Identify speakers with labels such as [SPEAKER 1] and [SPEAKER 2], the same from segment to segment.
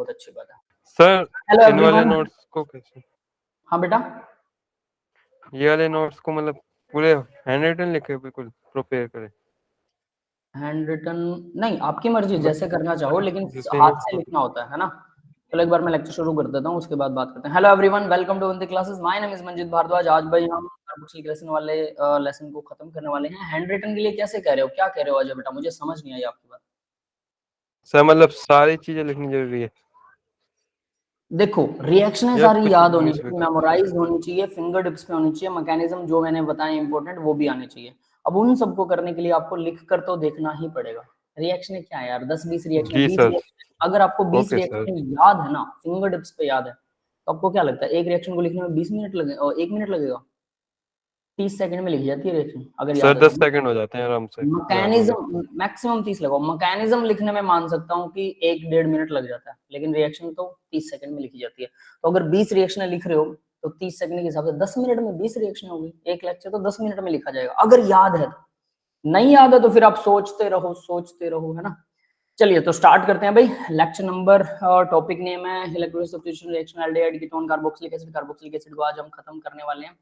[SPEAKER 1] बहुत अच्छी बात है।
[SPEAKER 2] सर
[SPEAKER 1] हेलो
[SPEAKER 2] इन वाले
[SPEAKER 1] एवरीवन।
[SPEAKER 2] नोट्स को कैसे,
[SPEAKER 1] हाँ बेटा,
[SPEAKER 2] ये वाले नोट्स को मतलब पूरे हैंड रिटन लिखे बिल्कुल प्रिपेयर करें?
[SPEAKER 1] हैंड रिटन नहीं, आपकी मर्जी, जैसे करना चाहो, लेकिन
[SPEAKER 2] जैसे
[SPEAKER 1] हाथ से लिखना होता है ना। चलो एक बार मैं लेक्चर शुरू कर देता हूँ, उसके बाद बात करते हैं। Hello everyone, welcome to Vande classes. My name is Manjit Bhardwaj. आज भाई हम लेसन वाले लेसन को खत्म करने वाले हैं। हैंड रिटन के लिए कैसे कह रहे हो, क्या कह रहे हो अजय बेटा? मुझे समझ नहीं आई आपकी बात।
[SPEAKER 2] सर मतलब सारी चीजें लिखनी जरूरी है?
[SPEAKER 1] देखो, रिएक्शनें
[SPEAKER 2] या
[SPEAKER 1] सारी
[SPEAKER 2] कुछ
[SPEAKER 1] याद होनी
[SPEAKER 2] बीच में
[SPEAKER 1] चाहिए, मेमोराइज होनी चाहिए, फिंगर टिप्स पे होनी चाहिए, मैकेनिज्म जो मैंने बताया इंपॉर्टेंट वो भी आने चाहिए। अब उन सबको करने के लिए आपको लिख कर तो देखना ही पड़ेगा। रिएक्शन क्या है यार, 10-20 रिएक्शन,
[SPEAKER 2] जी
[SPEAKER 1] 20
[SPEAKER 2] सर।
[SPEAKER 1] रिएक्शन, अगर आपको 20
[SPEAKER 2] ओके सर।
[SPEAKER 1] रिएक्शन याद है ना, फिंगर टिप्स पे याद है, तो आपको क्या लगता है एक रिएक्शन को लिखने में 20 मिनट लगे और 1 मिनट लगेगा? 30 सेकंड में लिखी जाती है रिएक्शन, अगर
[SPEAKER 2] सर
[SPEAKER 1] याद है
[SPEAKER 2] 10
[SPEAKER 1] तो।
[SPEAKER 2] सेकंड हो जाते हैं आराम से याद होने।
[SPEAKER 1] मैकेनिज्म मैक्सिमम 30 लगाओ। मैकेनिज्म लिखने में मान सकता हूँ कि 1-1.5 मिनट लग जाता है, लेकिन रिएक्शन तो 30 सेकंड में लिखी जाती है। तो अगर 20 रिएक्शन लिख रहे हो तो 30 सेकंड के हिसाब से 10 मिनट में 20 रिएक्शन होगी। एक लेक्चर तो 10 मिनट में लिखा जाएगा, अगर याद है। नहीं याद है तो फिर आप सोचते रहो, है ना। चलिए तो स्टार्ट करते हैं भाई। लेक्चर नंबर, टॉपिक नेम है electrolyte substitution reaction aldehyde ketone carboxylic acid को आज हम खत्म करने वाले हैं।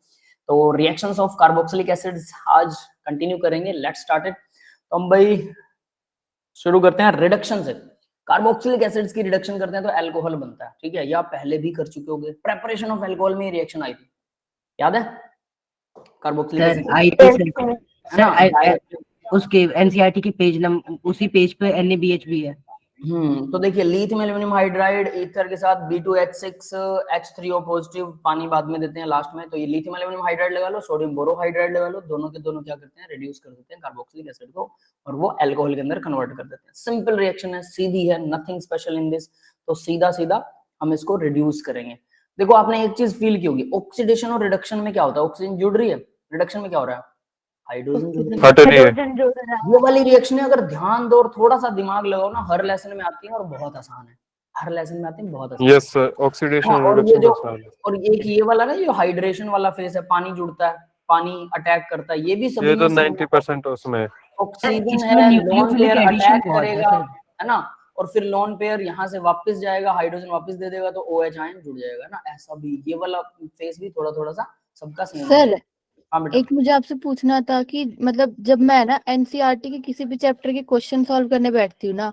[SPEAKER 1] तो रिएक्शंस ऑफ कार्बोक्सिलिक एसिड्स आज कंटिन्यू करेंगे। Let's start it. तो हम भाई शुरू करते हैं रिडक्शन से। कार्बोक्सिलिक एसिड्स की रिडक्शन करते हैं तो अल्कोहल बनता है, ठीक है। या पहले भी कर चुके होंगे, प्रेपरेशन ऑफ अल्कोहल में रिएक्शन आई थी, याद है? कार्बोक्सिलिक
[SPEAKER 3] सर
[SPEAKER 1] एसिड
[SPEAKER 3] आई थी सर।
[SPEAKER 1] है ना, डायरेक्ट
[SPEAKER 3] उसके एनसीईआरटी के पेज नंबर, उसी पेज पे NaBH भी है।
[SPEAKER 1] तो देखिए, लिथियम एल्युमिनियम हाइड्राइड ईथर के साथ B2H6 H3O पॉजिटिव, पानी बाद में देते हैं लास्ट में। तो ये लिथियम एल्युमिनियम हाइड्राइड लगा लो, सोडियम बोरोहाइड्राइड लगा लो, दोनों के दोनों क्या करते हैं, रिड्यूस कर देते हैं कार्बोक्सिलिक एसिड को और वो अल्कोहल के अंदर कन्वर्ट कर देते हैं। सिंपल रिएक्शन है, सीधी है, नथिंग स्पेशल इन दिस। तो सीधा सीधा हम इसको रिड्यूस करेंगे। देखो, आपने एक चीज फील की होगी, ऑक्सीडेशन और रिडक्शन में क्या होता है? ऑक्सीजन जुड़ रही है, रिडक्शन में क्या हो रहा है? हाइड्रोजन जुड़ रही है।
[SPEAKER 2] हट रही है।
[SPEAKER 1] वो वाली रिएक्शन है, अगर ध्यान दो और थोड़ा सा दिमाग लगाओ ना, हर लेसन में आती है और बहुत आसान है। हर लेसन में आती है, बहुत आसान
[SPEAKER 2] यस सर, ऑक्सीडेशन
[SPEAKER 1] है। और ये
[SPEAKER 2] रिडक्शन
[SPEAKER 1] जो,
[SPEAKER 2] का सवाल है।
[SPEAKER 1] और एक ये वाला ना, जो हाइड्रेशन वाला फेज है, पानी जुड़ता है, पानी अटैक करता है, ये भी सभी
[SPEAKER 2] ये तो
[SPEAKER 1] में सेम
[SPEAKER 2] 90% उसमें है।
[SPEAKER 1] ऑक्सीजन
[SPEAKER 3] इसमें
[SPEAKER 1] है, lone
[SPEAKER 3] nucleophilic
[SPEAKER 1] pair
[SPEAKER 3] addition
[SPEAKER 1] attack
[SPEAKER 3] बहुत है
[SPEAKER 1] करेगा,
[SPEAKER 3] सर।
[SPEAKER 1] है ना, और फिर लोन पेयर यहाँ से वापस जाएगा, हाइड्रोजन वापस दे देगा, तो OH आयन जुड़ जाएगा ना। ऐसा भी ये वाला फेज भी थोड़ा थोड़ा सा सबका सेम है।
[SPEAKER 4] सर
[SPEAKER 1] हाँ बेटा।
[SPEAKER 4] एक मुझे आपसे पूछना था कि मतलब जब मैं ना एनसीईआरटी के किसी भी चैप्टर के क्वेश्चन सॉल्व करने बैठती हूँ ना,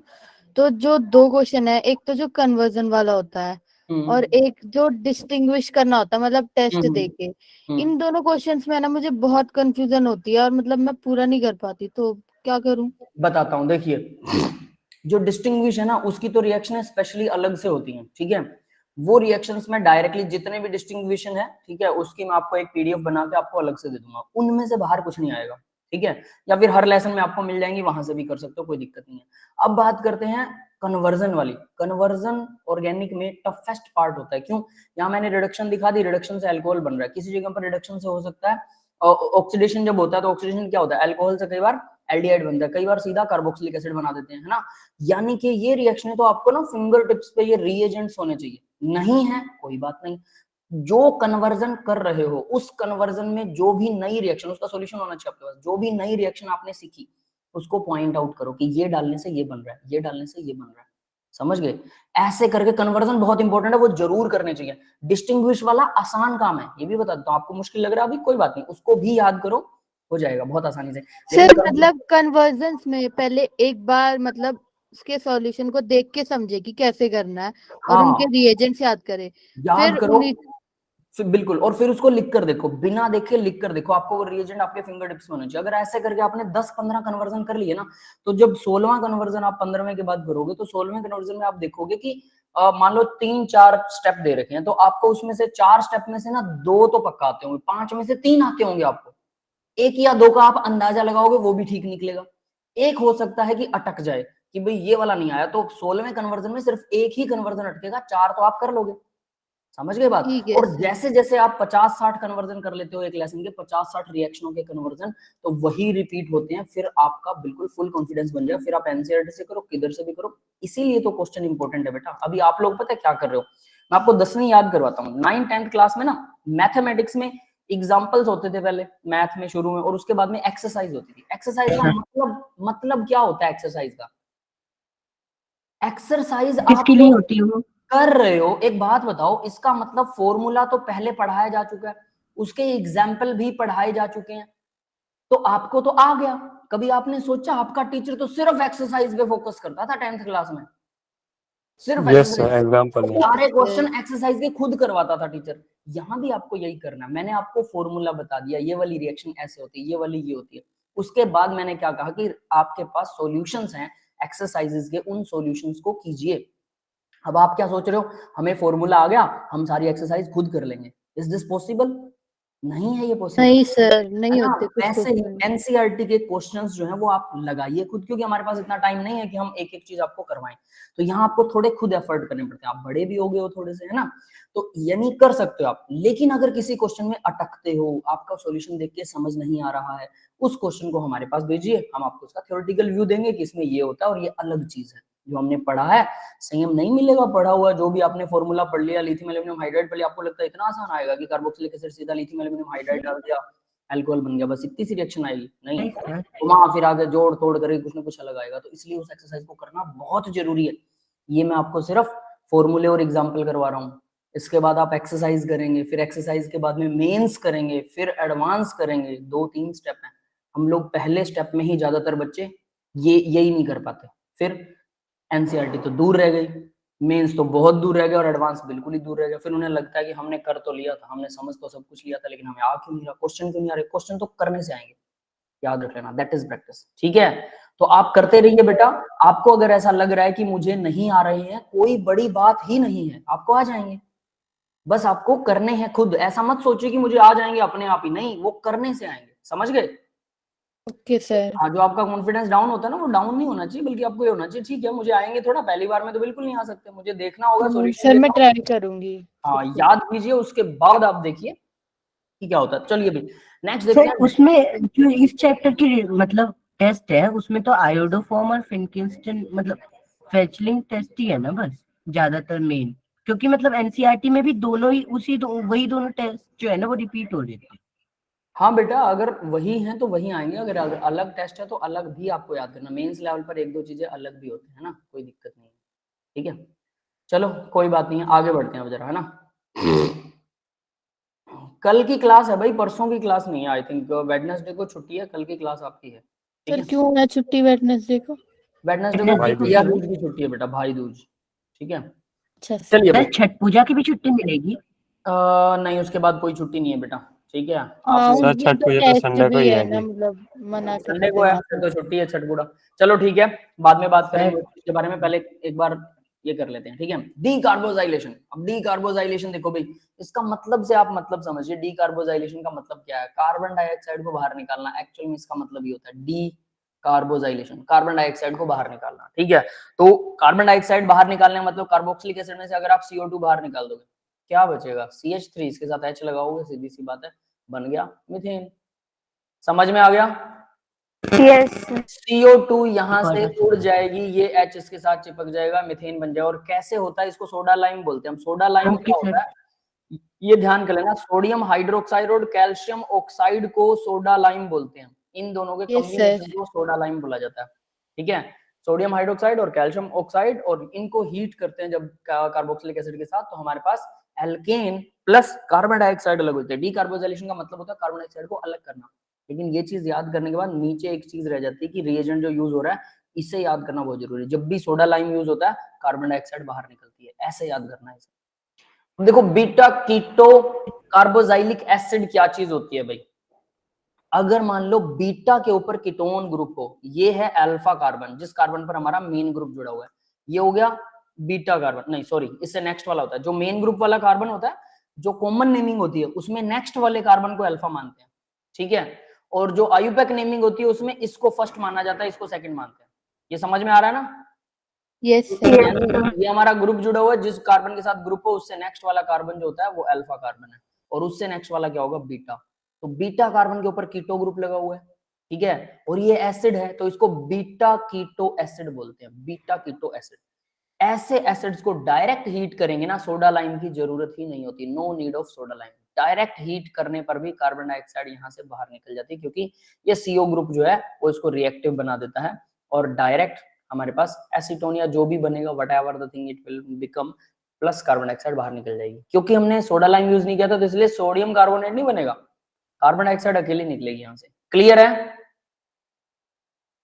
[SPEAKER 4] तो जो 2 क्वेश्चन है, एक तो जो कन्वर्जन वाला होता है और एक जो डिस्टिंग्विश करना होता है, मतलब टेस्ट देके, इन दोनों क्वेश्चंस में ना मुझे बहुत कंफ्यूजन होती है और मतलब मैं पूरा नहीं कर पाती, तो क्या करूं?
[SPEAKER 1] बताता हूँ। देखिए, जो डिस्टिंग्विश है ना, उसकी तो रिएक्शन स्पेशली अलग से होती हैं, ठीक है। वो रिएक्शंस में डायरेक्टली जितने भी डिस्टिंग्विशन है, ठीक है, उसकी मैं आपको एक PDF बना के आपको अलग से दे दूंगा, उनमें से बाहर कुछ नहीं आएगा, ठीक है। या फिर हर लेसन में आपको मिल जाएंगी, वहां से भी कर सकते हो, कोई दिक्कत नहीं है। अब बात करते हैं कन्वर्जन वाली। कन्वर्जन ऑर्गेनिक में टफेस्ट पार्ट होता है। क्यों? यहाँ मैंने रिडक्शन दिखा दी, रिडक्शन से अल्कोहल बन रहा है, किसी जगह पर रिडक्शन से हो सकता है ऑक्सीडेशन जब होता है, तो ऑक्सीडेशन क्या होता है, अल्कोहल से कई बार एल्डिहाइड बनता है, कई बार सीधा कार्बोक्सिलिक एसिड बना देते हैं, है ना। यानी कि ये रिएक्शन तो आपको ना फिंगर टिप्स पे ये रिएजेंट्स होने चाहिए। नहीं है कोई बात नहीं, जो कन्वर्जन कर रहे हो उस कन्वर्जन में जो भी नई रिएक्शन, उसका सॉल्यूशन होना चाहिए आपके पास। जो भी नई रिएक्शन आपने सीखी उसको पॉइंट आउट करो कि ये डालने से ये बन रहा है, ये डालने से ये बन रहा है, समझ गए? ऐसे करके कन्वर्जन बहुत इंपॉर्टेंट है, वो जरूर करने चाहिए। डिस्टिंग्विश वाला आसान काम है, ये भी बता दो। आपको मुश्किल लग रहा है अभी, कोई बात नहीं, उसको भी याद करो, हो जाएगा बहुत आसानी से।
[SPEAKER 4] सर मतलब कन्वर्जंस में पहले एक बार मतलब उसके सॉल्यूशन को देख के समझे कि कैसे करना है और
[SPEAKER 1] हाँ,
[SPEAKER 4] उनके रिएजेंट्स याद करे,
[SPEAKER 1] याद
[SPEAKER 4] फिर
[SPEAKER 1] करो, फिर बिल्कुल, और फिर उसको लिख कर देखो, बिना देखे लिख कर देखो, आपको वो रिएजेंट आपके फिंगर टिप्स में होना चाहिए। अगर ऐसे करके आपने 10-15 कन्वर्जन कर लिए ना, तो जब 16वां कन्वर्जन आप 15वें के बाद करोगे, तो 16वें कन्वर्जन में आप देखोगे कि मान लो 3-4 स्टेप दे रखे हैं, तो आपको उसमें से 4 स्टेप में से ना 2 तो पक्का आते होंगे, 5 में से 3 आते होंगे आपको। 1 या 2 का आप अंदाजा लगाओगे, वो भी ठीक निकलेगा। एक हो सकता है कि अटक जाए कि भाई ये वाला नहीं आया, तो 16वें कन्वर्जन में सिर्फ एक ही कन्वर्जन अटकेगा, 4 तो आप कर लोगे, समझ गए बात?
[SPEAKER 4] ठीक है
[SPEAKER 1] और
[SPEAKER 4] सर।
[SPEAKER 1] जैसे जैसे आप 50-60 कन्वर्जन कर लेते हो एक लेसन के, 50-60 रिएक्शनों के कन्वर्जन, तो वही रिपीट होते हैं, फिर आपका बिल्कुल फुल कॉन्फिडेंस बन जाए, फिर आप एनसीईआरटी से करो, किधर से भी करो। इसीलिए तो क्वेश्चन इंपॉर्टेंट है बेटा। अभी आप लोग पता है क्या कर रहे हो, मैं आपको 10वीं याद करवाता हूँ। 9th-10th क्लास में ना मैथमेटिक्स में एग्जाम्पल्स होते थे पहले, मैथ में शुरू में, और उसके बाद में एक्सरसाइज होती थी। एक्सरसाइज का मतलब क्या होता है? एक्सरसाइज का एक्सरसाइज
[SPEAKER 3] किसके लिए होती है वो?
[SPEAKER 1] कर रहे हो, एक बात बताओ, इसका मतलब फॉर्मूला तो पहले पढ़ाया जा चुका है, उसके एग्जाम्पल भी पढ़ाए जा चुके हैं, तो आपको तो आ गया। कभी आपने सोचा, आपका टीचर तो सिर्फ एक्सरसाइज पे फोकस करता था 10th क्लास में, सिर्फ
[SPEAKER 2] यस सर,
[SPEAKER 1] एक्सरसाइज,
[SPEAKER 2] एग्जांपल में।
[SPEAKER 1] सारे क्वेश्चन एक्सरसाइज के खुद करवाता था टीचर। यहाँ भी आपको यही करना है। मैंने आपको फॉर्मूला बता दिया, ये वाली रिएक्शन ऐसे होती है, ये वाली ये होती है। उसके बाद मैंने क्या कहा कि आपके पास सॉल्यूशंस हैं एक्सरसाइजेज के, उन सॉल्यूशंस को कीजिए। अब आप क्या सोच रहे हो, हमें फॉर्मूला आ गया, हम सारी एक्सरसाइज खुद कर लेंगे। Is this possible? नहीं है ये पॉसिबल,
[SPEAKER 4] नहीं सर,
[SPEAKER 1] है
[SPEAKER 4] नहीं
[SPEAKER 1] ना।
[SPEAKER 4] होते कुछ
[SPEAKER 1] वैसे ही
[SPEAKER 4] क्वेश्चन।
[SPEAKER 1] एनसीईआरटी के क्वेश्चंस जो हैं वो आप लगाइए खुद, क्योंकि हमारे पास इतना टाइम नहीं है कि हम एक एक चीज आपको करवाएं। तो यहाँ आपको थोड़े खुद एफर्ट करने पड़ते हैं, आप बड़े भी हो गए हो थोड़े से, है ना। तो यानी कर सकते हो आप। लेकिन अगर किसी क्वेश्चन में अटकते हो, आपका सॉल्यूशन देख के समझ नहीं आ रहा है, उस क्वेश्चन को हमारे पास भेजिए, हम आपको उसका थ्योरेटिकल व्यू देंगे कि इसमें ये होता है और ये अलग चीज है। जो हमने पढ़ा है संयम नहीं मिलेगा पढ़ा हुआ। जो भी आपने फॉर्मूला पढ़ लिया, लिथियम एल्यूमिनियम हाइड्राइड पढ़ लिया, आपको लगता है इतना आसान आएगा कि कार्बोक्सिलिक एसिड सीधा लिथियम एल्यूमिनियम हाइड्राइड डाल दिया, अल्कोहल बन गया, बस इतनी सी रिएक्शन आएगी? नहीं, घुमा फिर आगे जोड़ तोड़ करके कुछ ना कुछ अलग आएगा। तो इसलिए उस एक्सरसाइज को करना बहुत जरूरी है। ये मैं आपको सिर्फ फॉर्मूले और एग्जाम्पल करवा रहा हूँ। इसके बाद आप एक्सरसाइज करेंगे, फिर एक्सरसाइज के बाद में मेंस करेंगे, फिर एडवांस करेंगे। 2-3 स्टेप हैं। हम लोग पहले स्टेप में ही ज्यादातर बच्चे यही नहीं कर पाते। फिर एनसीईआरटी तो दूर रह गई, मेंस तो बहुत दूर रह गया और एडवांस बिल्कुल ही दूर रह गया। फिर उन्हें लगता है कि हमने कर तो लिया था, हमने समझ तो सब कुछ लिया था, लेकिन हमें आ क्यों नहीं रहा, क्वेश्चन क्यों नहीं आ रहे। क्वेश्चन तो करने से आएंगे, याद रख लेना, दैट इज प्रैक्टिस। ठीक है, तो आप करते रहिए बेटा। आपको अगर ऐसा लग रहा है कि मुझे नहीं आ रहे हैं, कोई बड़ी बात ही नहीं है, आपको आ जाएंगे। बस आपको करने हैं खुद। ऐसा मत सोचिए कि मुझे आ जाएंगे अपने आप ही, नहीं, वो करने से आएंगे। समझ गए?
[SPEAKER 4] Okay sir.
[SPEAKER 1] हाँ, जो आपका कॉन्फिडेंस डाउन होता है ना, वो डाउन नहीं होना चाहिए, बल्कि आपको ये होना चाहिए, ठीक है मुझे आएंगे थोड़ा, पहली बार में तो बिल्कुल नहीं आ सकते, मुझे देखना होगा, सॉल्यूशन
[SPEAKER 4] सर मैं
[SPEAKER 1] देखना होगा।
[SPEAKER 4] ट्राई करूंगी।
[SPEAKER 1] हाँ, याद कीजिए, उसके बाद आप देखिए कि क्या होता है। चलिए भाई, नेक्स्ट देखते
[SPEAKER 3] सर
[SPEAKER 1] हैं।
[SPEAKER 3] उसमें जो इस चैप्टर की मतलब टेस्ट है, उसमें तो आयोडोफॉर्म और फिनकिंस्टन मतलब फेचलिंग टेस्ट ही है ना बस, ज्यादातर मेन। क्योंकि मतलब एनसीईआरटी में भी दोनों ही वही दोनों टेस्ट जो है ना वो रिपीट हो रहे थे।
[SPEAKER 1] हाँ बेटा, अगर वही है तो वही आएंगे, अगर अलग टेस्ट है तो अलग भी आपको याद करना। मेंस लेवल पर 1-2 चीजें अलग भी होती है ना, कोई दिक्कत नहीं है। ठीक है, चलो कोई बात नहीं है, आगे बढ़ते हैं अब जरा, है ना। कल की क्लास है भाई, परसों की क्लास नहीं है। आई थिंक वेडनेसडे को छुट्टी है, कल की क्लास आपकी है। ठीक
[SPEAKER 4] सर
[SPEAKER 1] है,
[SPEAKER 4] क्यों है छुट्टी वेडनेसडे को?
[SPEAKER 1] वेडनेसडे को
[SPEAKER 2] भाई
[SPEAKER 1] भैया
[SPEAKER 2] दूज।
[SPEAKER 1] दूज की छुट्टी है बेटा, भाई दूज। ठीक है,
[SPEAKER 4] अच्छा सर।
[SPEAKER 1] चलिए भाई।
[SPEAKER 3] सर छठ पूजा की भी छुट्टी मिलेगी?
[SPEAKER 1] नहीं, उसके बाद कोई छुट्टी नहीं है बेटा। ठीक है,
[SPEAKER 4] हाँ,
[SPEAKER 1] आप
[SPEAKER 4] उस
[SPEAKER 2] सर
[SPEAKER 4] दिन
[SPEAKER 2] छठ
[SPEAKER 4] तो
[SPEAKER 2] पूजा तो
[SPEAKER 4] टेस्ट
[SPEAKER 2] संडे को
[SPEAKER 4] भी
[SPEAKER 2] ही
[SPEAKER 4] है
[SPEAKER 2] है
[SPEAKER 4] ना,
[SPEAKER 2] जी।
[SPEAKER 4] मतलब मना कर
[SPEAKER 1] संडे
[SPEAKER 4] रहे
[SPEAKER 1] को
[SPEAKER 4] थे
[SPEAKER 1] है,
[SPEAKER 4] वहाँ
[SPEAKER 1] फिर
[SPEAKER 4] पे।
[SPEAKER 1] तो छुट्टी है छठ पूरा। चलो ठीक है, बाद में बात करेंगे
[SPEAKER 3] सर
[SPEAKER 1] इसके बारे में, पहले एक बार ये कर लेते हैं। ठीक है, डीकार्बोजाइलेशन। अब डीकार्बोजाइलेशन देखो भाई, इसका मतलब से आप मतलब समझिए, डीकार्बोजाइलेशन का मतलब क्या है? कार्बन डाइऑक्साइड को बाहर निकालना। एक्चुअल में इसका मतलब ये होता है डी कार्बोजाइलेशन, कार्बन डाइऑक्साइड को बाहर निकालना। ठीक है, तो कार्बन डाइऑक्साइड बाहर निकालने का मतलब कार्बोक्सिलिक एसिड में से अगर आप CO2 बाहर निकाल दोगे, क्या बचेगा? CH3, इसके साथ H लगाओगे, सीधी सी बात है, बन गया मीथेन। समझ में आ गया?
[SPEAKER 5] यस।
[SPEAKER 1] CO2 यहाँ से
[SPEAKER 3] रिकॉर्डर
[SPEAKER 1] उड़ जाएगी, ये H इसके साथ चिपक जाएगा, मीथेन बन जाएगा। और कैसे होता है? इसको सोडा लाइम बोलते हैं हम। सोडा लाइम
[SPEAKER 3] ओके
[SPEAKER 1] क्या
[SPEAKER 3] सर।
[SPEAKER 1] होता है, ये ध्यान कर लेना, सोडियम हाइड्रोक्साइड और कैल्शियम ऑक्साइड को सोडा लाइम बोलते हैं। इन दोनों के
[SPEAKER 4] यस सर।
[SPEAKER 1] कॉम्बिनेशन को सोडा लाइम बोला जाता है। ठीक है, सोडियम हाइड्रोक्साइड और कैल्शियम ऑक्साइड, और इनको हीट करते हैं जब कार्बोक्सिलिक एसिड के साथ, तो हमारे पास एल्केन प्लस कार्बन डाइऑक्साइड अलग होते हैं। डीकार्बोजाइलेशन का मतलब होता है कार्बन डाइऑक्साइड को अलग करना। लेकिन ये चीज याद करने के बाद नीचे एक चीज रह जाती है कि रिएजेंट जो यूज हो रहा है, इसे याद करना बहुत जरूरी है। जब भी सोडा लाइम यूज होता है, कार्बन डाइऑक्साइड बाहर निकलती है, ऐसे याद करना है इसे। देखो, बीटा कीटो कार्बोजाइलिक एसिड क्या चीज होती है भाई? अगर मान लो बीटा के ऊपर कीटोन ग्रुप हो, ये है अल्फा कार्बन, जिस कार्बन पर हमारा मेन ग्रुप जुड़ा हुआ है, ये हो गया बीटा कार्बन। नहीं सॉरी, इससे नेक्स्ट वाला होता है जो मेन ग्रुप वाला कार्बन होता है, जो कॉमन नेमिंग होती है उसमें नेक्स्ट वाले कार्बन को अल्फा मानते हैं। ठीक है, और जो आयुपेक नेमिंग होती है उसमें इसको फर्स्ट माना जाता है, इसको सेकंड मानते हैं। ये समझ में आ रहा है ना?
[SPEAKER 4] Yes sir.
[SPEAKER 1] यानी ये हमारा ग्रुप जुड़ा हुआ है, जिस कार्बन के साथ ग्रुप हो उससे नेक्स्ट वाला कार्बन जो होता है वो अल्फा कार्बन है, और उससे नेक्स्ट वाला क्या होगा? बीटा। तो बीटा कार्बन के ऊपर कीटो ग्रुप लगा हुआ है। ठीक है, और ये एसिड है तो इसको बीटा कीटो एसिड बोलते हैं, बीटा कीटो एसिड। ऐसे एसिड्स को डायरेक्ट हीट करेंगे ना, सोडा लाइम की जरूरत ही नहीं होती, no need of soda lime. Direct heat करने पर भी कार्बन डाइऑक्साइड यहाँ से बाहर निकल जाती है, क्योंकि ये CO ग्रुप जो है वो इसको रिएक्टिव बना देता है, और डायरेक्ट हमारे पास एसीटोन या जो भी बनेगा, whatever the thing it will become, plus carbon dioxide बाहर निकल जाएगी। क्योंकि हमने सोडा लाइम यूज नहीं किया था तो इसलिए सोडियम कार्बोनेट नहीं बनेगा, कार्बन डाइऑक्साइड अकेले निकलेगी यहाँ से। क्लियर है?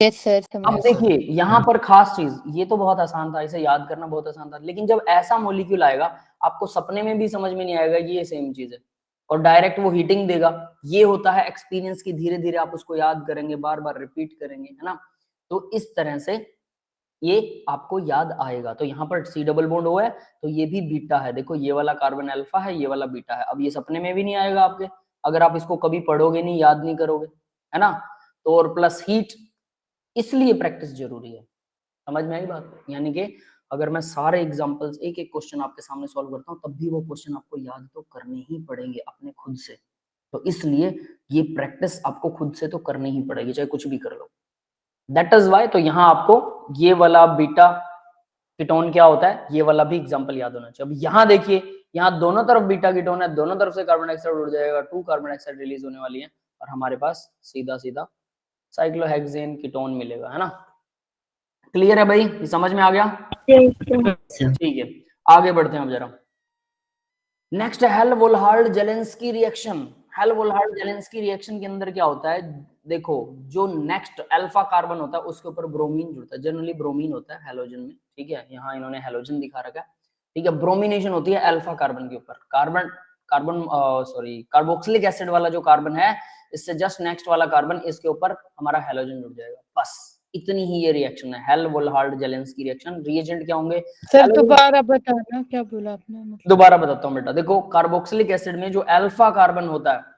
[SPEAKER 4] यस सर,
[SPEAKER 1] अब
[SPEAKER 4] समझ
[SPEAKER 1] देखिए यहाँ पर खास चीज, ये तो बहुत आसान था, इसे याद करना बहुत आसान था, लेकिन जब ऐसा मॉलिक्यूल आएगा आपको सपने में भी समझ में नहीं आएगा ये सेम चीज है, और डायरेक्ट वो हीटिंग देगा। ये होता है एक्सपीरियंस की, धीरे धीरे आप उसको याद करेंगे, बार बार रिपीट करेंगे, है ना। तो इस तरह से ये आपको याद आएगा। तो यहाँ पर C डबल बॉन्ड O है तो ये भी बीटा है, देखो ये वाला कार्बन अल्फा है, ये वाला बीटा है। अब ये सपने में भी नहीं आएगा आपके, अगर आप इसको कभी पढ़ोगे नहीं, याद नहीं करोगे, है ना। तो और प्लस हीट, इसलिए प्रैक्टिस जरूरी है। समझ में आई बात? यानी कि अगर मैं सारे एग्जांपल्स एक एक क्वेश्चन आपके सामने सॉल्व करता हूँ तब भी वो क्वेश्चन आपको याद तो करने ही पड़ेंगे अपने खुद से। तो इसलिए ये प्रैक्टिस आपको खुद से तो करनी ही पड़ेगी, चाहे कुछ भी कर लो। दैट इज वाई तो यहाँ आपको ये वाला बीटा कीटोन क्या होता है, ये वाला भी एग्जांपल याद होना चाहिए। अब यहाँ देखिए, यहाँ दोनों तरफ बीटा कीटोन है, दोनों तरफ से कार्बन डाइऑक्साइड उड़ जाएगा, 2 कार्बन डाइऑक्साइड रिलीज होने वाली है और हमारे पास सीधा सीधा साइक्लोहेक्सेन कीटोन मिलेगा, है ना। क्लियर है भाई, ये समझ में आ गया? ठीक है, आगे बढ़ते हैं अब जरा। नेक्स्ट है Helmholtz Zelensky reaction. Helmholtz Zelensky reaction के अंदर क्या होता है, देखो जो नेक्स्ट अल्फा कार्बन होता है उसके ऊपर ब्रोमीन जुड़ता है, जनरली ब्रोमीन होता है हैलोजन में, ठीक है। यहाँ इन्होंने हैलोजन दिखा रखा है, ठीक है। ब्रोमिनेशन होती है अल्फा कार्बन के ऊपर, कार्बोक्सिलिक एसिड वाला जो कार्बन है इससे जस्ट नेक्स्ट वाला कार्बन, इसके ऊपर हमारा हैलोजन जुड़ जाएगा, बस इतनी ही ये रिएक्शन है, हेल्महोल्ट्ज जेलेंस्की रिएक्शन। रिएजेंट क्या होंगे
[SPEAKER 4] सर? दोबारा बताना, क्या बोला आपने?
[SPEAKER 1] दोबारा बताता हूँ बेटा, देखो कार्बोक्सिलिक एसिड में जो अल्फा कार्बन होता है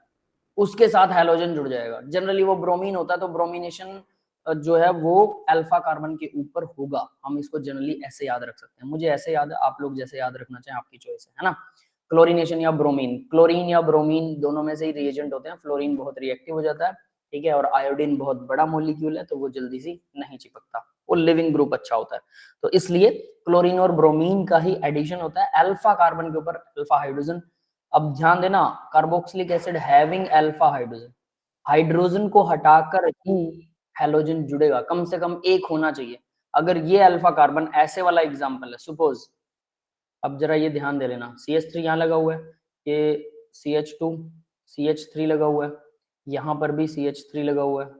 [SPEAKER 1] उसके साथ हैलोजन जुड़ जाएगा, जनरली वो ब्रोमीन होता है, तो ब्रोमिनेशन जो है वो अल्फा कार्बन के ऊपर होगा। हम इसको जनरली ऐसे याद रख सकते हैं, मुझे ऐसे याद है, आप लोग जैसे याद रखना चाहें आपकी चॉइस है ना। क्लोरीनेशन या ब्रोमीन, क्लोरीन या ब्रोमीन दोनों में से ही रिएजेंट होते हैं। फ्लोरीन बहुत रिएक्टिव हो जाता है, ठीक है, और आयोडीन बहुत बड़ा मॉलिक्यूल है तो वो जल्दी से नहीं चिपकता, वो लिविंग ग्रुप अच्छा होता है, तो इसलिए क्लोरीन और ब्रोमीन का ही एडिशन होता है अल्फा कार्बन के ऊपर अल्फा हाइड्रोजन। अब ध्यान देना, carboxylic acid having alpha hydrogen, hydrogen को हटाकर ही हैलोजन जुड़ेगा, कम से कम एक होना चाहिए। अगर ये अल्फा कार्बन ऐसे वाला एग्जांपल है, सपोज, अब जरा ये ध्यान दे लेना, CH3 यहाँ लगा हुआ है, ये CH2 CH3 लगा हुआ है, यहाँ पर भी CH3 लगा हुआ है,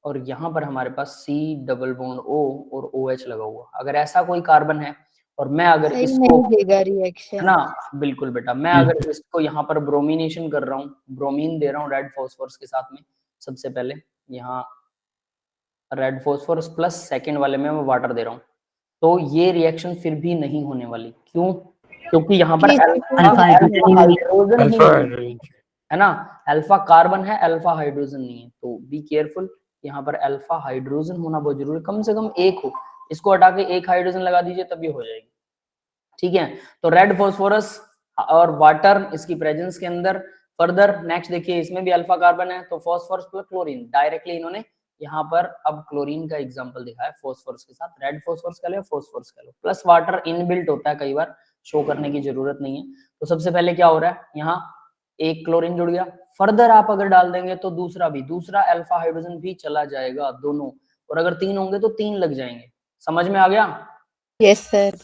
[SPEAKER 1] और यहाँ पर हमारे पास C डबल बॉन्ड O और OH लगा हुआ। अगर ऐसा कोई कार्बन है और मैं अगर
[SPEAKER 4] सही
[SPEAKER 1] इसको,
[SPEAKER 4] नहीं देगा
[SPEAKER 1] है
[SPEAKER 4] रिएक्शन
[SPEAKER 1] ना, बिल्कुल बेटा, मैं अगर इसको यहाँ पर ब्रोमिनेशन कर रहा हूँ, ब्रोमीन दे रहा हूँ रेड फॉस्फोरस के साथ में, सबसे पहले यहाँ रेड फॉस्फोरस प्लस सेकंड वाले में मैं वाटर दे रहा हूँ, तो ये रिएक्शन फिर भी नहीं होने वाली। क्यों? क्योंकि यहाँ पर अल्फा हाइड्रोजन ही नहीं है ना, अल्फा कार्बन है, अल्फा हाइड्रोजन नहीं है, तो बी केयरफुल। यहाँ पर अल्फा हाइड्रोजन होना बहुत जरूरी है, कम से कम एक हो, इसको हटा के एक हाइड्रोजन लगा दीजिए तब ये हो जाएगी, ठीक है। तो रेड फॉस्फोरस और वाटर इसकी प्रेजेंस के अंदर, फर्दर नेक्स्ट देखिए इसमें भी अल्फा कार्बन है, तो फॉस्फोरस प्लस क्लोरीन, डायरेक्टली इन्होंने यहाँ पर अब क्लोरीन का एग्जांपल दिखा है फॉस्फोरस के साथ, रेड फॉस्फोरस कह लो, फॉस्फोरस कह लो, प्लस वाटर इनबिल्ट होता है, कई बार शो करने की जरूरत नहीं है। तो सबसे पहले क्या हो रहा है, यहाँ एक क्लोरीन जुड़ गया, फर्दर आप अगर डाल देंगे तो दूसरा अल्फा हाइड्रोजन भी चला जाएगा दोनों, और अगर 3 होंगे तो 3 लग जाएंगे। समझ में आ गया?
[SPEAKER 4] Yes sir.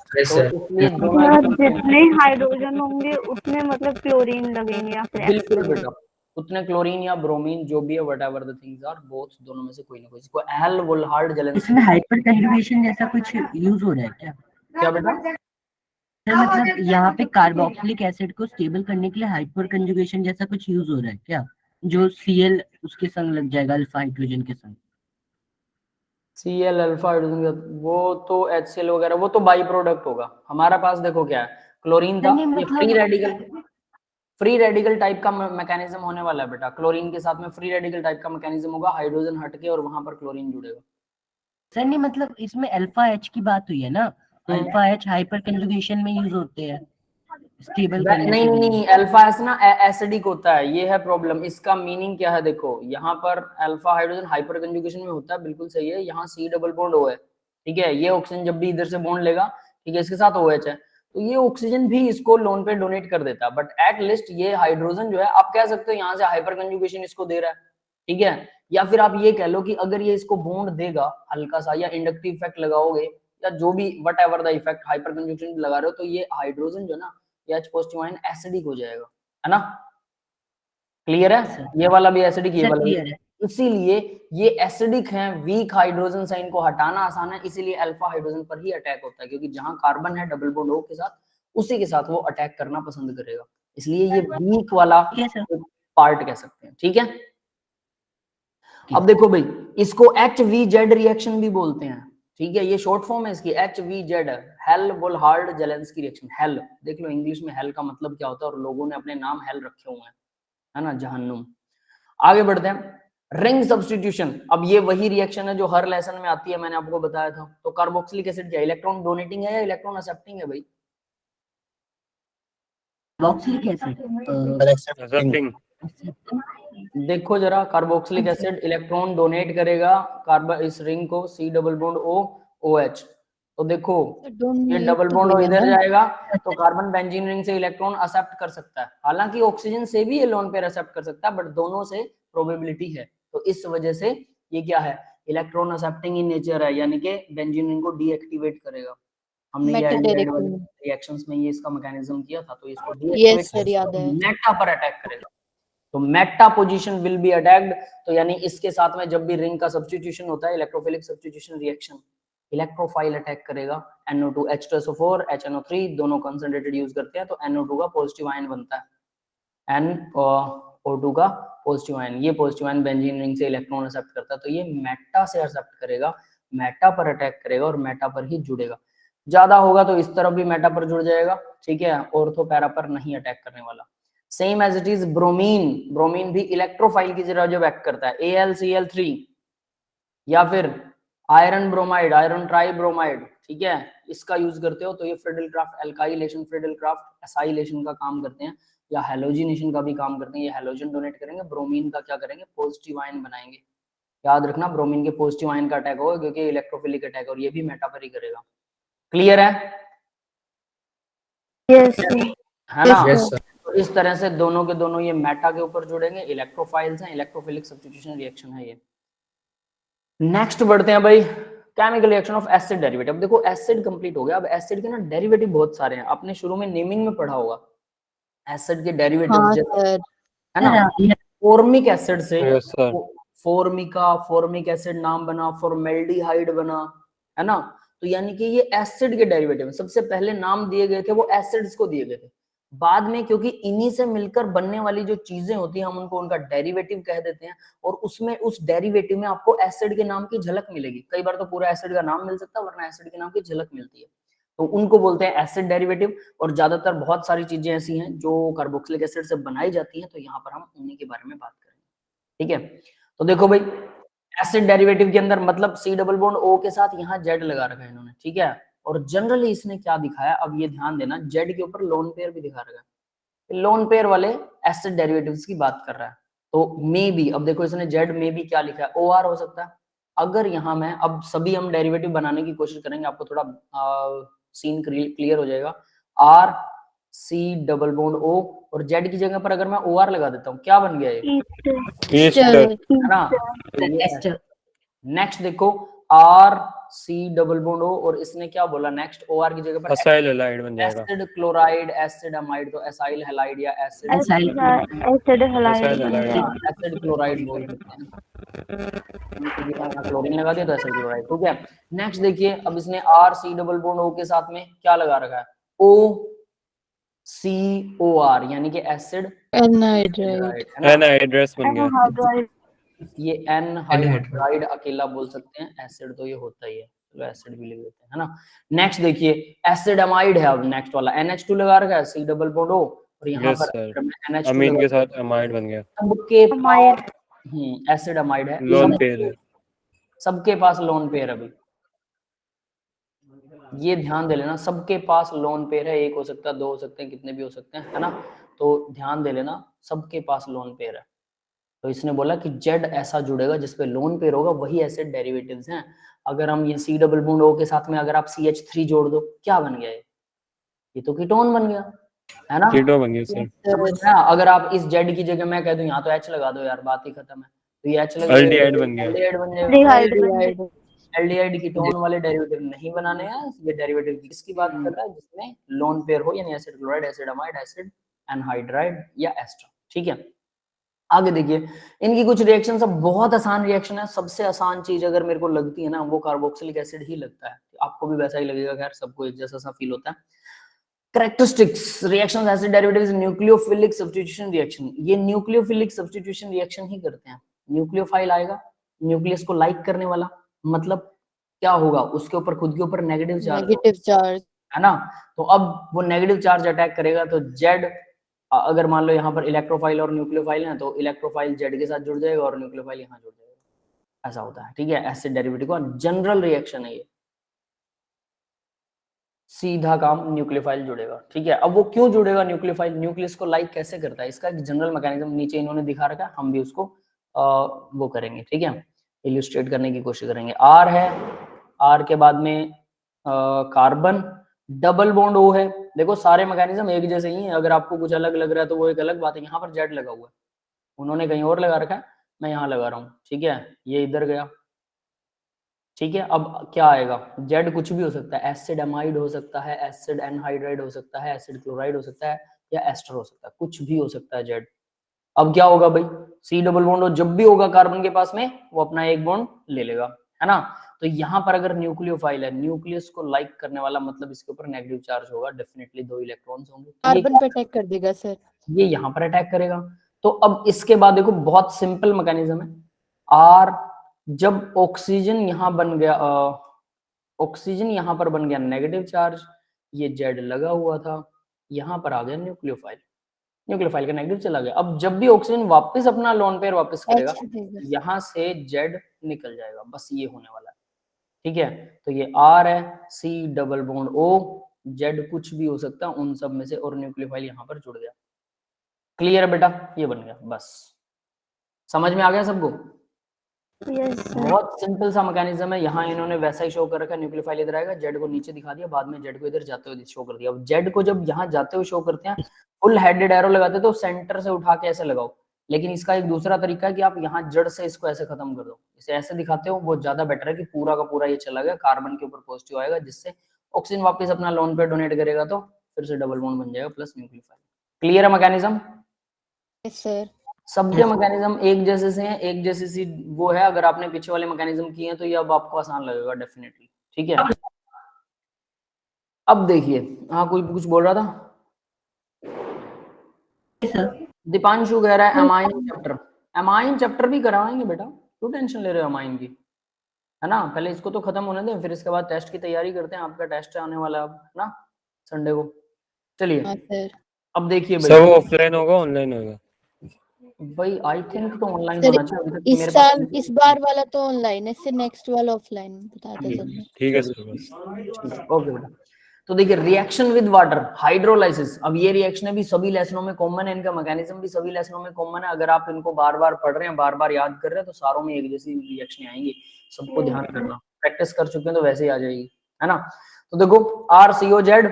[SPEAKER 5] जितने हाइड्रोजन होंगे उतने मतलब क्लोरीन लगेंगे या फिर
[SPEAKER 1] बिल्कुल बेटा, उतने क्लोरीन या ब्रोमीन जो भी है, whatever the things are, both दोनों में से कोई ना कोई। इसको हेल्महोल्ट्ज जेलेंस्की,
[SPEAKER 3] इसमें हाइपर कंजुगेशन जैसा कुछ यूज हो रहा है क्या?
[SPEAKER 1] क्या बेटा?
[SPEAKER 3] मतलब यहाँ पे कार्बोक्सिलिक एसिड को स्टेबल करने के लिए हाइपर कंजुगेशन जैसा कुछ यूज हो रहा है क्या, जो Cl उसके संग लग जाएगा अल्फा हाइड्रोजन के संग?
[SPEAKER 1] Cl अल्फा हाइड्रोजन, वो तो HCl वगैरह, वो तो बाई प्रोडक्ट होगा। हमारा पास देखो क्या है, क्लोरीन था, ये फ्री रेडिकल टाइप का मैकेनिज्म होने वाला है बेटा, क्लोरीन के साथ में फ्री रेडिकल टाइप का मैकेनिज्म होगा, हाइड्रोजन हटके और वहां पर क्लोरीन जुड़ेगा।
[SPEAKER 3] सर नहीं, मतलब इसमें अल्फा H की बात हुई है ना, अल्फा H हाइपर कंजुगेशन में यूज होते हैं स्टेबल करने के लिए।
[SPEAKER 1] नहीं, अल्फा एस ना एसिडिक होता है, ये है प्रॉब्लम। इसका मीनिंग क्या है, देखो यहाँ पर अल्फा हाइड्रोजन हाइपर कंजुगेशन में होता है, बिल्कुल सही है, यहाँ C डबल बॉन्ड O है, ठीक है, ये ऑक्सीजन जब भी इधर से बॉन्ड लेगा, ठीक है, इसके साथ OH है, तो ये ऑक्सीजन भी इसको लोन पे डोनेट कर देता है, बट एट लीस्ट ये हाइड्रोजन जो है, आप कह सकते हो यहाँ से हाइपर कंजुगेशन इसको दे रहा है, ठीक है। या फिर आप ये कह लो कि अगर ये इसको बॉन्ड देगा हल्का सा, या इंडक्टिव इफेक्ट लगाओगे, या जो भी what ever the effect hyper conjunction लगा रहे हो, तो ये हाइड्रोजन जो ना ये H पॉजिटिव आयन एसिडिक हो जाएगा, है ना? क्लियर है? ये वाला भी एसिडिक, ये वाला भी।
[SPEAKER 3] क्लियर है।
[SPEAKER 1] इसीलिए ये एसिडिक हैं, वीक हाइड्रोजन से इनको हटाना आसान है, इसीलिए अल्फा हाइड्रोजन पर ही अटैक होता है, क्योंकि जहां कार्बन है डबल बॉन्ड O के साथ, उसी के साथ वो अटैक करना पसंद करेगा, इसलिए ये वीक वाला पार्ट कह सकते हैं, ठीक है? अब देखो भाई, इसको HVZ रिएक्शन भी बोलते हैं, ठीक है? ये शॉर्ट फॉर्म है इसकी, HVZ, Hell Volhard Zelinsky reaction. Hell देख लो इंग्लिश में हेल का मतलब क्या होता है, और लोगों ने अपने नाम हेल रखे हुए हैं, है ना, जहन्नुम। आगे बढ़ते हैं, रिंग सब्स्टिट्यूशन। अब ये वही रिएक्शन है जो हर लेसन में आती है, मैंने आपको बताया था। तो कार्बोक्सिलिक एसिड क्या इलेक्ट्रॉन डोनेटिंग है या इलेक्ट्रॉन एक्सेप्टिंग है भाई?
[SPEAKER 3] Carboxylic acid
[SPEAKER 2] accepting.
[SPEAKER 1] देखो जरा, कार्बोक्सिलिक एसिड इलेक्ट्रॉन डोनेट करेगा कार्बन इस रिंग को, C double bond O OH। तो देखो ये डबल बॉन्ड O इधर जाएगा, तो कार्बन बेंजीन रिंग से इलेक्ट्रॉन एक्सेप्ट कर सकता है। हालांकि ऑक्सीजन से भी ये लोन पेयर एक्सेप्ट कर सकता है, बट दोनों से प्रोबेबिलिटी है, तो इस वजह से ये क्या है, इलेक्ट्रॉन एक्सेप्टिंग इन नेचर है, यानी कि बेंजीन रिंग को डीएक्टिवेट करेगा। हमने ये एल्डिहाइड वाले रिएक्शंस में ये इसका मैकेनिज्म किया था, तो इसको डीएक्टिवेट मेटा पर अटैक करेगा, तो Meta position will be attacked. तो यानी इसके साथ में जब भी रिंग का सब्स्टिट्यूशन होता है, electrophilic substitution reaction, electrophile attack करेगा, NO2 H2SO4 HNO3 दोनों कंसंट्रेटेड यूज करते हैं, तो NO2 का पॉजिटिव आयन बनता है, NO2 का पॉजिटिव आयन, ये पॉजिटिव आयन बेंजीन रिंग से इलेक्ट्रॉन एक्सेप्ट करता है, तो ये मेटा से एक्सेप्ट करेगा, मेटा पर अटैक करेगा और मेटा पर ही जुड़ेगा। ज्यादा होगा तो इस तरफ भी मेटा पर जुड़ जाएगा, ठीक है, ऑर्थो पैरा पर नहीं अटैक करने वाला। Same as it is bromine, bromine भी इलेक्ट्रोफाइल की तरह जब एक्ट करता है, AlCl3 या फिर आयरन ब्रोमाइड, आयरन ट्राइब्रोमाइड, ठीक है, इसका यूज करते हो, तो ये फ्रिडलक्राफ्ट एल्काइलेशन, फ्रिडलक्राफ्ट एसाइलेशन का काम करते हैं, या हैलोजिनेशन का भी काम करते हैं। ये हैलोजन डोनेट करेंगे, ब्रोमीन का क्या करेंगे, पॉजिटिव आयन बनाएंगे। याद रखना ब्रोमीन के पॉजिटिव आयन का अटैक होगा, क्योंकि इलेक्ट्रोफिलिक अटैक, और ये भी मेटा पर ही करेगा। क्लियर है?
[SPEAKER 5] यस
[SPEAKER 1] है ना? तो इस तरह से दोनों के दोनों ये मेटा के ऊपर जुड़ेंगे, इलेक्ट्रोफाइल्स हैं, इलेक्ट्रोफिलिक सब्स्टिट्यूशन रिएक्शन है ये। नेक्स्ट बढ़ते हैं भाई, chemical reaction of acid derivative. अब देखो एसिड कंप्लीट हो गया, अब एसिड के ना डेरिवेटिव बहुत सारे हैं, आपने शुरू में नेमिंग में पढ़ा होगा एसिड के डेरिवेटिव, है ना? फॉर्मिक एसिड से फॉर्मिका, फॉर्मिक एसिड नाम बना, फॉर्मेल्डिहाइड बना, है ना? तो यानी कि ये एसिड के डेरिवेटिव, सबसे पहले नाम दिए गए थे वो एसिड्स को दिए गए थे, बाद में क्योंकि इन्हीं से मिलकर बनने वाली जो चीजें होती हैं हम उनको उनका डेरिवेटिव कह देते हैं, और उसमें उस डेरिवेटिव में आपको एसिड के नाम की झलक मिलेगी। कई बार तो पूरा एसिड का नाम मिल सकता है, वरना एसिड के नाम की झलक मिलती है, तो उनको बोलते हैं एसिड डेरिवेटिव। और ज्यादातर बहुत सारी चीजें ऐसी हैं जो कार्बोक्सिलिक एसिड से बनाई जाती हैं, तो यहाँ पर हम उन्हीं के बारे में बात करेंगे, ठीक है? तो देखो भाई एसिड डेरिवेटिव के अंदर मतलब C डबल बॉन्ड O के साथ यहाँ Z लगा रखा है इन्होंने, ठीक है? और जनरली इसने क्या दिखाया, अब ये ध्यान देना, Z के ऊपर लोन पेयर भी दिखा रखा है, लोन पेयर वाले एसिड डेरिवेटिव्स की बात कर रहा है। तो मे बी, अब देखो इसने Z में भी क्या लिखा है, OR हो सकता है। अगर यहाँ मैं अब सभी हम डेरिवेटिव बनाने की कोशिश करेंगे, आपको थोड़ा सीन क्लियर हो जाएगा। R C double bond O और Z की जगह पर अगर मैं OR लगा देता हूँ, क्या बन गया ये,
[SPEAKER 2] ईस्टर,
[SPEAKER 1] है ना? नेक्स्ट देखो R C double bond O और इसने क्या बोला नेक्स्ट, OR की जगह पर
[SPEAKER 2] असाइल हैलाइड बन जाएगा,
[SPEAKER 1] एसिड क्लोराइड, एसिड अमाइड, तो एसाइल हैलाइड या acid
[SPEAKER 5] acid halide,
[SPEAKER 1] acid chloride बोल सकते हैं, क्लोरीन लगा दिया तो एसिड क्लोराइड, ठीक है? नेक्स्ट देखिए, अब इसने R C double bond O के साथ में क्या लगा रखा है, OCOR, यानी कि एसिड
[SPEAKER 2] एनहाइड्रेस बन गया,
[SPEAKER 1] ये एनहाइड्राइड अकेला बोल सकते हैं, एसिड तो ये होता ही है, चलो एसिड भी लिख देते हैं, है ना? नेक्स्ट देखिए एसिड अमाइड है, अब नेक्स्ट वाला NH2 लगा रखा है, C डबल बॉन्ड O, और यहाँ पर NH2
[SPEAKER 2] अमीन के साथ अमाइड बन गया,
[SPEAKER 1] सबके एसिड अमाइड है,
[SPEAKER 2] लोन पेयर है,
[SPEAKER 1] सबके पास लोन पेयर है भाई, ये ध्यान दे लेना, सबके पास लोन पेयर है, एक हो सकता है, दो हो सकते हैं, कितने भी हो सकते हैं, है ना? तो ध्यान दे लेना, सबके पास लोन पेयर है। तो इसने बोला कि Z ऐसा जुड़ेगा जिसपे लोन पेयर होगा, वही एसिड डेरिवेटिव्स हैं। अगर हम ये C डबल बॉन्ड O के साथ में अगर आप CH3 जोड़ दो, क्या बन गया ये तो कीटोन बन गया, है ना?
[SPEAKER 2] कीटो बन गया सर।
[SPEAKER 1] अगर आप इस Z की जगह मैं कह दूं यहाँ तो H लगा दो यार, बात ही खत्म है, तो ये H लगा,
[SPEAKER 2] एल्डिहाइड बन गया,
[SPEAKER 1] एल्डिहाइड बन जाएगा। एल्डिहाइड कीटोन वाले डेरिवेटिव नहीं बनाने हैं। ये डेरिवेटिव किसकी बात कर रहा है? जिसमें लोन पेयर हो, यानी acid chloride, acid amide, acid anhydride या एस्टर। ठीक है, आगे देखिए इनकी कुछ रिएक्शन सब बहुत आसान रिएक्शन है। सबसे आसान चीज अगर मेरे को लगती है ना वो कार्बोक्सिलिक एसिड ही लगता है। आपको भी वैसा ही लगेगा, खैर सबको एक जैसा सा फील होता है। Characteristics reactions acid derivatives nucleophilic substitution reaction, ये न्यूक्लियोफिलिक सब्स्टिट्यूशन रिएक्शन ही करते हैं। न्यूक्लियोफाइल आएगा, न्यूक्लियस को लाइक करने वाला, मतलब क्या होगा, उसके ऊपर खुद के ऊपर नेगेटिव चार्ज है ना। तो अब वो नेगेटिव चार्ज अटैक करेगा तो जेड, अगर मान लो यहाँ पर इलेक्ट्रोफाइल और न्यूक्लियोफाइल है तो इलेक्ट्रोफाइल जेड के साथ जुड़ जाएगा और न्यूक्लियोफाइल यहाँ जुड़ जाएगा, ऐसा होता है। ठीक है, एसिड डेरिवेटिव का जनरल रिएक्शन है ये, सीधा काम न्यूक्लियोफाइल जुड़ेगा। ठीक है, अब वो क्यों जुड़ेगा न्यूक्लियोफाइल, न्यूक्लियस को लाइक कैसे करता है, इसका एक जनरल मैकेनिज्म नीचे इन्होंने दिखा रखा है, हम भी उसको वो करेंगे। ठीक है, इल्यूस्ट्रेट करने की कोशिश करेंगे। आर है, आर के बाद में कार्बन, डबल बॉन्ड ओ है। देखो सारे मैकेनिज्म एक जैसे ही हैं, अगर आपको कुछ अलग लग रहा है तो वो एक अलग बात है। यहाँ पर जेड लगा हुआ है, उन्होंने कहीं और लगा रखा है, मैं यहाँ लगा रहा हूँ। ठीक है, ये इधर गया। ठीक है, अब क्या आएगा, जेड कुछ भी हो सकता है, एसिड अमाइड हो सकता है, एसिड एनहाइड्राइड हो सकता है, एसिड क्लोराइड हो सकता है, या एस्टर हो सकता है, कुछ भी हो सकता है जेड। अब क्या होगा भाई, सी डबल बॉन्ड हो, जब भी होगा कार्बन के पास में वो अपना एक बॉन्ड ले लेगा, है ना। तो यहाँ पर अगर न्यूक्लियोफाइल है, न्यूक्लियस को लाइक करने वाला, मतलब इसके ऊपर नेगेटिव चार्ज होगा, डेफिनेटली 2 इलेक्ट्रॉन्स होंगे,
[SPEAKER 4] कार्बन पे अटैक कर देगा सर,
[SPEAKER 1] ये यहाँ पर अटैक करेगा। तो अब इसके बाद देखो बहुत सिंपल मैकेनिज्म है। आर, जब ऑक्सीजन यहाँ बन गया, ऑक्सीजन यहाँ पर बन गया नेगेटिव चार्ज, ये जेड लगा हुआ था, यहाँ पर आ गया न्यूक्लियोफाइल, न्यूक्लियोफाइल का नेगेटिव चला गया। अब जब भी ऑक्सीजन वापस अपना लोन पेयर वापस करेगा, यहाँ से जेड निकल जाएगा, बस ये होने वाला है। ठीक है, तो ये आर है, C double bond O, Z कुछ भी हो सकता है उन सब में से, और न्यूक्लियोफाइल यहाँ पर जुड़ गया। क्लियर है बेटा, ये बन गया, बस समझ में आ गया सबको।
[SPEAKER 5] Yes sir.
[SPEAKER 1] बहुत सिंपल सा मैकेनिज्म है। यहाँ इन्होंने वैसा ही शो कर रखा है, न्यूक्लियोफाइल इधर आएगा, जेड को नीचे दिखा दिया, बाद में जेड को इधर जाते हुए शो कर दिया। अब जेड को जब यहाँ जाते हुए शो करते हैं, फुल हेडेड एरो लगाते तो सेंटर से उठा के ऐसे लगाओ, लेकिन इसका एक दूसरा तरीका है कि आप यहाँ जड़ से इसको ऐसे खत्म कर दो, इसे ऐसे दिखाते हो, वो ज्यादा बेटर है कि पूरा का पूरा ये चला गया, कार्बन के ऊपर पॉजिटिव आएगा, जिससे ऑक्सीजन वापस अपना लोन पेयर डोनेट करेगा, तो फिर से डबल बॉन्ड बन जाएगा प्लस न्यूक्लियोफाइल। क्लियर है मैकेनिज्म?
[SPEAKER 4] सर
[SPEAKER 1] सबके मैकेनिज्म एक जैसे से हैं, एक जैसी सी वो है। अगर आपने पीछे वाले मैकेनिज्म किए हैं तो ये अब आपको आसान लगेगा डेफिनेटली। ठीक है, अब देखिए, हाँ कोई कुछ बोल रहा था, दीपांशु कह रहा है अमाइन चैप्टर, अमाइन चैप्टर भी कराएंगे बेटा, क्यों टेंशन ले रहे हो अमाइन की, है ना। पहले इसको तो खत्म होने दें, फिर इसके बाद टेस्ट की तैयारी करते हैं। आपका टेस्ट आने वाला है अब, है ना, संडे को। चलिए अब देखिए भाई,
[SPEAKER 2] सब ऑफलाइन होगा ऑनलाइन होगा?
[SPEAKER 1] भाई आई थिंक तो ऑनलाइन
[SPEAKER 4] सर,
[SPEAKER 1] होना चाहिए।
[SPEAKER 4] इस साल इस बार वाला तो ऑनलाइन है, इससे नेक्स्ट वाला ऑफलाइन बता दो सर।
[SPEAKER 2] ठीक है सर, बस
[SPEAKER 1] ओके बेटा। तो देखिए रिएक्शन विद वाटर, हाइड्रोलाइसिस, अब ये रिएक्शन भी सभी लेसनों में कॉमन है, इनका मैकेनिज्म भी सभी लेसनों में कॉमन है। अगर आप इनको बार बार पढ़ रहे हैं, बार बार याद कर रहे हैं, तो सारों में एक जैसी रिएक्शन आएंगी, सबको ध्यान करना, प्रैक्टिस कर चुके हैं तो वैसे ही आ जाएगी, है ना। तो देखो RCOZ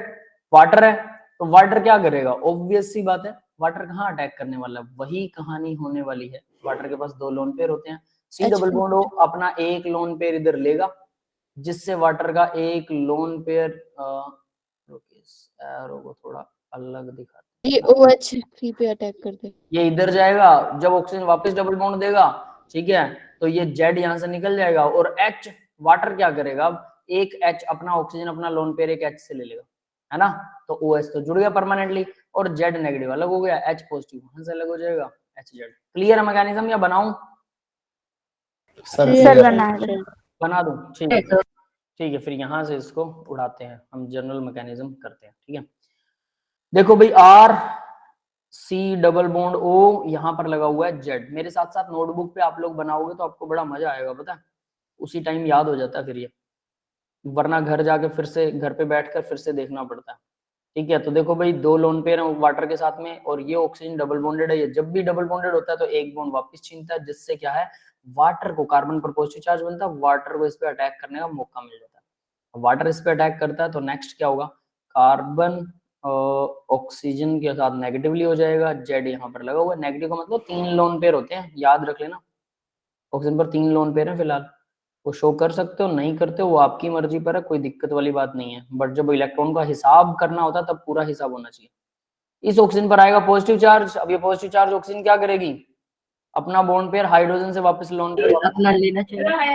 [SPEAKER 1] वाटर है, तो वाटर क्या करेगा, ऑब्वियस सी बात है, वाटर कहाँ अटैक करने वाला है, वही कहानी होने वाली है। वाटर के पास 2 लोन पेयर होते हैं, C डबल बॉन्ड O अपना एक लोन पेयर इधर लेगा, जिससे वाटर का एक लोन पेयर, एरो को थोड़ा अलग दिखाते हैं,
[SPEAKER 4] ये OH3 पे अटैक कर दे,
[SPEAKER 1] ये इधर जाएगा, जब ऑक्सीजन वापस डबल बॉन्ड देगा, ठीक है, तो ये जेड यहाँ से निकल जाएगा, और H वाटर क्या करेगा, अब एक H अपना ऑक्सीजन अपना लोन पेयर एक H से ले लेगा, है ना। तो OH तो जुड़ गया परमानेंटली, और जेड नेगेटिव अलग हो गया, H पॉजिटिव वहां से अलग हो जाएगा, HZ। क्लियर है मैकेनिज्म या बनाऊं?
[SPEAKER 5] सर
[SPEAKER 1] बना दूं, ठीक है, ठीक है, फिर यहाँ से इसको उड़ाते हैं, हम जनरल मैकेनिज्म करते हैं। ठीक है, देखो भाई RC डबल बॉन्ड O यहाँ पर लगा हुआ है Z। मेरे साथ साथ नोटबुक पे आप लोग बनाओगे तो आपको बड़ा मजा आएगा, पता है, उसी टाइम याद हो जाता है फिर ये, वरना घर जाके फिर से घर पे बैठकर फिर से देखना पड़ता है। ठीक है, तो देखो भाई 2 लोन पेयर है वाटर के साथ में, और ये ऑक्सीजन डबल बॉन्डेड है। ये जब भी डबल बॉन्डेड होता है तो एक बॉन्ड वापस छीनता है, जिससे क्या है, वाटर को, कार्बन पर पॉजिटिव चार्ज बनता है, वाटर को इस पे अटैक करने का मौका मिल जाता है। वाटर इस पे अटैक करता है तो नेक्स्ट क्या होगा, कार्बन ऑक्सीजन के साथ नेगेटिवली हो जाएगा, जेड यहाँ पर लगा हुआ है, नेगेटिव का मतलब 3 लोन पेयर होते हैं, याद रख लेना, ऑक्सीजन पर 3 लोन पेयर है फिलहाल, वो शो कर सकते हो, नहीं करते हो वो आपकी मर्जी पर है, कोई दिक्कत वाली बात नहीं है। बट जब इलेक्ट्रॉन का हिसाब करना होता है तब पूरा हिसाब होना चाहिए। इस ऑक्सीजन पर आएगा पॉजिटिव चार्ज। अब ये पॉजिटिव चार्ज ऑक्सीजन क्या करेगी, अपना बॉन्ड पेयर हाइड्रोजन से वापस लोन पेयर
[SPEAKER 3] अपना लेना चाहिए,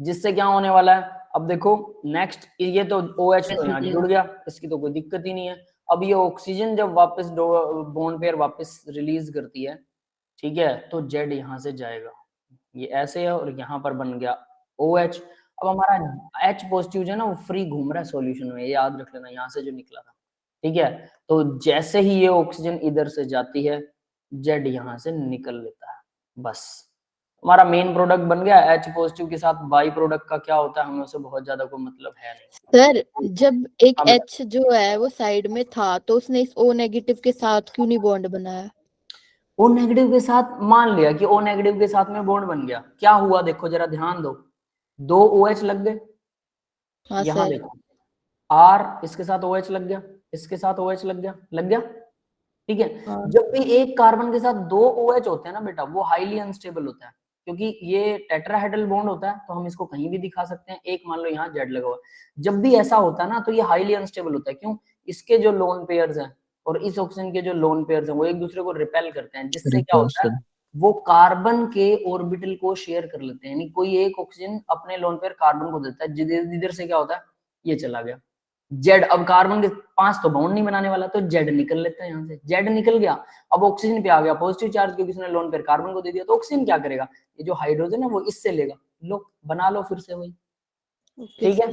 [SPEAKER 1] जिससे क्या होने वाला है। अब देखो नेक्स्ट, ये तो OH तो यहाँ जुड़ गया, इसकी तो कोई दिक्कत ही नहीं है। अब ये ऑक्सीजन जब वापस बॉन्ड पेयर वापस रिलीज करती है, ठीक है, तो Z यहाँ से जाएगा, ये ऐसे है और यहाँ पर बन गया OH। अब हमारा H पॉजिटिव जो है ना वो फ्री घूम रहा है सॉल्यूशन में, ये याद रख लेना, यहाँ से जो निकला था, ठीक है। तो जैसे ही ये ऑक्सीजन इधर से जाती है, Z यहाँ से निकल लेता है, बस हमारा मेन प्रोडक्ट बन गया। H पॉजिटिव के साथ बाई प्रोडक्ट का क्या होता है हमें उससे बहुत ज्यादा कोई मतलब है नहीं।
[SPEAKER 4] सर जब एक
[SPEAKER 1] हाँ
[SPEAKER 4] H जो है वो साइड में था तो उसने इस O नेगेटिव के साथ क्यों नहीं बॉन्ड बनाया?
[SPEAKER 1] O नेगेटिव के साथ मान लिया कि O नेगेटिव के साथ में बॉन्ड बन गया, क्या हुआ देखो जरा ध्यान दो, 2 OH लग गए,
[SPEAKER 4] हाँ
[SPEAKER 1] यहाँ
[SPEAKER 4] सर।
[SPEAKER 1] देखो R इसके साथ OH लग गया, इसके साथ OH लग गया, ठीक है।
[SPEAKER 4] हाँ।
[SPEAKER 1] जब भी एक कार्बन के साथ 2 OH होते हैं ना बेटा, वो हाईली अनस्टेबल होता है, क्योंकि ये टेट्राहेड्रल बॉन्ड होता है, तो हम इसको कहीं भी दिखा सकते हैं। एक मान लो यहाँ Z लगा हुआ है, जब भी ऐसा होता है ना तो ये हाईली अनस्टेबल होता है। क्यों? इसके जो लोन पेयर्स हैं और इस ऑक्सीजन के जो लोन पेयर्स हैं वो एक दूसरे को रिपेल करते हैं, जिससे क्या होता है वो कार्बन के ऑर्बिटल को शेयर कर लेते हैं। यानी कोई एक ऑक्सीजन अपने लोन पेयर कार्बन को देता है, जिधर से क्या होता है ये चला गया Z। अब कार्बन के 5 तो बाउंड नहीं बनाने वाला, तो Z निकल लेता है, यहाँ से Z निकल गया। अब ऑक्सीजन पे आ गया पॉजिटिव चार्ज, क्योंकि उसने लोन पेयर कार्बन को दे दिया, तो ऑक्सीजन क्या करेगा, ये जो हाइड्रोजन है वो इससे लेगा, लो बना लो फिर से वही, ठीक है,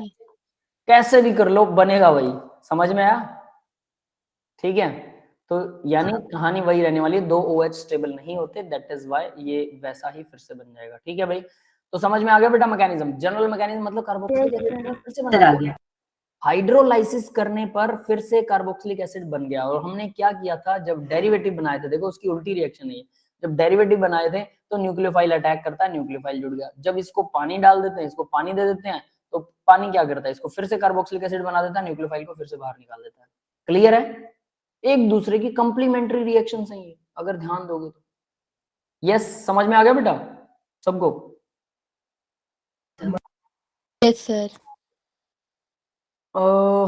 [SPEAKER 1] कैसे भी कर लो बनेगा वही, समझ में आया, ठीक है। तो यानी कहानी वही रहने वाली है, 2 OH स्टेबल नहीं होते, दैट इज व्हाई ये वैसा ही फिर से बन जाएगा, ठीक है भाई। तो समझ में आ गया बेटा मैकेनिज्म, जनरल मैकेनिज्म मतलब कार्बोक्सिलिक एसिड फिर से बना दिया, हाइड्रोलाइसिस करने पर फिर से कार्बोक्सिलिक एसिड बन गया। और हमने क्या किया था जब डेरिवेटिव बनाए थे, देखो उसकी उल्टी रिएक्शन है, जब डेरिवेटिव बनाए थे तो न्यूक्लियोफाइल अटैक करता है, न्यूक्लियोफाइल जुड़ गया। जब इसको पानी डाल देते हैं, इसको पानी दे देते हैं, तो पानी क्या करता है, इसको फिर से कार्बोक्सिलिक एसिड बना देता है, न्यूक्लियोफाइल को फिर से बाहर निकाल देता है। क्लियर है? एक दूसरे की कंप्लीमेंट्री रिएक्शन है ये, अगर ध्यान दोगे तो। यस, समझ में आ गया बेटा सबको?
[SPEAKER 4] Yes sir.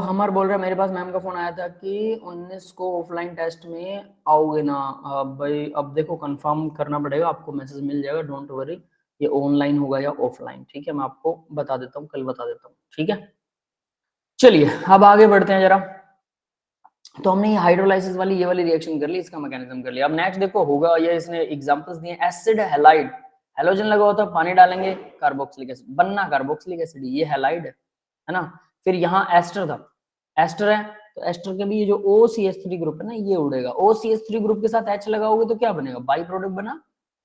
[SPEAKER 1] हमार बोल रहा है मेरे पास मैम का फोन आया था कि 19 को ऑफलाइन टेस्ट में आओगे ना। भाई अब देखो कंफर्म करना पड़ेगा, आपको मैसेज मिल जाएगा, डोंट वरी, ये ऑनलाइन होगा या ऑफलाइन, ठीक है, मैं आपको बता देता हूँ, कल बता देता हूँ, ठीक है। चलिए अब आगे बढ़ते हैं जरा। तो हमने ये हाइड्रोलाइसिस वाली ये वाली रिएक्शन कर ली, इसका मैकेनिज्म कर लिया। अब नेक्स्ट देखो होगा, ये इसने एग्जांपल्स दिए, एसिड हैलाइड, हैलोजन लगा होता है, पानी डालेंगे कार्बोक्सिलिक एसिड, बनना कार्बोक्सिलिक एसिड, ये हैलाइड है ना। फिर यहाँ एस्टर था, एस्टर है तो एस्टर के भी ये जो OCH3 ग्रुप है ना ये उड़ेगा, OCH3 ग्रुप के साथ H लगाओगे तो क्या बनेगा, बाई प्रोडक्ट बना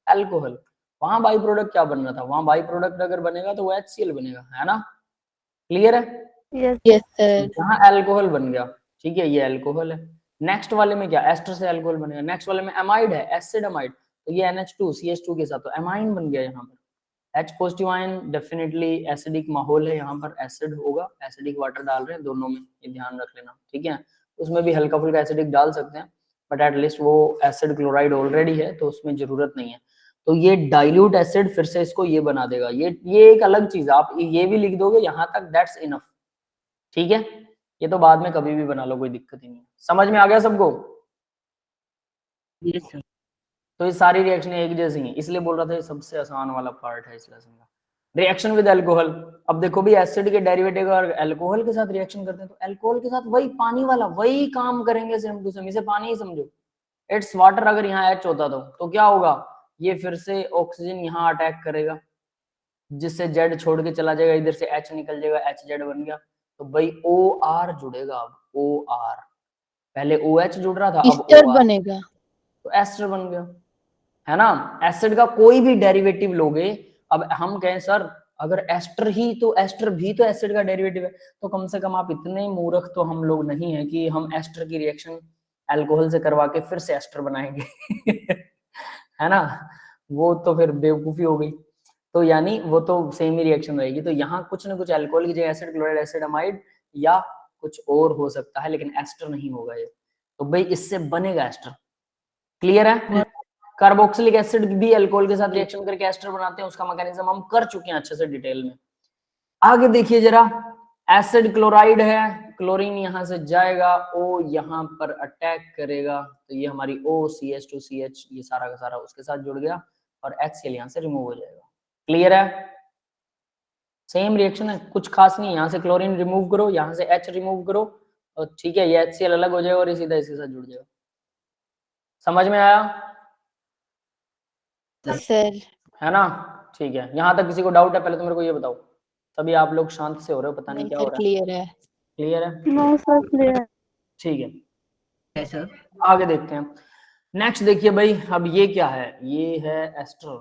[SPEAKER 1] अल्कोहल। वहां बाई प्रोडक्ट क्या बन रहा था, वहां बाई प्रोडक्ट अगर बनेगा तो वो HCl बनेगा, है ना, क्लियर है?
[SPEAKER 4] Yes sir.
[SPEAKER 1] यहाँ अल्कोहल बन गया, ठीक है, ये अल्कोहल है। नेक्स्ट वाले में क्या, एस्टर से अल्कोहल बनेगा। नेक्स्ट वाले में एमाइड है, एसिड अमाइड, तो ये NH2 CH2 के साथ तो एमाइन बन गया। यहाँ पर H positive ion, definitely acidic माहौल है, यहाँ पर एसिड होगा, एसिडिक वाटर डाल रहे हैं दोनों में, ये ध्यान रख लेना, ठीक है। उसमें भी हल्का फुल्का एसिडिक डाल सकते हैं, बट एटलीस्ट वो एसिड क्लोराइड ऑलरेडी है तो उसमें जरूरत नहीं है। तो ये डाइल्यूट एसिड फिर से इसको ये बना देगा, ये एक अलग चीज, आप ये भी लिख दोगे यहाँ तक, दैट्स इनफ, ठीक है। ये तो बाद में कभी भी बना लो, कोई दिक्कत ही नहीं। समझ में आ गया सबको?
[SPEAKER 3] Yes sir.
[SPEAKER 1] तो ये सारी रिएक्शन एक जैसी हैं, इसलिए बोल रहा था ये सबसे आसान वाला पार्ट है इस लेसन का, रिएक्शन विद अल्कोहल। अब देखो भी एसिड के डेरिवेटिव अगर अल्कोहल के साथ रिएक्शन करते हैं तो अल्कोहल के साथ वही पानी वाला वही काम करेंगे, सेम टू सेम, इसे पानी ही समझो, इट्स वाटर। अगर यहाँ H होता तो क्या होगा, ये फिर से ऑक्सीजन यहाँ अटैक करेगा, जिससे Z छोड़ के चला जाएगा, इधर से H निकल जाएगा, HZ बन गया, तो भाई OR जुड़ेगा। अब OR, पहले OH जुड़ रहा था, अब
[SPEAKER 4] ईस्टर
[SPEAKER 1] OR
[SPEAKER 4] बनेगा,
[SPEAKER 1] तो एस्टर बन गया, है ना। एसिड का कोई भी डेरिवेटिव लोगे, अब हम कहें सर अगर एस्टर ही तो एस्टर भी तो एसिड का डेरिवेटिव है, तो कम से कम आप इतने मूर्ख तो हम लोग नहीं है कि हम एस्टर की रिएक्शन अल्कोहल से करवा के फिर से एस्टर बनाएंगे है ना, वो तो फिर बेवकूफी हो गई। तो यानी वो तो सेम ही रिएक्शन रहेगी। तो यहाँ कुछ ना कुछ अल्कोहल की जगह एसिड, क्लोराइड, एसिड अमाइड या कुछ और हो सकता है, लेकिन एस्टर नहीं होगा ये। तो भाई इससे बनेगा एस्टर, क्लियर है? कार्बोक्सिलिक एसिड भी अल्कोहल के साथ रिएक्शन करके एस्टर बनाते हैं, उसका मैकेनिज्म हम कर चुके हैं अच्छे से डिटेल में। आगे देखिए जरा, एसिड क्लोराइड है, क्लोरीन यहां से जाएगा, O यहां पर अटैक करेगा, तो ये हमारी OCH2CH ये सारा का सारा उसके साथ जुड़ गया और HCl यहां से रिमूव हो जाएगा। क्लियर है? सेम रिएक्शन है, कुछ खास नहीं है। यहाँ से क्लोरीन रिमूव करो, यहाँ से H रिमूव करो और ठीक है, ये HCl अलग हो जाएगा और ये सीधा इसके साथ जुड़ जाएगा। समझ में आया?
[SPEAKER 4] सर
[SPEAKER 1] है ना? ठीक है, यहाँ तक किसी को डाउट है? पहले तो मेरे को ये बताओ, सभी आप लोग शांत से हो रहे हो, पता नहीं
[SPEAKER 4] नहीं
[SPEAKER 1] क्या हो
[SPEAKER 4] सर,
[SPEAKER 1] रहा है।
[SPEAKER 4] क्लियर है।
[SPEAKER 1] क्लियर है?
[SPEAKER 5] No sir clear.
[SPEAKER 1] ठीक है,
[SPEAKER 3] Yes, sir.
[SPEAKER 1] आगे देखते हैं। नेक्स्ट देखिए भाई, अब ये क्या है? ये है एस्टर।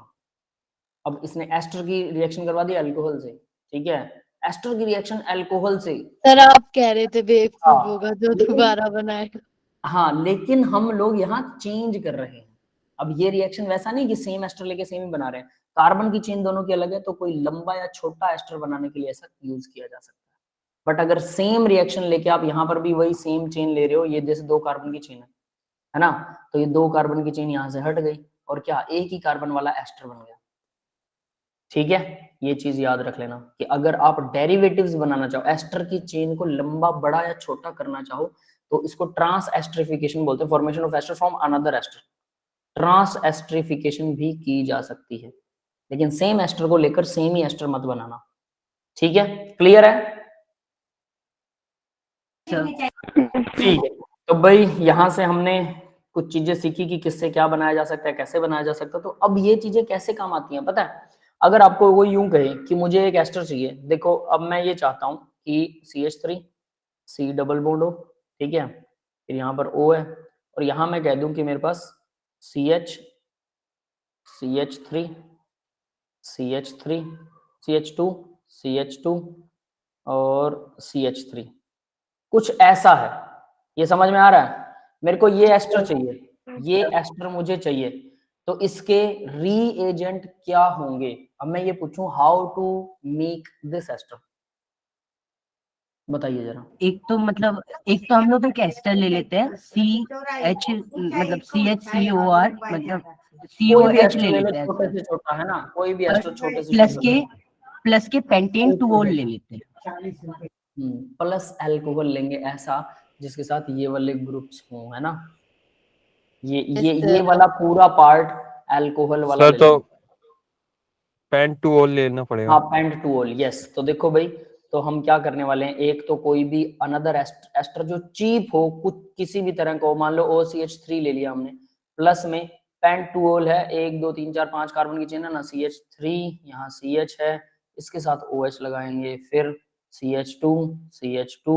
[SPEAKER 1] अब इसने एस्टर की रिएक्शन करवा दी अल्कोहल से, ठीक है? एस्टर की रिएक्शन अल्कोहल से,
[SPEAKER 4] सर आप कह रहे थे बेवकूफ
[SPEAKER 1] हाँ,
[SPEAKER 4] होगा जो
[SPEAKER 1] लेकिन-
[SPEAKER 4] दोबारा बनाएगा।
[SPEAKER 1] हाँ, लेकिन हम लोग यहाँ चेंज कर रहे हैं। अब ये रिएक्शन वैसा नहीं कि सेम एस्टर लेके सेम ही बना रहे हैं, कार्बन की चेन दोनों की अलग है, तो कोई लंबा या छोटा एस्टर बनाने के लिए ऐसा यूज किया जा सकता है। बट अगर सेम रिएक्शन लेके आप यहाँ पर भी वही सेम चेन ले रहे हो, ये जैसे 2 कार्बन की चेन है ना, तो ये 2 कार्बन की चेन यहाँ से हट गई और क्या एक ही कार्बन वाला एस्टर बन गया। ठीक है, ये चीज याद रख लेना कि अगर आप डेरिवेटिव्स बनाना चाहो, एस्टर की चेन को लंबा बड़ा या छोटा करना चाहो, तो इसको ट्रांस एस्टरिफिकेशन बोलते हैं, formation of ester from another ester. Trans esterification भी की जा सकती है, लेकिन सेम एस्टर को लेकर सेम ही एस्टर मत बनाना। ठीक है, क्लियर है? ठीक है, तो भाई यहां से हमने कुछ चीजें सीखी कि किससे क्या बनाया जा सकता है, कैसे बनाया जा सकता है। तो अब ये चीजें कैसे काम आती हैं पता है? अगर आपको वो यूं कहे कि मुझे एक एस्टर चाहिए, देखो अब मैं ये चाहता हूं कि CH3 C डबल बॉन्ड हो, ठीक है, फिर यहाँ पर O है और यहाँ मैं कह दूं कि मेरे पास CH CH3 CH3 CH2 CH2 और CH3, कुछ ऐसा है। ये समझ में आ रहा है? मेरे को ये एस्टर चाहिए, ये एस्टर मुझे चाहिए, तो इसके रीएजेंट क्या होंगे? अब मैं ये पूछूं how to make this ester, बताइए जरा।
[SPEAKER 3] एक तो मतलब एक तो हम लोग एक एस्टर ले लेते हैं CH मतलब CHCOR मतलब
[SPEAKER 1] कोई भी
[SPEAKER 3] COH
[SPEAKER 1] एस्टर
[SPEAKER 3] ले
[SPEAKER 1] ले लो,
[SPEAKER 3] लेते हैं
[SPEAKER 1] छोटे से छोटा, है ना, कोई भी एस्टर छोटे से
[SPEAKER 3] प्लस के पेंटेन टूओल ले लेते हैं।
[SPEAKER 1] प्लस अल्कोहल लेंगे ऐसा जिसके साथ ये वाले ग्रुप्स हों, है ना, ये वाला पूरा पार्ट अल्कोहल वाला
[SPEAKER 2] सर
[SPEAKER 1] ले
[SPEAKER 2] तो
[SPEAKER 1] लेंगे।
[SPEAKER 2] पेंटूओल लेना पड़ेगा।
[SPEAKER 1] हाँ, पेंटूओल, यस। तो देखो भाई, तो हम क्या करने वाले हैं, एक तो कोई भी अनदर एस्टर जो चीप हो, कुछ किसी भी तरह का हो, मान लो OCH3 ले लिया हमने, प्लस में पेंटूओल है, 1 2 3 4 5 कार्बन की चेन है ना, CH3 यहाँ CH है, इसके साथ OH लगाएंगे, फिर CH2 CH2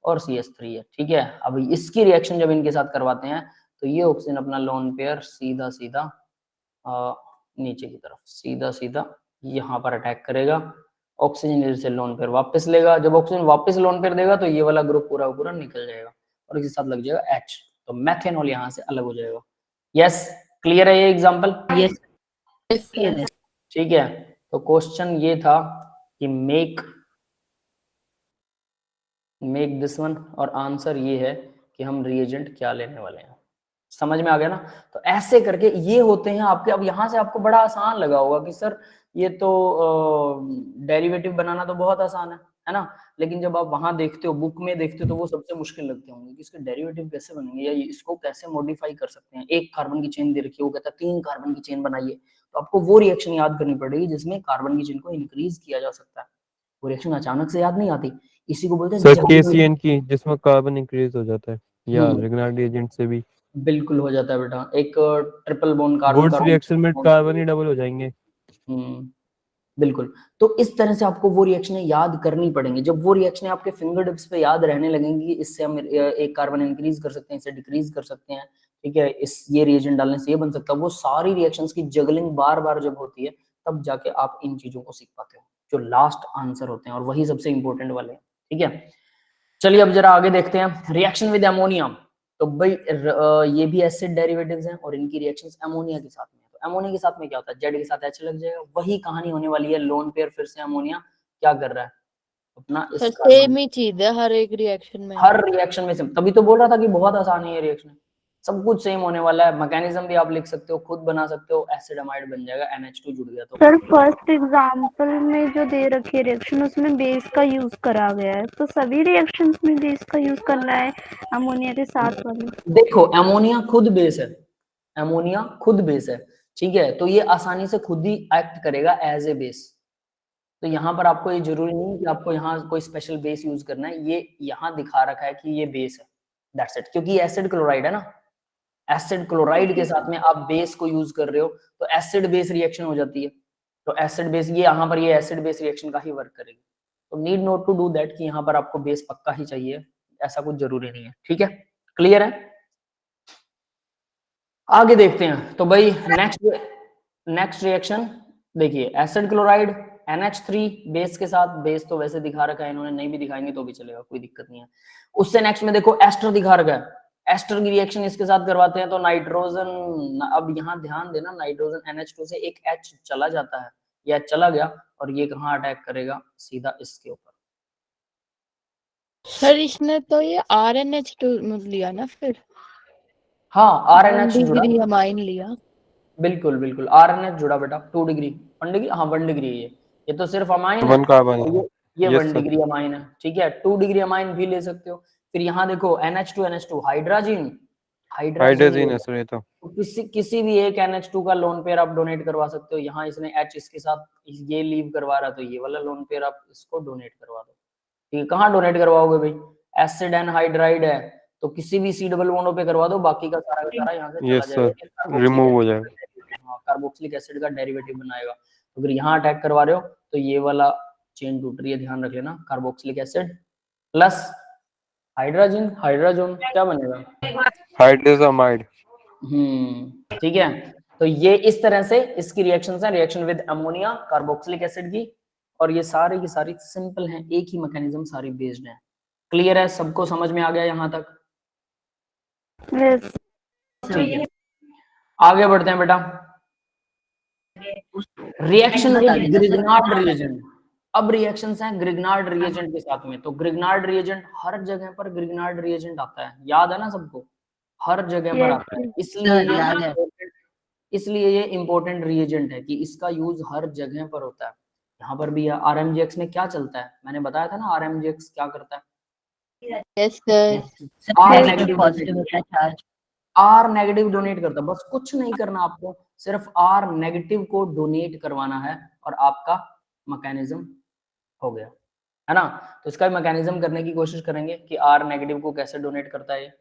[SPEAKER 1] और CH3 है। ठीक है, अब इसकी रिएक्शन जब इनके साथ करवाते हैं तो ये ऑक्सीजन अपना लोन पेयर सीधा सीधा नीचे की तरफ सीधा सीधा यहाँ पर अटैक करेगा, ऑक्सीजन इधर से लोन पेयर वापस लेगा, जब ऑक्सीजन वापस लोन पेयर देगा तो ये वाला ग्रुप पूरा पूरा निकल जाएगा और इसके साथ लग जाएगा H, तो मैथेनॉल यहाँ से अलग हो जाएगा। यस, क्लियर है ये एग्जांपल?
[SPEAKER 3] यस
[SPEAKER 1] ठीक है, तो क्वेश्चन ये था कि मेक दिस वन, और आंसर ये है कि हम रिएजेंट क्या लेने वाले हैं। समझ में आ गया ना? तो ऐसे करके ये होते हैं आपके। अब यहाँ से आपको बड़ा आसान लगा होगा कि सर ये तो डेरिवेटिव बनाना तो बहुत आसान है ना, लेकिन जब आप वहां देखते हो, बुक में देखते हो, तो वो सबसे मुश्किल लगते होंगे कि इसके डेरिवेटिव कैसे बनेंगे या इसको कैसे मॉडिफाई कर सकते हैं। 1 कार्बन की चेन दे रखी है, वो कहता है 3 कार्बन की चेन बनाइए, तो आपको वो रिएक्शन याद करनी पड़ेगी जिसमें कार्बन की चेन को इंक्रीज किया जा सकता है। वो रिएक्शन अचानक से याद नहीं आती, इसी को बोलते हैं
[SPEAKER 2] सर
[SPEAKER 1] जटिल।
[SPEAKER 2] KCN की, जिसमें कार्बन इंक्रीज हो जाता है, या रिग्नार्ड एजेंट से भी
[SPEAKER 1] बिल्कुल हो जाता है बेटा, एक triple bond carbon
[SPEAKER 2] Wurtz reaction में कार्बन ही डबल हो जाएंगे।
[SPEAKER 1] बिल्कुल। तो इस तरह से आपको वो रिएक्शनें याद करनी पड़ेंगी। जब वो रिएक्शनें आपके फिंगर टिप्स पे याद रहने लगेंगी, इससे हम 1 कार्बन इंक्रीज कर सकते हैं, इससे डिक्रीज कर सकते हैं, ठीक है, इस ये रिएजेंट डालने से ये बन सकता है, वो सारी रिएक्शंस की जगलिंग बार बार जब होती है तब जाके आप इन चीजों को सीख पाते हो, जो लास्ट आंसर होते हैं, और वही सबसे इंपॉर्टेंट वाले हैं। ठीक है, चलिए अब जरा आगे देखते हैं। रिएक्शन विद अमोनिया, तो भाई ये भी एसिड डेरिवेटिव्स हैं और इनकी रिएक्शंस अमोनिया के साथ में। तो अमोनिया के साथ में क्या होता है, जेड के साथ H लग जाएगा, वही कहानी होने वाली है। लोन पेयर फिर से अमोनिया क्या कर रहा है अपना,
[SPEAKER 4] सेम ही चीज है हर एक रिएक्शन में,
[SPEAKER 1] हर रिएक्शन में से, तभी तो बोल रहा था कि बहुत आसान है ये रिएक्शन। सब कुछ सेम होने वाला है। मैकेनिज्म भी आप लिख सकते हो, खुद बना सकते हो, एसिड अमाइड बन जाएगा, NH2 जुड़ गया तो।
[SPEAKER 5] सर फर्स्ट एग्जाम्पल में जो दे रखी है रिएक्शन उसमें बेस का यूज करा गया है, तो सभी रिएक्शंस में बेस का यूज करना है अमोनिया के साथ वाले?
[SPEAKER 1] देखो अमोनिया खुद बेस है, अमोनिया खुद बेस है, ठीक है, तो ये आसानी से खुद ही एक्ट करेगा एज ए बेस। तो यहाँ पर आपको ये जरूरी नहीं कि आपको यहाँ कोई स्पेशल बेस यूज करना है, ये यहाँ दिखा रखा है कि ये बेस है, दैट्स इट। क्योंकि एसिड क्लोराइड है ना, एसिड क्लोराइड के साथ में आप बेस को यूज कर रहे हो तो एसिड बेस रिएक्शन हो जाती है। तो एसिड बेस, ये यहाँ पर ये एसिड बेस रिएक्शन का ही वर्क करेगी। तो need not to do that कि यहाँ पर आपको बेस पक्का ही चाहिए, ऐसा कुछ जरूरी नहीं है, ठीक है, क्लियर है। आगे देखते हैं। तो भाई नेक्स्ट रिएक्शन देखिए, एसिड क्लोराइड NH3 बेस के साथ, बेस तो वैसे दिखा रखा है इन्होंने, नहीं भी दिखाएंगे तो भी चलेगा, कोई दिक्कत नहीं है। उससे नेक्स्ट में देखो एस्टर दिखा रखा है, एस्टर की रिएक्शन इसके साथ करवाते हैं तो नाइट्रोजन, अब यहाँ ध्यान देना, नाइट्रोजन NH2 से एक H चला जाता है, या चला गया, और ये कहाँ अटैक करेगा, सीधा इसके ऊपर।
[SPEAKER 4] सर इसने तो ये RNH2 लिया ना फिर?
[SPEAKER 1] हाँ RNH जुड़ा,
[SPEAKER 4] डिग्री अमाइन लिया।
[SPEAKER 1] बिल्कुल बिल्कुल, RNH जुड़ा बेटा, 2 डिग्री 1 डिग्री, हाँ 1 डिग्री है ये तो सिर्फ अमाइन है,
[SPEAKER 2] 1 कार्बन
[SPEAKER 1] और
[SPEAKER 2] है।
[SPEAKER 1] ये
[SPEAKER 2] Yes,
[SPEAKER 1] 1
[SPEAKER 2] sir.
[SPEAKER 1] डिग्री अमाइन है, ठीक है, 2 डिग्री अमाइन भी ले सकते हो। फिर यहाँ देखो NH2 हाइड्रोजन,
[SPEAKER 2] हाइड्रोजन है सर ये तो।
[SPEAKER 1] किसी भी एक NH2 का लोन पेयर आप डोनेट करवा सकते हो। यहाँ इसने H इसके साथ ये लीव करवा रहा, तो ये वाला लोन पेयर आप इसको डोनेट करवा दो, ठीक है। कहाँ डोनेट करवाओगे भाई, एसिड एनहाइड्राइड है तो किसी भी C डबल बॉन्डों पे करवा दो, बाकी का सारा यहाँ से चला
[SPEAKER 2] Yes,
[SPEAKER 1] जाएगा,
[SPEAKER 2] sir.
[SPEAKER 1] ये कार्बोक्सिलिक
[SPEAKER 2] रिमूव हो
[SPEAKER 1] एसिड
[SPEAKER 2] जाएगा।
[SPEAKER 1] का, हाँ कार्बोक्सिलिक एसिड का डेरिवेटिव बनाएगा। तो अगर यहाँ अटैक करवा रहे हो तो ये वाला चेन टूट रही है, ध्यान रख लेना, कार्बोक्सिलिक एसिड प्लस हाइड्रोजन क्या बनेगा,
[SPEAKER 2] हाइड्रोजामाइड।
[SPEAKER 1] ठीक है। तो ये इस तरह से इसकी रिएक्शंस हैं, reaction with ammonia carboxylic acid की, और ये सारी की सारी सिंपल हैं, एक ही मैकेनिज्म सारी बेस्ड है। क्लियर है, सबको समझ में आ गया यहाँ तक?
[SPEAKER 5] Yes.
[SPEAKER 1] ठीक है, आगे बढ़ते हैं बेटा। Reaction with Grignard reagent. अब रिएक्शंस हैं ग्रिग्नार्ड रिएजेंट के साथ में। तो ग्रिग्नार्ड रिएजेंट हर जगह पर ग्रिग्नार्ड रिएजेंट आता है, याद है ना सबको, हर जगह पर
[SPEAKER 5] Yes.
[SPEAKER 1] आता है,
[SPEAKER 3] याद है।
[SPEAKER 1] इसलिए ये इंपॉर्टेंट रिएजेंट है कि इसका यूज हर जगह पर होता है। यहाँ पर भी RMGX में क्या चलता है, मैंने बताया था ना RMGX क्या करता है,
[SPEAKER 4] yes sir.
[SPEAKER 1] R
[SPEAKER 3] negative positive होता है चार्ज।
[SPEAKER 1] R नेगेटिव डोनेट करता है, बस कुछ नहीं करना आपको, सिर्फ R नेगेटिव को डोनेट करवाना है और आपका मैकेनिज्म हो गया, है ना। तो इसका मैकेनिज्म करने की कोशिश करेंगे कि R नेगेटिव को कैसे डोनेट करता है।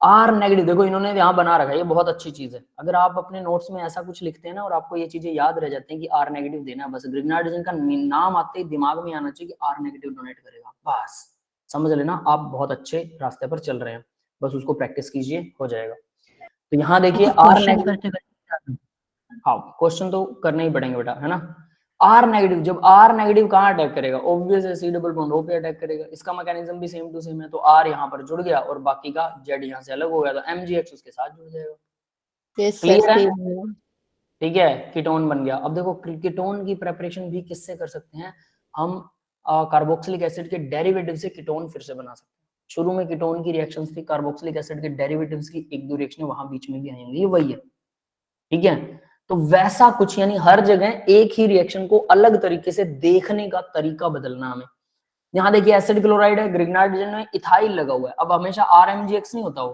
[SPEAKER 1] R नेगेटिव देखो इन्होंने यहाँ बना रखा है, ये बहुत अच्छी चीज है। अगर आप अपने नोट्स में ऐसा कुछ लिखते हैं ना और आपको ये चीजें याद रह जाती हैं कि R नेगेटिव देना है, बस ग्रिग्नार्ड रिएजेंट का नाम आते ही दिमाग में आना चाहिए कि R नेगेटिव डोनेट करेगा, बस समझ लेना आप बहुत अच्छे रास्ते पर चल रहे हैं, बस उसको प्रैक्टिस कीजिए, हो जाएगा। तो यहाँ देखिए R नेगेटिव, हाँ क्वेश्चन तो करने ही पड़ेंगे बेटा, है ना। R नेगेटिव, जब R नेगेटिव कहाँ अटैक करेगा, ऑब्वियस है C डबल बॉन्ड O पे अटैक करेगा। इसका मैकेनिज्म भी सेम टू सेम है, तो R यहाँ पर जुड़ गया और बाकी का Z यहाँ से अलग हो गया, तो MgX उसके साथ जुड़ जाएगा।
[SPEAKER 4] यस
[SPEAKER 1] क्लियर है,
[SPEAKER 4] सर।
[SPEAKER 1] ठीक है, कीटोन बन गया। अब देखो कीटोन की प्रेपरेशन भी किससे कर सकते हैं हम, कार्बोक्सिलिक एसिड के डेरिवेटिव से कीटोन फिर से बना सकते हैं। शुरू में कीटोन की रिएक्शंस थी, कार्बोक्सिलिक एसिड के डेरिवेटिव्स की एक दो रिएक्शन वहां बीच में भी आएंगी, ये वही है, ठीक है। तो वैसा कुछ, यानी हर जगह एक ही रिएक्शन को अलग तरीके से देखने का तरीका बदलना हमें। यहाँ देखिए एसिड क्लोराइड है, ग्रिग्नार्ड रिएजेंट में इथाइल लगा हुआ है, अब हमेशा RMGX नहीं होता, वो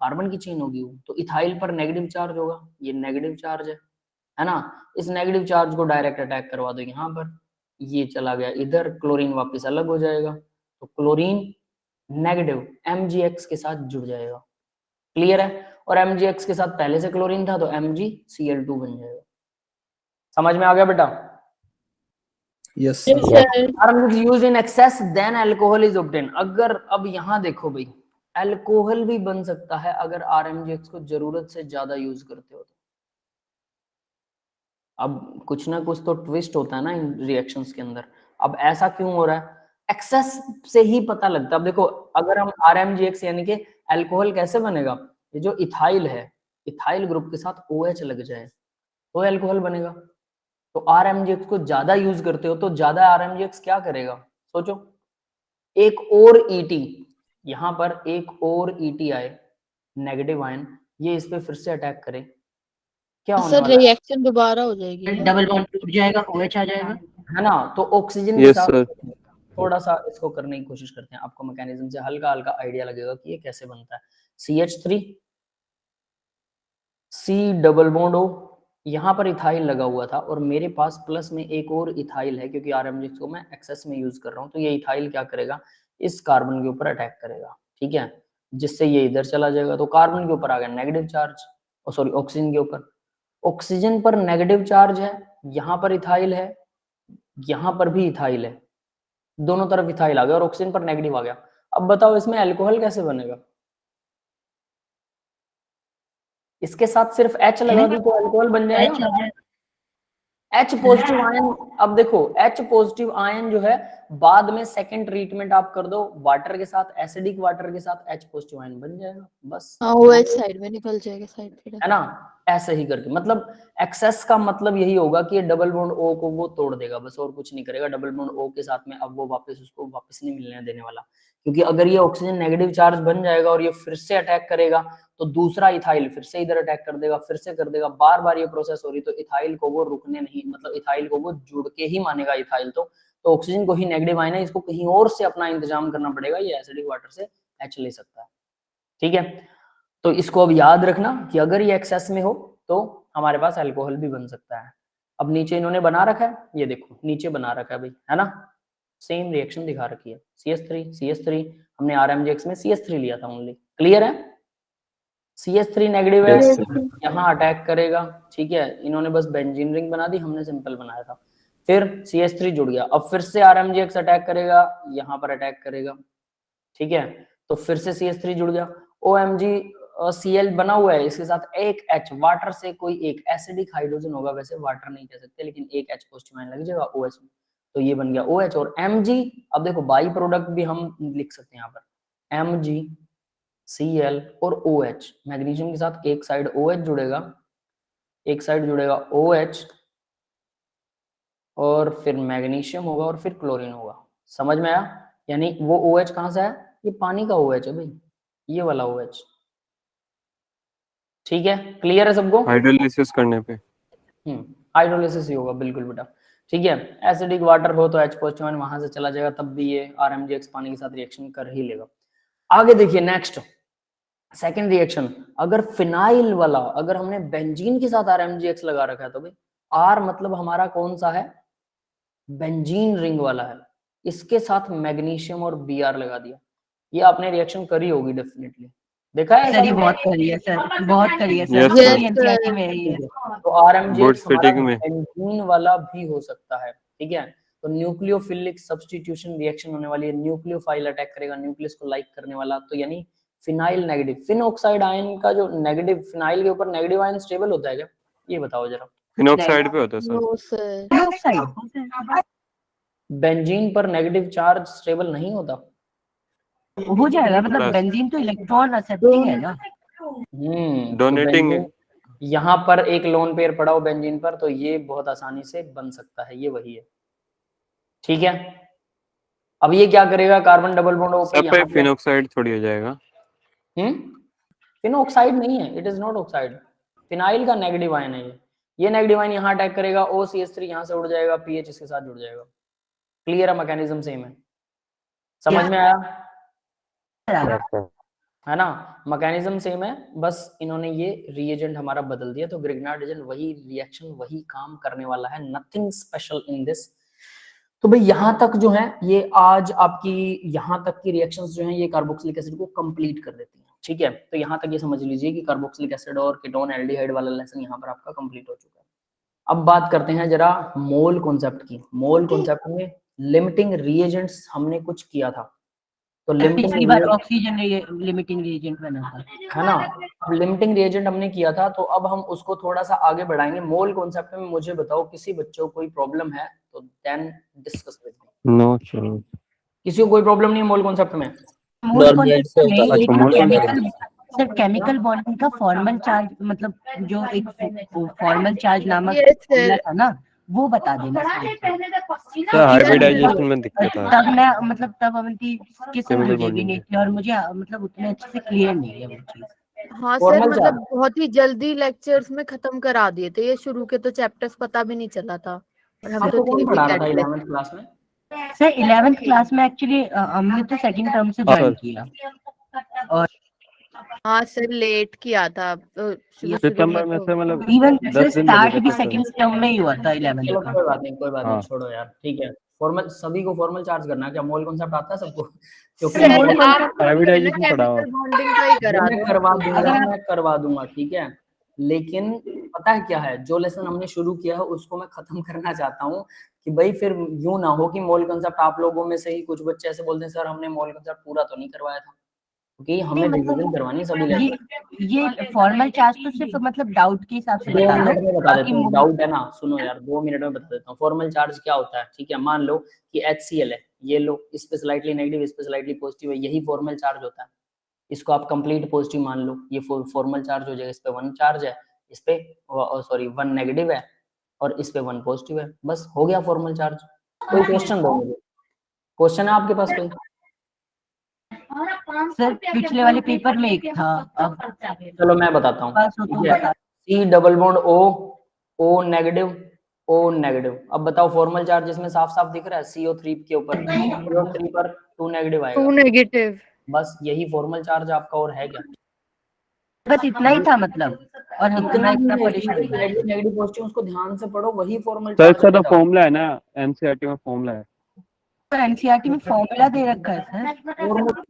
[SPEAKER 1] कार्बन की चेन होगी वो, तो इथाइल पर नेगेटिव चार्ज होगा, ये नेगेटिव चार्ज है ना। इस नेगेटिव चार्ज को डायरेक्ट अटैक करवा दो यहाँ पर, ये चला गया इधर, क्लोरीन वापस अलग हो जाएगा, तो क्लोरीन नेगेटिव MgX के साथ जुड़ जाएगा। क्लियर है, और MgX के साथ पहले से क्लोरीन था तो MgCl2 बन जाएगा। समझ में आ गया बेटा?
[SPEAKER 6] Yes
[SPEAKER 4] yes sir.
[SPEAKER 1] Carbon is used in excess then alcohol is obtained। अगर अब यहाँ देखो भाई, अल्कोहल भी बन सकता है अगर RMGX को जरूरत से ज्यादा यूज करते हो तो। अब कुछ ना कुछ तो ट्विस्ट होता है ना इन रिएक्शंस के अंदर। अब ऐसा क्यों हो रहा है, एक्सेस से ही पता लगता है। अब देखो अगर हम RMGX यानी कि अल्कोहल कैसे बनेगा, ये जो इथाइल है, इथाइल ग्रुप के साथ OH लग जाए तो अल्कोहल बनेगा। तो RMGX को ज्यादा यूज करते हो तो ज्यादा RMGX क्या करेगा, सोचो, एक और ET, यहाँ पर एक और ET आए नेगेटिव आयन, ये इस पे फिर से अटैक करे, क्या होने
[SPEAKER 4] सर
[SPEAKER 1] वाला है?
[SPEAKER 4] रिएक्शन दोबारा हो जाएगी ना?
[SPEAKER 3] डबल बॉन्ड टूट जाएगा, OH आ जाएगा।
[SPEAKER 1] है ना? तो ऑक्सीजन के
[SPEAKER 2] Yes,
[SPEAKER 1] साथ
[SPEAKER 2] sir.
[SPEAKER 1] थोड़ा सा इसको करने की कोशिश करते हैं, आपको मैकेनिज्म से हल्का हल्का आइडिया लगेगा कि ये कैसे बनता है। CH3 C double bond O, यहाँ पर इथाइल लगा हुआ था और मेरे पास प्लस में एक और इथाइल है, क्योंकि RMGX को मैं एक्सेस में यूज कर रहा हूँ, तो ये इथाइल क्या करेगा, इस कार्बन के ऊपर अटैक करेगा, ठीक है, जिससे ये इधर चला जाएगा। तो कार्बन के ऊपर आ गया नेगेटिव चार्ज, सॉरी ऑक्सीजन के ऊपर, ऑक्सीजन पर नेगेटिव चार्ज है, यहाँ पर इथाइल है, यहाँ पर भी इथाइल है, दोनों तरफ इथाइल आ गया और ऑक्सीजन पर नेगेटिव आ गया। अब बताओ इसमें अल्कोहल कैसे बनेगा? इसके साथ सिर्फ H लगा दूं तो अल्कोहल बन
[SPEAKER 3] OH
[SPEAKER 1] जाएगा।
[SPEAKER 3] आ जाएगा।
[SPEAKER 1] H पॉजिटिव आयन, अब देखो H पॉजिटिव आयन जो है बाद में सेकंड ट्रीटमेंट आप कर दो वाटर के साथ, एसिडिक वाटर के साथ H पॉजिटिव आयन बन जाएगा, बस।
[SPEAKER 4] हाँ OH साइड में निकल जाएगा, साइड पे
[SPEAKER 1] है ना? ऐसे ही करके, मतलब एक्सेस का मतलब यही होगा कि ये डबल बॉन्ड O को वो तोड़ देगा, बस और कुछ नहीं करेगा। डबल बॉन्ड O के साथ में अब वो वापस उसको वापस नहीं मिलने देने वाला, क्योंकि अगर ये ऑक्सीजन नेगेटिव चार्ज बन जाएगा और ये फिर से अटैक करेगा तो दूसरा इथाइल फिर से इधर अटैक कर देगा, फिर से कर देगा, बार बार ये प्रोसेस हो रही, तो इथाइल को वो रुकने नहीं, मतलब इथाइल को वो जुड़ के ही मानेगा इथाइल, तो ऑक्सीजन को ही नेगेटिव आयन है, इसको कहीं और से अपना इंतजाम करना पड़ेगा, ये एसिडिक वाटर से H ले सकता है, ठीक है। तो इसको अब याद रखना कि अगर ये एक्सेस में हो तो हमारे पास अल्कोहल भी बन सकता है। अब नीचे इन्होंने बना रखा है, ये देखो नीचे बना रखा है भाई, है ना, सेम रिएक्शन दिखा रखी है, CH3 हमने RMGX में CH3 लिया था ओनली, क्लियर है? CH3 नेगेटिव है,
[SPEAKER 2] Yes, sir.
[SPEAKER 1] यहाँ अटैक करेगा, ठीक है, इन्होंने बस बेंजीन रिंग बना दी, हमने सिंपल बनाया था, फिर CH3 जुड़ गया, अब फिर से RMGX अटैक करेगा, यहाँ पर अटैक करेगा, ठीक है, तो फिर से CH3 जुड़ गया, OMG Cl बना हुआ है, इसके साथ एक H, वाटर से कोई एक एसिडिक हाइड्रोजन होगा, वैसे वाटर नहीं कह सकते, लेकिन एक H पॉजिटिव आयन लग जाएगा OH में, तो ये बन गया OH और Mg। अब देखो बाई प्रोडक्ट भी हम लिख सकते हैं यहाँ पर, Mg Cl और OH, मैग्नीशियम के साथ एक साइड OH जुड़ेगा, एक साइड जुड़ेगा OH और फिर मैग्नीशियम होगा और फिर क्लोरीन होगा, समझ में आया? यानी वो OH कहाँ से है, ये पानी का OH है भाई, ये वाला OH, ठीक है, क्लियर है सबको?
[SPEAKER 2] हाइड्रोलिसिस करने पे
[SPEAKER 1] हाइड्रोलिसिस ही होगा, बिल्कुल बेटा, ठीक है। एसिडिक वाटर हो तो H पॉजिटिव आयन वहां से चला जाएगा, तब भी ये RMGX पानी के साथ रिएक्शन कर ही लेगा। आगे देखिए नेक्स्ट सेकंड रिएक्शन, अगर फिनाइल वाला, अगर हमने बेंजीन के साथ RMGX लगा रखा है तो भाई R मतलब हमारा कौन सा है, बेंजीन रिंग वाला है, इसके साथ मैग्नीशियम और Br लगा दिया, ये आपने रिएक्शन करी होगी डेफिनेटली, देखा है
[SPEAKER 3] सर ये बहुत करी है सर, बहुत करी है सर,
[SPEAKER 2] Yes,
[SPEAKER 3] पूरी
[SPEAKER 4] sir.
[SPEAKER 3] NCERT में है ये।
[SPEAKER 1] तो RMGX
[SPEAKER 2] Board fitting
[SPEAKER 1] हमारा
[SPEAKER 2] में।
[SPEAKER 1] बेंजीन वाला भी हो सकता है, ठीक है। तो न्यूक्लियोफिलिक सब्स्टिट्यूशन रिएक्शन होने वाली है, न्यूक्लियोफाइल अटैक करेगा न्यूक्लियस को लाइक करने वाला, तो यानी phenyl negative, phenoxide ion का जो नेगेटिव, फिनाइल के ऊपर नेगेटिव आयन स्टेबल होता है क्या, ये बताओ जरा।
[SPEAKER 2] फिनॉक्साइड पे होता है सर।
[SPEAKER 4] नो सर,
[SPEAKER 1] बेंजीन पर नेगेटिव चार्ज स्टेबल नहीं होता।
[SPEAKER 3] हो जाएगा, मतलब
[SPEAKER 2] Plus.
[SPEAKER 3] बेंजीन तो इलेक्ट्रॉन एक्सेप्टिंग है ना।
[SPEAKER 1] तो
[SPEAKER 2] डोनेटिंग
[SPEAKER 1] बेंजीन, यहाँ पर एक लोन पेयर पड़ा हो बेंजीन पर, तो ये बहुत आसानी से बन सकता है, ये वही है, ठीक है। अब ये क्या करेगा, कार्बन डबल बॉन्ड O पे
[SPEAKER 2] सब पे
[SPEAKER 1] यहाँ पे
[SPEAKER 2] फिनॉक्साइड थोड़ी हो जाएगा।
[SPEAKER 1] फिन ऑक्साइड नहीं है, it is not oxide, phenyl का नेगेटिव आयन है ये नेगेटिव आयन यहाँ अटैक करेगा, OCH3 यहाँ से उड़ जाएगा, पीएच इसके साथ जुड़ जाएगा, क्लियर है, मैकेनिज्म सेम है, समझ में आया है ना, मैकेनिज्म सेम है, बस इन्होंने ये रिएजेंट हमारा बदल दिया, तो ग्रिग्नार्ड एजेंट वही रिएक्शन वही काम करने वाला है, नथिंग स्पेशल इन दिस। तो भाई यहाँ तक जो है ये आज आपकी यहाँ तक की रिएक्शंस जो है ये कार्बोक्सिलिक एसिड को कंप्लीट कर देती हैं, ठीक है। तो यहाँ तक ये समझ लीजिए कि कार्बोक्सिलिक एसिड और कीटोन एल्डिहाइड वाला लेसन यहाँ पर आपका कंप्लीट हो चुका है। अब बात करते हैं जरा मोल कॉन्सेप्ट की। मोल कॉन्सेप्ट में लिमिटिंग रिएजेंट्स हमने कुछ किया था, तो
[SPEAKER 3] पिछली बार
[SPEAKER 1] लिमिटिंग
[SPEAKER 3] ऑक्सीजन लिमिटिंग रिएजेंट बना था,
[SPEAKER 1] है ना, अब लिमिटिंग रिएजेंट हमने किया था, तो अब हम उसको थोड़ा सा आगे बढ़ाएंगे। मोल कॉन्सेप्ट में मुझे बताओ, किसी बच्चों को कोई प्रॉब्लम है तो then discuss with me.
[SPEAKER 2] No sir,
[SPEAKER 1] किसी को कोई प्रॉब्लम नहीं है मोल कॉन्सेप्ट में?
[SPEAKER 3] मोल कॉन्सेप्ट में एक
[SPEAKER 2] अच्छा, मोल
[SPEAKER 3] केमिकल, सर केमिकल बॉन्डिंग का फॉर्मल चार्ज, मतलब जो एक फॉर्मल चार्ज नामक
[SPEAKER 4] Yes, sir.
[SPEAKER 3] फॉर्मूला था ना, वो बता देना
[SPEAKER 2] सर हाइब्रिडाइजेशन में दिक्कत आ रहा है।
[SPEAKER 3] तब मैं मतलब तब अवंती किसी
[SPEAKER 2] Chemical
[SPEAKER 3] मुझे भी
[SPEAKER 2] bonding
[SPEAKER 3] नहीं थी और मुझे मतलब उतने अच्छे से क्लियर नहीं है वो चीज।
[SPEAKER 4] हाँ सर,
[SPEAKER 1] फॉर्मल
[SPEAKER 4] मतलब
[SPEAKER 1] चार्ज
[SPEAKER 4] बहुत ही जल्दी लेक्चर्स में खत्म करा दिए थे ये, शुरू के तो चैप्टर्स पता भी नहीं चला था और हम तो
[SPEAKER 1] आपको
[SPEAKER 4] थे
[SPEAKER 1] कौन
[SPEAKER 4] भी
[SPEAKER 1] पढ़ा रहा था
[SPEAKER 4] कैट
[SPEAKER 1] 11th क्लास में?
[SPEAKER 3] सर 11th क्लास में एक्चुअली हमने तो सेकंड टर्म से
[SPEAKER 2] हाँ,
[SPEAKER 3] ज्वाइन
[SPEAKER 2] सर।
[SPEAKER 3] किया और
[SPEAKER 4] हाँ सर, लेट किया था तो शुरू
[SPEAKER 2] सितंबर
[SPEAKER 4] में
[SPEAKER 2] में
[SPEAKER 4] तो
[SPEAKER 2] से मतलब
[SPEAKER 3] इवन
[SPEAKER 2] 10
[SPEAKER 3] सर
[SPEAKER 2] दिन लगे
[SPEAKER 3] स्टार्ट
[SPEAKER 2] थे
[SPEAKER 3] भी
[SPEAKER 2] टोटल।
[SPEAKER 3] सेकंड टर्म में ही हुआ था 11th
[SPEAKER 1] चलो
[SPEAKER 3] का।
[SPEAKER 1] कोई बात नहीं
[SPEAKER 2] हाँ।
[SPEAKER 1] छोड़ो यार, ठीक है। फॉर्मल सभी को फॉर्मल चार्ज करना है क्या? मोल कॉन्सेप्ट आता है सबको? क्योंकि
[SPEAKER 4] सर
[SPEAKER 3] मोल
[SPEAKER 1] मोल
[SPEAKER 4] आप
[SPEAKER 2] हाइब्रिडाइजेशन पढ़ाओ।
[SPEAKER 4] केमिकल बॉन्डिंग का ही करा
[SPEAKER 1] मैं
[SPEAKER 4] दो
[SPEAKER 1] करवा
[SPEAKER 4] हमको।
[SPEAKER 1] दूंगा, मैं करवा दूंगा, ठीक है। लेकिन पता है क्या है, जो लेसन हमने शुरू किया है उसको मैं खत्म करना चाहता हूँ कि भाई फिर यूं ना हो कि मोल कॉन्सेप्ट आप लोगों में से ही कुछ बच्चे ऐसे बोलते हैं सर हमने मोल कॉन्सेप्ट पूरा तो नहीं करवाया था, क्योंकि हमें रिवीजन करवानी है सभी लेसन।
[SPEAKER 3] ये फॉर्मल चार्ज तो सिर्फ मतलब डाउट के हिसाब से
[SPEAKER 1] 2
[SPEAKER 3] बता
[SPEAKER 1] मिनट
[SPEAKER 3] दो,
[SPEAKER 1] में बता देता
[SPEAKER 3] बाकी
[SPEAKER 1] हूँ, डाउट है ना, सुनो यार 2 मिनट में बता देता हूँ। फॉर्मल चार्ज क्या होता है, ठीक है। मान लो कि HCl है, ये लो, इस पे स्लाइटली नेगेटिव, इस पे स्लाइटली पॉजिटिव है, यही फॉर्मल चार्ज होता है। इसको आप कंप्लीट पॉजिटिव मान लो, ये फॉर्मल चार्ज हो जाएगा। इस पे 1 चार्ज है, इस पे सॉरी 1 नेगेटिव है और इस पे 1 पॉजिटिव है, बस हो गया फॉर्मल चार्ज। कोई क्वेश्चन दो मुझे, क्वेश्चन है आपके पास कोई?
[SPEAKER 3] सर पिछले वाले पेपर में एक था, अब
[SPEAKER 1] चलो मैं बताता हूँ,
[SPEAKER 3] पास हो तो
[SPEAKER 1] ठीक है।
[SPEAKER 3] बता।
[SPEAKER 1] C double bond O negative, O negative. अब बताओ फॉर्मल चार्ज इसमें साफ साफ दिख रहा है, CO3 के ऊपर, CO3 पर 2 नेगेटिव आएगा,
[SPEAKER 4] 2 नेगेटिव।
[SPEAKER 1] बस यही फॉर्मल चार्ज आपका, और है क्या?
[SPEAKER 3] बस इतना ही था मतलब, और हम
[SPEAKER 1] इतना
[SPEAKER 3] इतना
[SPEAKER 1] ही
[SPEAKER 3] परेशान नहीं है।
[SPEAKER 1] नेगेटिव पॉजिटिव, उसको ध्यान से पढ़ो, वही फॉर्मल
[SPEAKER 2] सर
[SPEAKER 1] चार्ज
[SPEAKER 2] इसका
[SPEAKER 1] है
[SPEAKER 2] तो
[SPEAKER 1] बेटा।
[SPEAKER 2] फॉर्मूला है ना, एनसीईआरटी में फॉर्मूला है।
[SPEAKER 3] पर एनसीईआरटी में फॉर्मूला दे रखा है सर।
[SPEAKER 1] फॉर्मूला,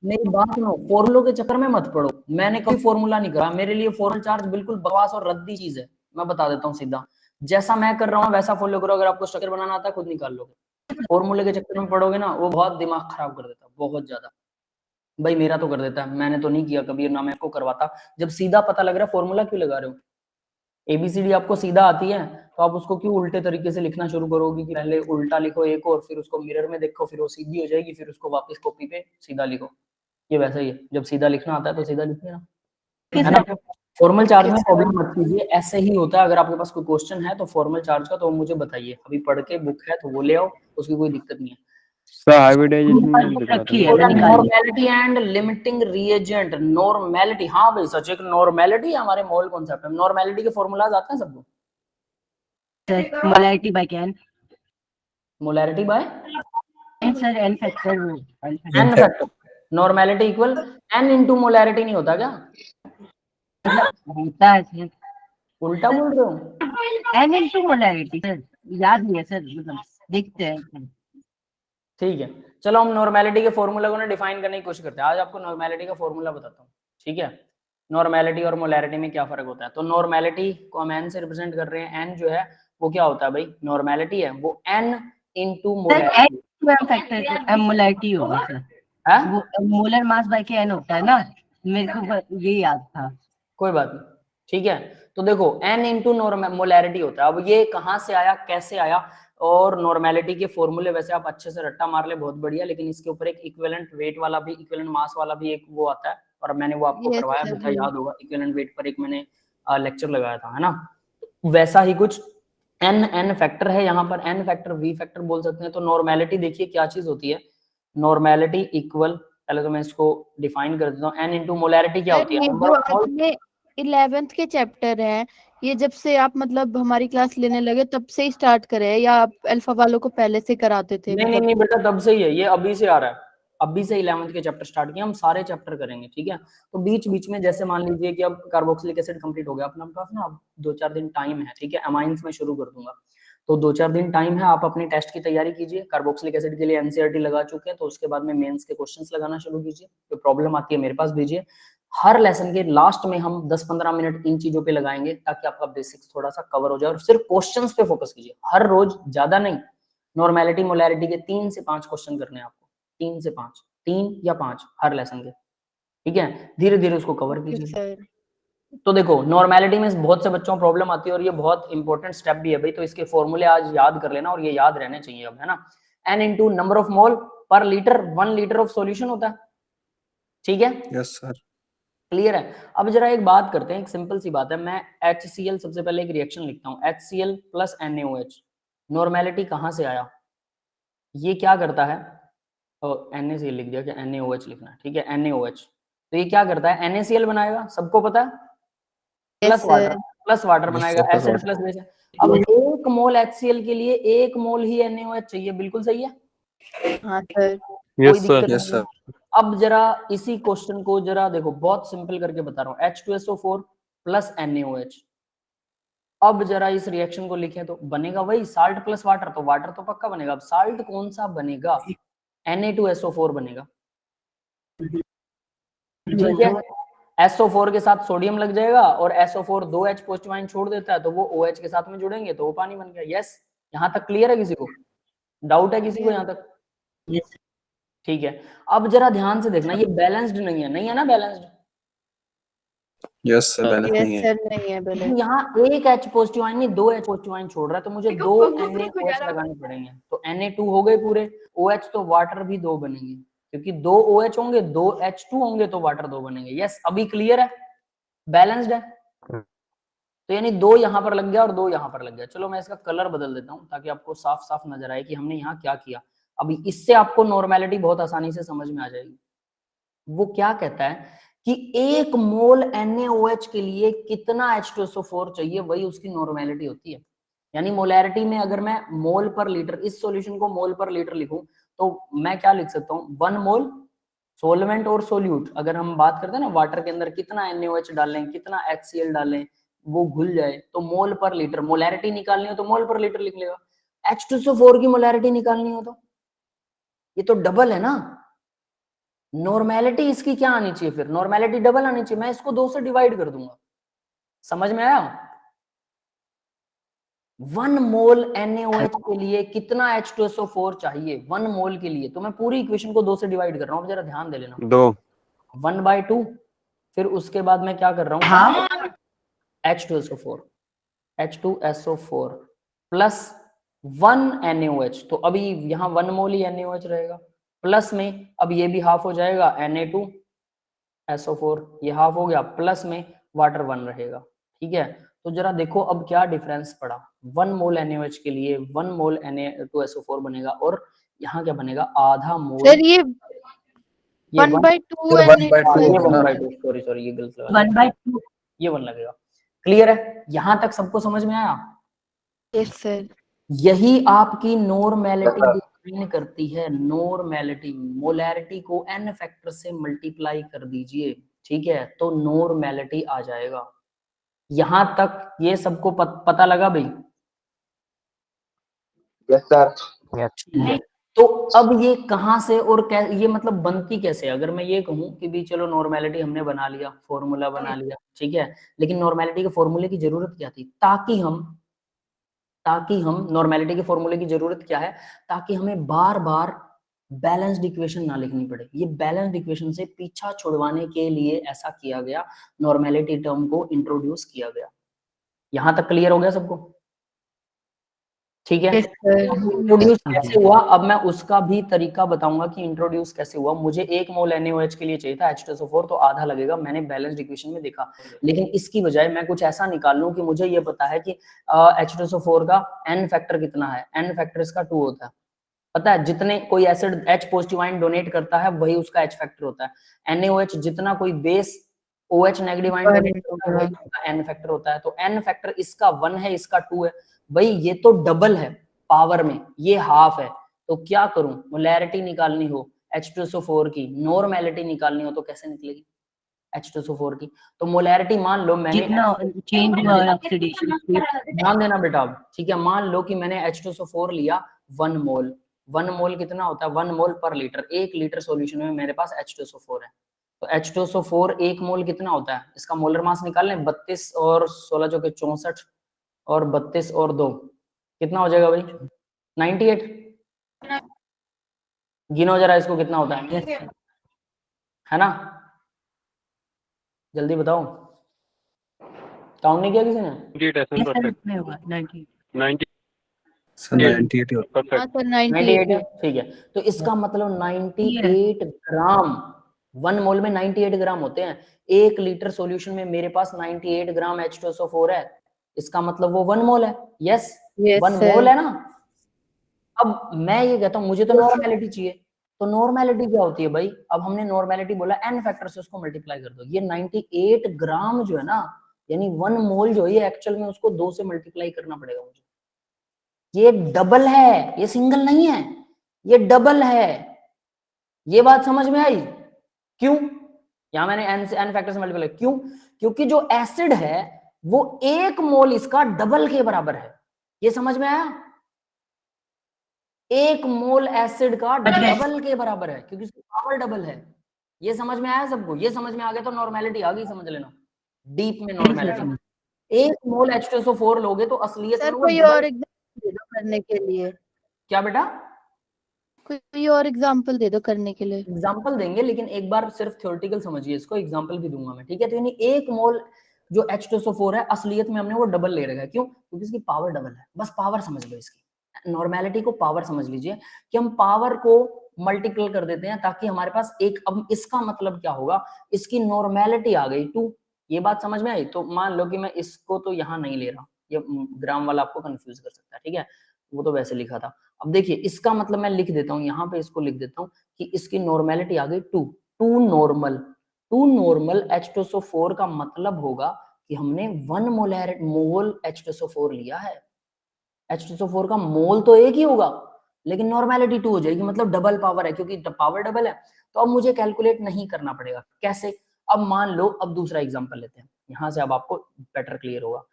[SPEAKER 1] मेरी बात सुनो, फॉर्मूलों के चक्कर में मत पड़ो। मैंने कभी फॉर्मूला नहीं करा, मेरे लिए फॉर्मल चार्ज बिल्कुल बकवास और रद्दी चीज है। मैं बता देता हूँ सीधा, जैसा मैं कर रहा हूँ वैसा फॉलो करो। अगर आपको स्ट्रक्चर बनाना आता है खुद निकाल लोगे। फॉर्मूले के चक्कर में पड़ोगे ना, वो बहुत दिमाग खराब कर देता है, बहुत ज्यादा। भाई मेरा तो कर देता है, मैंने तो नहीं किया कभी, ना मैं आपको करवाता। जब सीधा पता लग रहा है फॉर्मूला क्यों लगा रहे हो? ABCD आपको सीधा आती है तो आप उसको क्यों उल्टे तरीके से लिखना शुरू करोगे कि पहले उल्टा लिखो एक और फिर उसको मिरर में देखो, फिर वो सीधी हो जाएगी, फिर उसको वापस कॉपी पे सीधा लिखो। ये वैसा ही है, जब सीधा लिखना आता है तो सीधा लिखिए ना, है ना। फॉर्मल चार्ज में प्रॉब्लम मत कीजिए, ऐसे ही होता है। अगर आपके पास कोई क्वेश्चन है तो फॉर्मल चार्ज का, तो मुझे बताइए, अभी पढ़ के बुक है तो वो ले आओ, उसकी कोई दिक्कत नहीं है।
[SPEAKER 2] सर हाइब्रिडाइजेशन में दिख रहा
[SPEAKER 3] रखी
[SPEAKER 2] था।
[SPEAKER 3] है, मैं निकाल
[SPEAKER 1] normality and limiting reagent. Normality, हाँ भाई सच, एक नॉर्मेलिटी हमारे मोल कॉन्सेप्ट है। नॉर्मेलिटी के फॉर्मूलाज आते हैं सबको?
[SPEAKER 3] सर मोलैरिटी बाय कैन,
[SPEAKER 1] molarity by
[SPEAKER 3] sir N factor,
[SPEAKER 1] N factor. Normality equal N into molarity नहीं होता क्या?
[SPEAKER 3] होता है सर,
[SPEAKER 1] उल्टा बोल रहे हो?
[SPEAKER 3] एन इनटू मोलैरिटी सर, याद नहीं है सर, मतलब देखते हैं।
[SPEAKER 1] ठीक है, चलो हम नॉर्मेलिटी के फॉर्मूला को ना डिफाइन करने की कोशिश करते हैं। आज आपको नॉर्मेलिटी का फॉर्मूला बताता हूँ, ठीक है। नॉर्मेलिटी और मोलैरिटी में क्या फर्क होता है? तो नॉर्मेलिटी को हम एन से रिप्रेजेंट कर रहे हैं। एन जो है वो क्या होता है भाई? नॉर्मेलिटी है वो N into
[SPEAKER 3] sir
[SPEAKER 1] molarity
[SPEAKER 3] N factor M molarity होगा सर,
[SPEAKER 1] है।
[SPEAKER 3] वो मोलर मास बाय के एन होता है ना, मेरे को ये याद था।
[SPEAKER 1] कोई बात नहीं, ठीक है। तो देखो एन इंटू मोलैरिटी होता है। अब ये कहाँ से आया, कैसे आया? और नॉर्मेलिटी के फॉर्मूले वैसे आप अच्छे से रट्टा मार ले, बहुत बढ़िया, लेकिन इसके ऊपर एक इक्विवेलेंट वेट वाला भी, इक्विवेलेंट मास वाला भी एक वो आता है, और मैंने वो आपको
[SPEAKER 4] यस
[SPEAKER 1] करवाया भी था,
[SPEAKER 4] सर।
[SPEAKER 1] याद होगा। इक्विवेलेंट वेट पर एक मैंने लेक्चर लगाया था, है ना। वैसा ही कुछ एन फैक्टर है यहाँ पर, एन फैक्टर वी फैक्टर बोल सकते हैं। तो नॉर्मेलिटी देखिए क्या चीज होती है। नॉर्मेलिटी इक्वल, पहले तो मैं इसको डिफाइन कर देता हूँ। एन इंटू मोलैरिटी क्या
[SPEAKER 4] सर
[SPEAKER 1] होती है?
[SPEAKER 4] ये
[SPEAKER 1] नंबर
[SPEAKER 4] जो
[SPEAKER 1] ऑफ मोल।
[SPEAKER 4] अपने 11th के चैप्टर हैं, ये जब से आप मतलब हमारी क्लास लेने लगे तब से ही स्टार्ट करे हैं, या आप अल्फा वालों को पहले से कराते थे?
[SPEAKER 1] नहीं नहीं नहीं बेटा, तब से ही है, ये अभी से आ रहा है। अभी से 11th के चैप्टर स्टार्ट किए, हम सारे चैप्टर करेंगे, ठीक है। तो बीच बीच में जैसे मान लीजिए कि अब कार्बोक्सिलिक एसिड कंप्लीट हो गया अपना पास ना, अब 2-4 दिन टाइम है, ठीक है। अमाइंस में शुरू कर दूंगा, तो 2-4 दिन टाइम है, आप अपनी टेस्ट की तैयारी कीजिए। कार्बोक्सिलिक एसिड के लिए एनसीईआरटी लगा चुके हैं, तो उसके बाद में मेंस के क्वेश्चंस लगाना शुरू कीजिए। जो प्रॉब्लम आती है मेरे पास भेजिए। हर लेसन के लास्ट में हम 10-15 मिनट इन चीजों पे लगाएंगे, ताकि आपका बेसिक्स थोड़ा सा कवर हो जाए, और सिर्फ क्वेश्चंस पे फोकस कीजिए हर रोज, ज्यादा नहीं। नॉर्मेलिटी मोलैरिटी के 3 से 5 क्वेश्चन करने हैं आपको, 3 से 5, 3 या 5 हर लेसन के, ठीक है। धीरे धीरे उसको कवर
[SPEAKER 4] ओके
[SPEAKER 1] कीजिए।
[SPEAKER 4] सर।
[SPEAKER 1] तो देखो नॉर्मेलिटी में बहुत से बच्चों को प्रॉब्लम आती है, और ये बहुत इंपॉर्टेंट स्टेप भी है भाई, तो इसके फॉर्मूले आज याद कर लेना, और ये याद रहने चाहिए अब, है ना। N into number of mole per litre, 1 litre of solution होता है, ठीक है।
[SPEAKER 6] Yes sir.
[SPEAKER 1] क्लियर है? अब जरा एक बात करते हैं, एक सिंपल सी बात है। मैं HCl सबसे पहले एक रिएक्शन लिखता हूँ, HCl प्लस NaOH। नॉर्मेलिटी कहाँ से आया? ये क्या करता है? NaCl लिख दिया, कि NaOH लिखना है, ठीक है। NaOH, तो ये क्या करता है, NaCl बनाएगा, सबको पता है,
[SPEAKER 4] Yes,
[SPEAKER 1] प्लस वाटर
[SPEAKER 6] Yes,
[SPEAKER 1] बनाएगा,
[SPEAKER 6] sir, plus
[SPEAKER 1] acid
[SPEAKER 6] water.
[SPEAKER 1] Plus base. अब 1 मोल HCl के लिए 1 मोल ही NaOH चाहिए, बिल्कुल सही है,
[SPEAKER 4] हाँ सर।
[SPEAKER 1] कोई
[SPEAKER 2] यस सर
[SPEAKER 1] दिक्कत
[SPEAKER 6] Yes,
[SPEAKER 1] नहीं है। अब जरा इसी क्वेश्चन को जरा देखो, बहुत सिंपल करके बता रहा हूँ, H2SO4 प्लस NaOH। अब जरा इस रिएक्शन को लिखें तो बनेगा वही साल्ट प्लस वाटर, तो वाटर तो पक्का बनेगा। अब साल्ट कौन सा बनेगा, Na2SO4 बनेगा, ठीक है। SO4 के साथ सोडियम लग जाएगा और SO4 2H पॉजिटिव आयन छोड़ देता है, तो वो OH के साथ में जुड़ेंगे तो वो पानी बन गया। यस, यहाँ तक क्लियर है, किसी को डाउट है किसी को यहाँ तक?
[SPEAKER 3] Yes.
[SPEAKER 1] ठीक है। अब जरा ध्यान से देखना, ये बैलेंस्ड नहीं है, नहीं है ना balanced,
[SPEAKER 6] Yes, sir, balance
[SPEAKER 4] Yes,
[SPEAKER 6] नहीं है.
[SPEAKER 4] सर नहीं है बैलेंस।
[SPEAKER 1] यहाँ एक H पॉजिटिव आयन नहीं 2H पॉजिटिव आयन छोड़ रहा है, तो मुझे 2 NaOH लगाने पड़ेंगे, तो Na2 हो गए पूरे, OH तो वाटर भी 2 बनेंगे, क्योंकि 2 OH होंगे 2 H2 होंगे तो वाटर 2 बनेंगे। यस, अभी क्लियर है, बैलेंस्ड है, तो यानी 2 यहाँ पर लग गया और 2 यहाँ पर लग गया। चलो मैं इसका कलर बदल देता हूँ ताकि आपको साफ साफ नजर आए कि हमने यहाँ क्या किया। अभी इससे आपको नॉर्मेलिटी बहुत आसानी से समझ में आ जाएगी। वो क्या कहता है कि 1 मोल NaOH के लिए कितना H2SO4 चाहिए, वही उसकी नॉर्मेलिटी होती है। यानी मोलैरिटी में अगर मैं मोल पर लीटर, इस सॉल्यूशन को मोल पर लीटर लिखूं तो मैं क्या लिख सकता हूँ, 1 मोल सोलवेंट और सोल्यूट। अगर हम बात करते हैं ना वाटर के अंदर कितना NaOH डालें, कितना HCl डालें, वो घुल जाए, तो मोल पर लीटर, मोलैरिटी निकालनी हो तो मोल पर लीटर लिख लेगा। H2SO4 की मोलैरिटी निकालनी हो तो ये तो डबल है ना, नॉर्मेलिटी इसकी क्या आनी चाहिए, फिर नॉर्मेलिटी डबल आनी चाहिए, मैं इसको 2 से डिवाइड कर दूंगा। समझ में आया? 1 मोल NaOH के लिए कितना H2SO4 चाहिए 1 मोल के लिए, तो मैं पूरी इक्वेशन को 2 से डिवाइड कर रहा हूं, जरा ध्यान दे लेना।
[SPEAKER 2] 2
[SPEAKER 1] 1/2, फिर उसके बाद मैं क्या कर रहा हूँ,
[SPEAKER 3] हाँ
[SPEAKER 1] H2SO4 प्लस 1 NaOH, तो अभी यहाँ 1 मोल ही NaOH रहेगा, प्लस में अब ये भी हाफ हो जाएगा Na2SO4, ये हाफ हो गया, प्लस में वाटर 1 रहेगा, ठीक है। तो जरा देखो अब क्या डिफरेंस पड़ा, 1 मोल NaOH के लिए 1 मोल Na2SO4 बनेगा, और यहाँ क्या बनेगा, आधा मोल।
[SPEAKER 4] सर ये
[SPEAKER 1] ये
[SPEAKER 4] 1/2
[SPEAKER 6] Sir, 1/2
[SPEAKER 1] ये
[SPEAKER 6] होगा ना?
[SPEAKER 1] 1/2, सॉरी ये गलत लगा,
[SPEAKER 3] 1/2.
[SPEAKER 1] ये 1 लगेगा। क्लियर है, यहाँ तक सबको समझ में आया?
[SPEAKER 4] Yes sir.
[SPEAKER 1] यही आपकी नॉर्मेलिटी डिफाइन करती है, नॉर्मेलिटी। मोलैरिटी को n फैक्टर से मल्टीप्लाई कर दीजिए, ठीक है, तो नॉर्मेलिटी आ जाएगा। यहां तक ये सबको पता लगा भाई?
[SPEAKER 7] Yes sir.
[SPEAKER 1] ठीक है। तो अब ये कहां से और ये मतलब बनती कैसे? अगर मैं ये कहूं कि भी चलो नॉर्मेलिटी हमने बना लिया, फॉर्मूला बना लिया, ठीक है, लेकिन नॉर्मेलिटी के फॉर्मूले की जरूरत क्या थी, ताकि हम नॉर्मेलिटी के फॉर्मूले की जरूरत क्या है, ताकि हमें बार बार बैलेंस्ड इक्वेशन ना लिखनी पड़े। ये बैलेंस्ड इक्वेशन से पीछा छुड़वाने के लिए ऐसा किया गया, नॉर्मेलिटी टर्म को इंट्रोड्यूस किया गया। यहां तक क्लियर हो गया सबको? ठीक है।
[SPEAKER 4] Yes sir.
[SPEAKER 1] इंट्रोड्यूस कैसे हुआ, अब मैं उसका भी तरीका बताऊंगा कि इंट्रोड्यूस कैसे हुआ। मुझे 1 मोल NaOH के लिए चाहिए था H2SO4, तो आधा लगेगा, मैंने बैलेंस्ड इक्वेशन में देखा, लेकिन इसकी बजाय मैं कुछ ऐसा निकाल लूं कि मुझे ये पता है कि H2SO4 का n फैक्टर कितना है, n फैक्टर इसका 2 होता है, पता है, जितने कोई acid H positive ion donate करता है वही उसका H फैक्टर होता है। NaOH जितना कोई base OH negative ion donate करता है वही उसका n फैक्टर होता है, तो n फैक्टर इसका 1 है, इसका 2 है। भाई ये तो डबल है पावर में, ये हाफ है, तो क्या करूं, मोलैरिटी निकालनी हो H2SO4 की, नॉर्मेलिटी निकालनी हो तो कैसे निकलेगी H2SO4 की? तो मोलैरिटी मान लो मैंने,
[SPEAKER 3] जितना चेंज हुआ है ऑक्सीडेशन
[SPEAKER 1] ध्यान देना बेटा, ठीक है, मान लो कि मैंने H2SO4 लिया 1 मोल, 1 मोल कितना होता है, 1 मोल पर लीटर, 1 लीटर सॉल्यूशन में मेरे पास H2SO4 है, तो H2SO4 1 मोल कितना होता है, इसका मोलर मास निकाल लें, 32 और 16 जो कि 64 और 32 और 2 कितना हो जाएगा भाई, 98। गिनो जरा इसको कितना होता है ना, जल्दी बताओ, काउंट नहीं किया किसी ने?
[SPEAKER 2] 98 परफेक्ट
[SPEAKER 3] में होगा 90.
[SPEAKER 2] 90
[SPEAKER 6] Sir, 98 ही होता
[SPEAKER 2] परफेक्ट
[SPEAKER 4] हाँ सर
[SPEAKER 1] 98 है,
[SPEAKER 4] 98।
[SPEAKER 1] ठीक है, तो इसका मतलब 98 ग्राम, 1 मोल में 98 ग्राम होते हैं, 1 लीटर सॉल्यूशन में मेरे पास 98 ग्राम H2SO4 है, इसका मतलब वो 1 मोल है। यस, 1 मोल है ना। अब मैं ये कहता हूं मुझे तो नॉर्मेलिटी चाहिए, तो नॉर्मेलिटी क्या होती है भाई? अब हमने नॉर्मेलिटी बोला n फैक्टर से उसको मल्टीप्लाई कर दो। ये 98 ग्राम जो है ना, यानी 1 मोल जो है, ये एक्चुअल में उसको 2 से मल्टीप्लाई करना पड़ेगा मुझे। ये डबल है, ये सिंगल नहीं है, ये डबल है। ये बात समझ में आई? क्यों? यहां मैंने n से n फैक्टर से मल्टीप्लाई, क्यों? क्योंकि जो एसिड है वो 1 मोल इसका डबल के बराबर है। ये समझ में आया? 1 मोल एसिड का डबल के बराबर है, क्योंकि उसकी पावर डबल है। ये समझ में आया सबको? ये समझ में आ गया तो नॉर्मेलिटी आ गई, समझ लेना, डीप में नॉर्मेलिटी। 1 मोल H2SO4 लोगे तो असलियत में
[SPEAKER 4] सर
[SPEAKER 1] वो
[SPEAKER 4] कोई
[SPEAKER 1] डबल।
[SPEAKER 4] और एग्जांपल दे दो करने के लिए,
[SPEAKER 1] क्या बेटा?
[SPEAKER 4] कोई और एग्जांपल दे दो करने के लिए।
[SPEAKER 1] एग्जाम्पल देंगे, लेकिन एक बार सिर्फ थ्योरेटिकल समझिए इसको, एग्जाम्पल भी दूंगा मैं, ठीक है? तो यानी 1 मोल जो H2SO4 है, असलियत में हमने वो डबल ले रखा है। क्यों? क्योंकि इसकी पावर डबल है। बस पावर समझ लो इसकी, नॉर्मेलिटी को पावर समझ लीजिए कि हम पावर को मल्टीपल कर देते हैं ताकि हमारे पास एक, अब इसका मतलब क्या होगा, इसकी नॉर्मेलिटी आ गई 2। ये बात समझ में आई? तो मान लो कि मैं इसको तो यहाँ नहीं ले रहा, ये ग्राम वाला आपको कंफ्यूज कर सकता है, ठीक है? वो तो वैसे लिखा था। अब देखिए इसका मतलब मैं लिख देता हूँ, यहाँ पे इसको लिख देता हूँ कि इसकी नॉर्मेलिटी आ गई 2। 2 नॉर्मल H2SO4 का मतलब होगा कि हमने 1 मोल H2SO4 लिया है। H2SO4 का मोल तो एक ही होगा, लेकिन नॉर्मेलिटी 2 हो जाएगी, मतलब डबल पावर है, क्योंकि पावर डबल है। तो अब मुझे कैलकुलेट नहीं करना पड़ेगा। कैसे? अब मान लो, अब दूसरा एग्जांपल लेते हैं, यहां से अब आपको बेटर क्लियर होगा।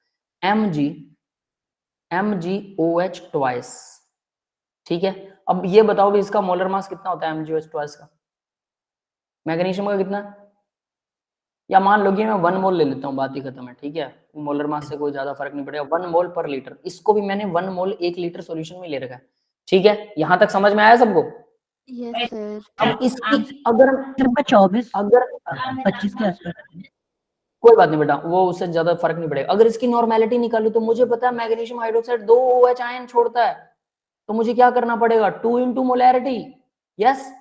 [SPEAKER 1] MgOH ट्वाइस, ठीक है? अब ये बताओ भी इसका मोलर मास कितना होता है MgOH ट्वाइस का? मैग्नीशियम का कितना? या मान लो कि मैं 1 मोल ले लेता हूँ, बात ही खत्म है, ठीक है? मोलर मास से कोई ज्यादा फर्क नहीं पड़ेगा, 1 मोल पर लीटर। इसको भी मैंने 1 मोल 1 लीटर सॉल्यूशन में ले रखा है, ठीक है? यहां तक समझ में आया सबको?
[SPEAKER 4] Yes sir.
[SPEAKER 1] अब इसकी अगर
[SPEAKER 3] 24
[SPEAKER 1] अगर
[SPEAKER 3] 25 के आसपास।
[SPEAKER 1] कोई बात नहीं बेटा, वो उससे ज्यादा फर्क नहीं पड़ेगा। अगर इसकी नॉर्मेलिटी निकालू तो मुझे पता है मैग्नीशियम हाइड्रोक्साइड 2 OH आयन छोड़ता है, तो मुझे क्या करना पड़ेगा? 2 into मोलैरिटी। यस,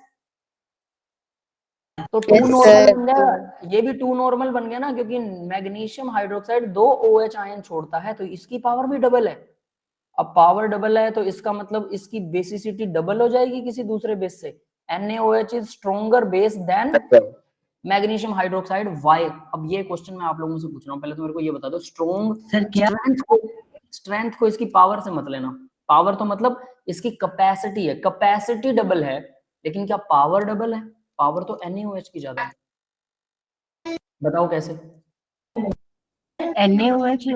[SPEAKER 1] तो 2
[SPEAKER 4] Yes,
[SPEAKER 1] नॉर्मल
[SPEAKER 4] sir.
[SPEAKER 1] बन गया, ये भी 2 नॉर्मल बन गया ना, क्योंकि मैग्नीशियम हाइड्रोक्साइड 2 OH आयन छोड़ता है, तो इसकी पावर भी डबल है। अब पावर डबल है तो इसका मतलब इसकी बेसिसिटी डबल हो जाएगी किसी दूसरे बेस से। NaOH is stronger base than magnesium hydroxide. Why? अब ये क्वेश्चन मैं आप लोगों से पूछ रहा हूँ, पहले तो मेरे को ये बता दो,
[SPEAKER 3] सर क्या?
[SPEAKER 1] स्ट्रेंथ को इसकी पावर से मत लेना। पावर तो मतलब इसकी कैपेसिटी है, कैपेसिटी डबल है, लेकिन क्या पावर डबल है? पावर तो NaOH की ज्यादा है। बताओ कैसे?
[SPEAKER 3] NaOH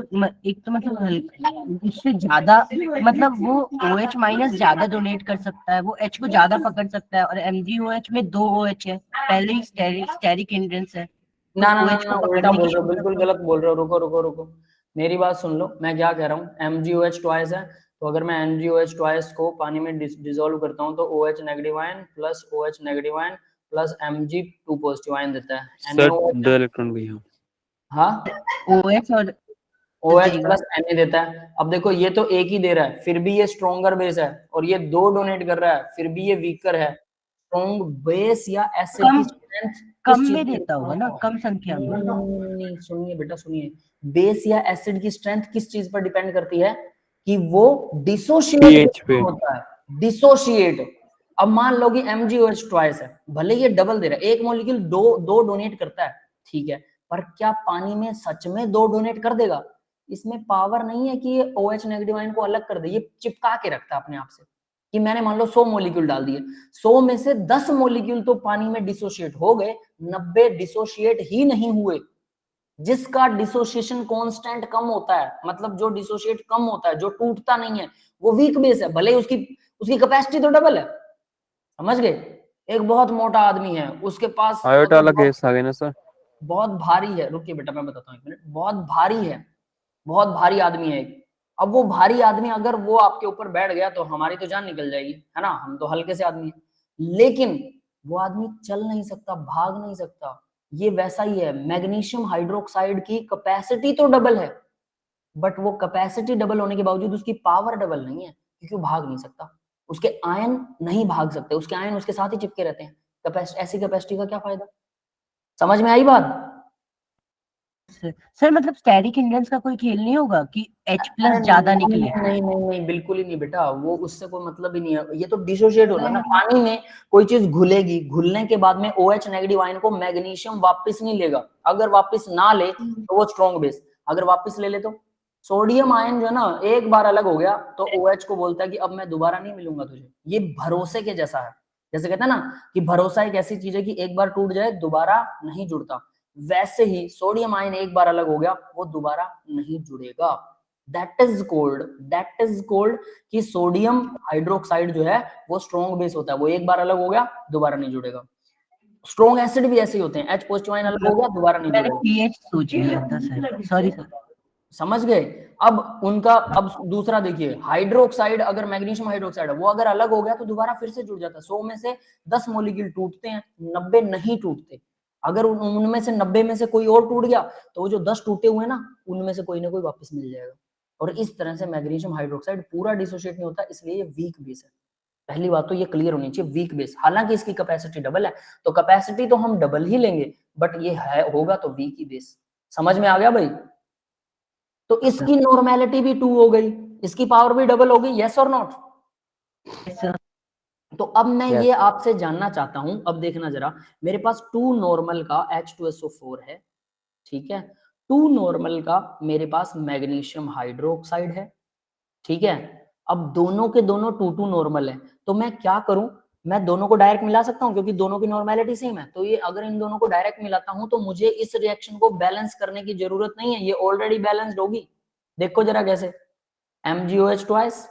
[SPEAKER 3] एक तो मतलब इससे ज्यादा, मतलब वो OH माइनस ज्यादा डोनेट कर सकता है, वो H को ज्यादा पकड़ सकता है, और MgOH में 2 OH है, पहले ही स्टेरिक हिंड्रेंस है।
[SPEAKER 1] ना ना ना, उल्टा बोल रहे हो, बिल्कुल गलत बोल रहे हो। रुको रुको रुको, मेरी बात सुन लो, मैं क्या कह रहा हूँ। MgOH ट्वाइस है, तो अगर मैं MgOH ट्वाइस को पानी में डिसॉल्व करता हूँ तो OH negative ion plus OH negative ion plus Mg2 positive ion देता है।
[SPEAKER 6] सर 2 इलेक्ट्रॉन भी हैं।
[SPEAKER 1] हाँ,
[SPEAKER 3] OH और
[SPEAKER 1] OH प्लस Na देता है। अब देखो ये तो एक ही दे रहा है, फिर भी ये स्ट्रॉन्गर बेस है, और ये 2 डोनेट कर रहा है, फिर भी ये वीकर है। स्ट्रॉन्ग बेस या एसिड की स्ट्रेंथ
[SPEAKER 3] कम में देता होगा ना, कम संख्या में।
[SPEAKER 1] नहीं, सुनिए बेटा सुनिए, बेस या एसिड की स्ट्रेंथ किस चीज पर डिपेंड करती है? कि वो डिसोशिएट
[SPEAKER 2] pH पे
[SPEAKER 1] होता है, डिसोशिएट। अब मान लो कि MgOH ट्वाइस है, भले ये डबल दे रहा है, एक मॉलिक्यूल दो डोनेट करता है, ठीक है, पर क्या पानी में सच में 2 डोनेट कर देगा? इसमें पावर नहीं है कि ये OH नेगेटिव आयन को अलग कर दे, ये चिपका के रखता है अपने आप से। कि मैंने मान लो 100 मॉलिक्यूल डाल दिए, 100 में से 10 मॉलिक्यूल तो पानी में डिसोशिएट हो गए, 90 डिसोशिएट ही नहीं हुए। जिसका डिसोसिएशन कांस्टेंट कम होता है, मतलब जो डिसोशिएट कम होता है, जो टूटता नहीं है, वो वीक बेस है, भले ही उसकी कैपेसिटी तो डबल है। समझ गए? एक बहुत मोटा आदमी है, उसके पास
[SPEAKER 2] आयोटा वाला
[SPEAKER 1] मतलब
[SPEAKER 2] केस आ गया ना सर।
[SPEAKER 1] बहुत भारी है, रुकिए बेटा मैं बताता हूँ 1 मिनट। बहुत भारी है, बहुत भारी आदमी है एक। अब वो भारी आदमी अगर वो आपके ऊपर बैठ गया तो हमारी तो जान निकल जाएगी, है ना? हम तो हल्के से आदमी हैं, लेकिन वो आदमी चल नहीं सकता, भाग नहीं सकता। ये वैसा ही है, मैग्नीशियम हाइड्रोक्साइड की कैपेसिटी तो डबल है, बट वो कैपेसिटी डबल होने के बावजूद उसकी पावर डबल नहीं है, क्योंकि वो भाग नहीं सकता। उसके आयन नहीं भाग सकते, उसके आयन उसके साथ ही चिपके रहते हैं। ऐसी कैपेसिटी का क्या फायदा? समझ में आई बात?
[SPEAKER 3] सर मतलब स्टैटिक हिंड्रेंस का कोई खेल नहीं होगा कि H प्लस ज्यादा निकले?
[SPEAKER 1] नहीं बिल्कुल ही नहीं बेटा, वो उससे कोई मतलब ही नहीं है। ये तो डिसोशिएट होना ना, पानी में कोई चीज घुलेगी, घुलने के बाद में OH नेगेटिव आयन को मैग्नीशियम वापस नहीं लेगा। अगर वापस ना ले तो वो स्ट्रॉन्ग बेस, अगर वापस ले ले तो सोडियम आयन जो है ना, एक बार अलग हो गया तो OH को बोलता है कि अब मैं दोबारा नहीं मिलूंगा तुझे। ये भरोसे के जैसा है, जैसे कहते हैं ना कि भरोसा एक ऐसी चीज है कि एक बार टूट जाए दोबारा नहीं जुड़ता, वैसे ही सोडियम आयन एक बार अलग हो गया वो दोबारा नहीं जुड़ेगा। दैट इज कोल्ड कि सोडियम हाइड्रोक्साइड जो है वो स्ट्रॉन्ग बेस होता है, वो एक बार अलग हो गया दोबारा नहीं जुड़ेगा। स्ट्रॉन्ग एसिड भी ऐसे ही होते हैं, H पॉजिटिव आयन अलग हो गया दोबारा नहीं
[SPEAKER 3] मैंने
[SPEAKER 1] जुड़ेगा।
[SPEAKER 3] pH सोच लिया था सर, सॉरी सर।
[SPEAKER 1] समझ गए? अब उनका, अब दूसरा देखिए, हाइड्रोक्साइड अगर मैग्नीशियम हाइड्रोक्साइड है वो अगर अलग हो गया तो दोबारा फिर से जुड़ जाता है। 100 में से 10 मॉलिक्यूल टूटते हैं, 90 नहीं टूटते। अगर उनमें से 90 में से कोई और टूट गया तो वो जो 10 टूटे हुए ना उनमें से कोई ना कोई वापस मिल जाएगा। और इस तरह से मैग्नीशियम हाइड्रोक्साइड पूरा डिसोशिएट नहीं होता, इसलिए ये वीक बेस है। पहली बात तो ये क्लियर होनी चाहिए, वीक बेस। हालांकि इसकी कैपेसिटी डबल है, तो कैपेसिटी तो हम डबल ही लेंगे, बट ये है होगा तो वीक ही बेस। समझ में आ गया भाई? तो इसकी नॉर्मेलिटी भी 2 हो गई, इसकी पावर भी डबल हो गई, यस और नॉट? तो अब मैं ये आपसे जानना चाहता हूं, अब देखना जरा, मेरे पास 2 नॉर्मल का H2SO4 है, ठीक है, 2 नॉर्मल का मेरे पास मैग्नीशियम हाइड्रोक्साइड है, ठीक है। अब दोनों के दोनों 2 नॉर्मल है, तो मैं क्या करूं, मैं दोनों को डायरेक्ट मिला सकता हूं क्योंकि दोनों की नॉर्मेलिटी सेम है। तो ये अगर इन दोनों को डायरेक्ट मिलाता हूं तो मुझे इस रिएक्शन को बैलेंस करने की जरूरत नहीं है, ये ऑलरेडी बैलेंस्ड होगी। देखो जरा कैसे, MgOH ट्वाइस।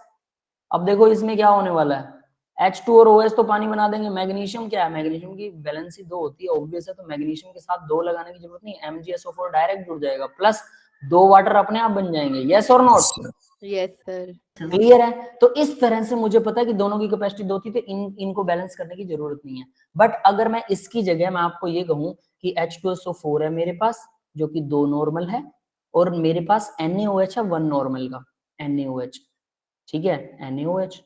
[SPEAKER 1] अब देखो इसमें क्या होने वाला है, H2 और OH तो पानी बना देंगे, मैग्नीशियम क्या है, मैग्नीशियम की वैलेंसी 2 होती है, ऑब्वियस है, तो मैग्नीशियम के साथ 2 लगाने की जरूरत नहीं, MgSO4 डायरेक्ट जुड़ जाएगा, प्लस 2 वाटर अपने आप बन जाएंगे, यस और नॉट?
[SPEAKER 4] Yes sir.
[SPEAKER 1] क्लियर है? तो इस तरह से मुझे पता है कि दोनों की कैपेसिटी 2 थी, तो इनको बैलेंस करने की जरूरत नहीं है। बट अगर मैं इसकी जगह मैं आपको ये कहूं कि H2SO4 है मेरे पास जो कि 2 नॉर्मल है, और मेरे पास NaOH है 1 नॉर्मल का, NaOH, ठीक है, NaOH।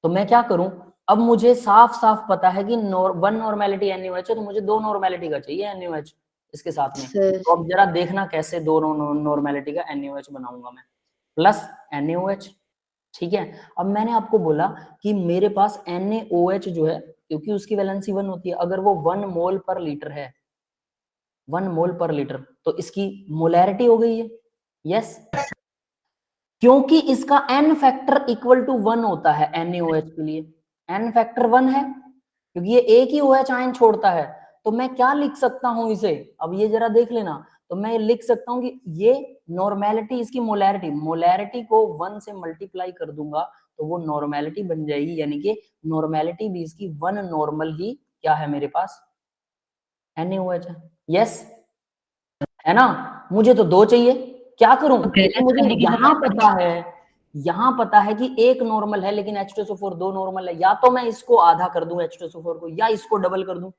[SPEAKER 1] तो मैं क्या करूं, अब मुझे साफ साफ पता है कि 1 नॉर्मेलिटी NaOH है, तो मुझे 2 नॉर्मेलिटी का चाहिए NaOH इसके साथ में। तो अब जरा देखना कैसे 2 नॉर्मेलिटी का NaOH बनाऊंगा मैं, प्लस NaOH, ठीक है। अब मैंने आपको बोला कि मेरे पास NaOH जो है, क्योंकि उसकी वैलेंसी 1 होती है, अगर वो 1 मोल पर लीटर है, 1 मोल पर लीटर, तो इसकी मोलैरिटी हो गई है, यस, क्योंकि इसका n फैक्टर इक्वल टू 1 होता है NaOH के लिए, n फैक्टर 1 है क्योंकि ये एक ही OH आयन छोड़ता है। तो मैं क्या लिख सकता हूं इसे, अब ये जरा देख लेना, तो मैं लिख सकता हूं कि ये नॉर्मेलिटी, इसकी मोलैरिटी, मोलैरिटी को 1 से मल्टीप्लाई कर दूंगा तो वो नॉर्मेलिटी बन जाएगी, यानी कि नॉर्मेलिटी भी इसकी 1 नॉर्मल ही क्या है मेरे पास, NaOH है, यस है ना। मुझे तो 2 चाहिए, क्या करूं, मुझे यहाँ पता है कि एक नॉर्मल है लेकिन H2SO4 2 नॉर्मल है, या तो मैं इसको आधा कर दूं H2SO4 को, या इसको डबल कर दूं।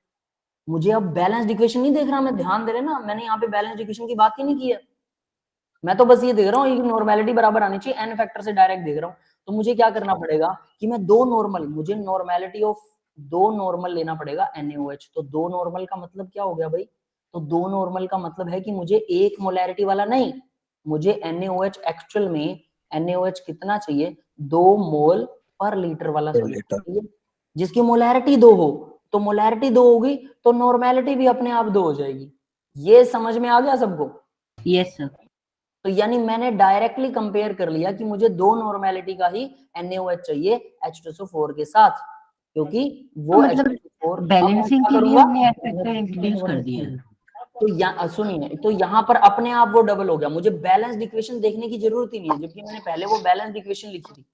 [SPEAKER 1] मुझे अब बैलेंस्ड इक्वेशन नहीं देख रहा मैं, ध्यान दे रहे ना, मैंने यहाँ पे बैलेंस्ड इक्वेशन की बात ही नहीं की है, मैं तो बस ये देख रहा हूँ नॉर्मेलिटी बराबर आनी चाहिए, n फैक्टर से डायरेक्ट देख रहा हूँ। तो मुझे क्या करना पड़ेगा कि मैं 2 नॉर्मल, मुझे नॉर्मेलिटी ऑफ 2 नॉर्मल लेना पड़ेगा NaOH। तो 2 नॉर्मल का मतलब क्या हो गया भाई, तो 2 नॉर्मल का मतलब है कि मुझे एक मोलैरिटी वाला नहीं, मुझे NaOH एक्चुअल में NaOH कितना चाहिए, 2 मोल पर लीटर वाला सॉल्यूशन चाहिए, जिसकी मोलैरिटी 2 हो। तो मोलैरिटी 2 होगी तो नॉर्मेलिटी भी अपने आप 2 हो जाएगी। ये समझ में आ गया सबको?
[SPEAKER 3] Yes sir.
[SPEAKER 1] तो यानी मैंने डायरेक्टली कंपेयर कर लिया कि मुझे 2 नॉर्मेलिटी का ही NaOH चाहिए H2SO4 के साथ, क्योंकि वो
[SPEAKER 3] मतलब
[SPEAKER 1] H2SO4
[SPEAKER 3] बैलेंसिंग के लिए हमने F फैक्टर इंट्रोड्यूस कर दिया।
[SPEAKER 1] तो सुनिए, तो यहाँ पर अपने आप वो डबल हो गया, मुझे बैलेंस्ड इक्वेशन देखने की जरूरत ही नहीं है, जबकि मैंने पहले वो बैलेंस्ड इक्वेशन लिखी थी,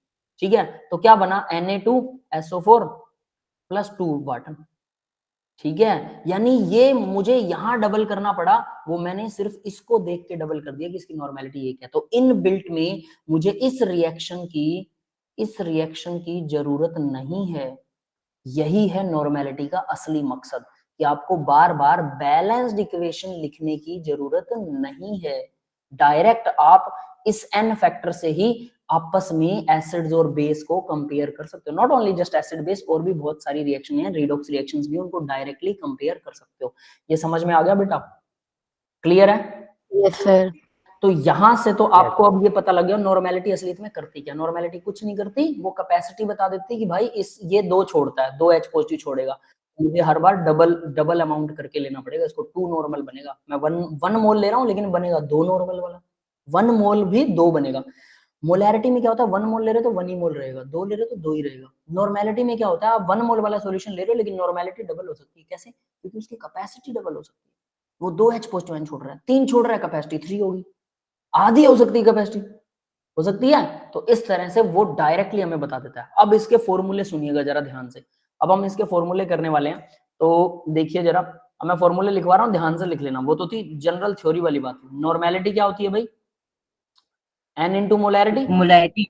[SPEAKER 1] ठीक है। तो क्या बना, Na2SO4 प्लस 2 वाटर, ठीक है। यानी ये मुझे यहाँ डबल करना पड़ा, वो मैंने सिर्फ इसको देख के डबल कर दिया कि इसकी नॉर्मेलिटी 1 है। तो इन बिल्ट में मुझे इस रिएक्शन की जरूरत नहीं है। यही है नॉर्मेलिटी का असली मकसद, कि आपको बार बार बैलेंस्ड इक्वेशन लिखने की जरूरत नहीं है, डायरेक्ट आप इस n फैक्टर से ही आपस में एसिड्स और बेस को कंपेयर कर सकते हो। Not only just acid base, और भी बहुत सारी रिएक्शन है, रिडॉक्स रिएक्शंस भी, उनको डायरेक्टली कंपेयर कर सकते हो। ये समझ में आ गया बेटा? क्लियर है?
[SPEAKER 4] Yes sir.
[SPEAKER 1] तो यहां से तो आपको अब ये पता लग गया नॉर्मेलिटी असलियत में करती क्या। नॉर्मेलिटी कुछ नहीं करती, वो कैपेसिटी बता देती कि भाई इस ये 2 छोड़ता है, 2 H पॉजिटिव छोड़ेगा, मुझे हर बार डबल अमाउंट करके लेना पड़ेगा, इसको 2 नॉर्मल बनेगा। मैं 1 मोल ले रहा हूँ लेकिन बनेगा 2 नॉर्मल वाला, 1 मोल भी 2 बनेगा। मोलैरिटी में क्या होता है, 1 मोल ले रहे हो तो 1 ही मोल रहेगा, 2 ले रहे हो तो 2 ही रहेगा। नॉर्मेलिटी में क्या होता है, आप 1 मोल वाला सॉल्यूशन ले रहे हो लेकिन नॉर्मेलिटी डबल हो सकती है। कैसे? क्योंकि उसकी कैपेसिटी डबल हो सकती है। वो 2 H पॉजिटिव आयन छोड़ रहा है, 3 छोड़ रहा है, कैपेसिटी 3 होगी, आधी हो सकती है कैपेसिटी, हो सकती है। तो इस तरह से वो डायरेक्टली हमें बता देता है। अब इसके फॉर्मूले सुनिएगा जरा ध्यान से। अब हम इसके फॉर्मूले करने वाले हैं, तो देखिए जरा, अब मैं फॉर्मूले लिखवा रहा हूँ, ध्यान से लिख लेना। वो तो थी जनरल थ्योरी वाली बात। नॉर्मेलिटी क्या होती है भाई, n इंटू मोलैरिटी।
[SPEAKER 3] मोलैरिटी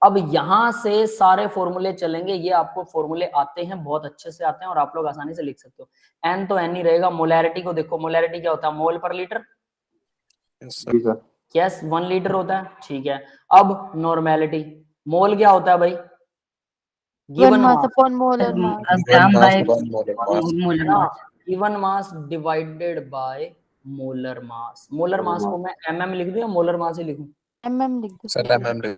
[SPEAKER 1] अब यहां से सारे फॉर्मूले चलेंगे, ये आपको फॉर्मूले आते हैं, बहुत अच्छे से आते हैं और आप लोग आसानी से लिख सकते हो। n तो n ही रहेगा। मोलैरिटी को देखो, मोलैरिटी क्या होता है, मोल पर लीटर। यस 1 लीटर होता है, ठीक है। अब नॉर्मेलिटी, मोल क्या होता है भाई,
[SPEAKER 4] 1
[SPEAKER 1] given
[SPEAKER 4] mass
[SPEAKER 1] mass,
[SPEAKER 4] upon molar mass.
[SPEAKER 3] Gram by molar mass.
[SPEAKER 1] Given mass divided by molar mass. Molar mass को मैं mm लिख दूं या मोलर मास ही लिखूं?
[SPEAKER 4] mm लिख दो
[SPEAKER 7] सर एमएम लिख।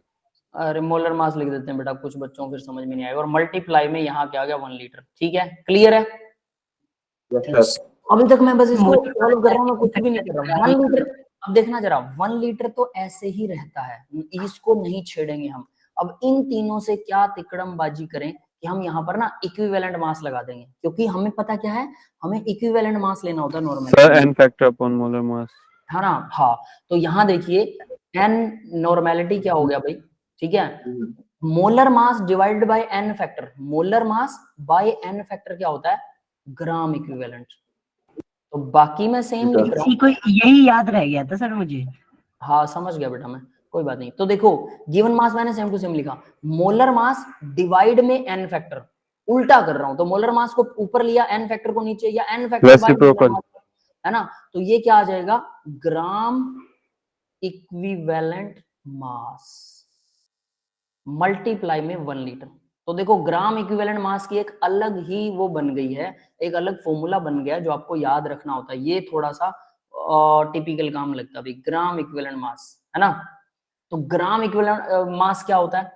[SPEAKER 1] अरे मोलर मास लिख देते हैं बेटा, कुछ बच्चों को फिर समझ में नहीं आएगा। और मल्टीप्लाई में यहाँ क्या आ गया, 1 लीटर, ठीक है, क्लियर है। अभी तक मैं बस इसको सॉल्व कर रहा हूँ, मैं कुछ भी नहीं कर रहा हूँ। 1 लीटर, अब देखना जरा, 1 लीटर तो ऐसे ही रहता है, इसको नहीं छेड़ेंगे हम। अब इन तीनों से क्या तिकड़मबाजी करें कि हम यहाँ पर ना इक्विवेलेंट मास लगा देंगे, क्योंकि हमें पता क्या है, हमें इक्विवेलेंट मास लेना होता है normal,
[SPEAKER 2] sir n factor upon molar mass,
[SPEAKER 1] है ना। हाँ, तो यहाँ देखिए n नॉर्मेलिटी क्या हो गया भाई, ठीक है, molar mass divided by n factor. Molar mass bye n factor क्या होता है, ग्राम इक्विवेलेंट। तो बाकी मैं सेम लिख रहा हूँ।
[SPEAKER 3] इसी को यही याद रह गया था सर मुझे।
[SPEAKER 1] हाँ समझ गया बेटा मैं, कोई बात नहीं। तो देखो गिवन मास मैंने सेम टू सेम लिखा, मोलर मास डिवाइड में n फैक्टर, उल्टा कर रहा हूं। तो मोलर मास को ऊपर लिया, n फैक्टर को नीचे, या n फैक्टर बाय
[SPEAKER 2] रेसिप्रोकल,
[SPEAKER 1] है ना। तो ये क्या आ जाएगा, ग्राम इक्विवेलेंट मास मल्टीप्लाई में 1 लीटर। तो देखो ग्राम इक्विवेलेंट मास की एक अलग ही वो बन गई है, एक अलग फॉर्मूला बन गया है जो आपको याद रखना होता है। ये थोड़ा सा टिपिकल काम लगता है भाई, ग्राम इक्विवेलेंट मास, है ना। तो ग्राम इक्विवेलेंट मास क्या होता है,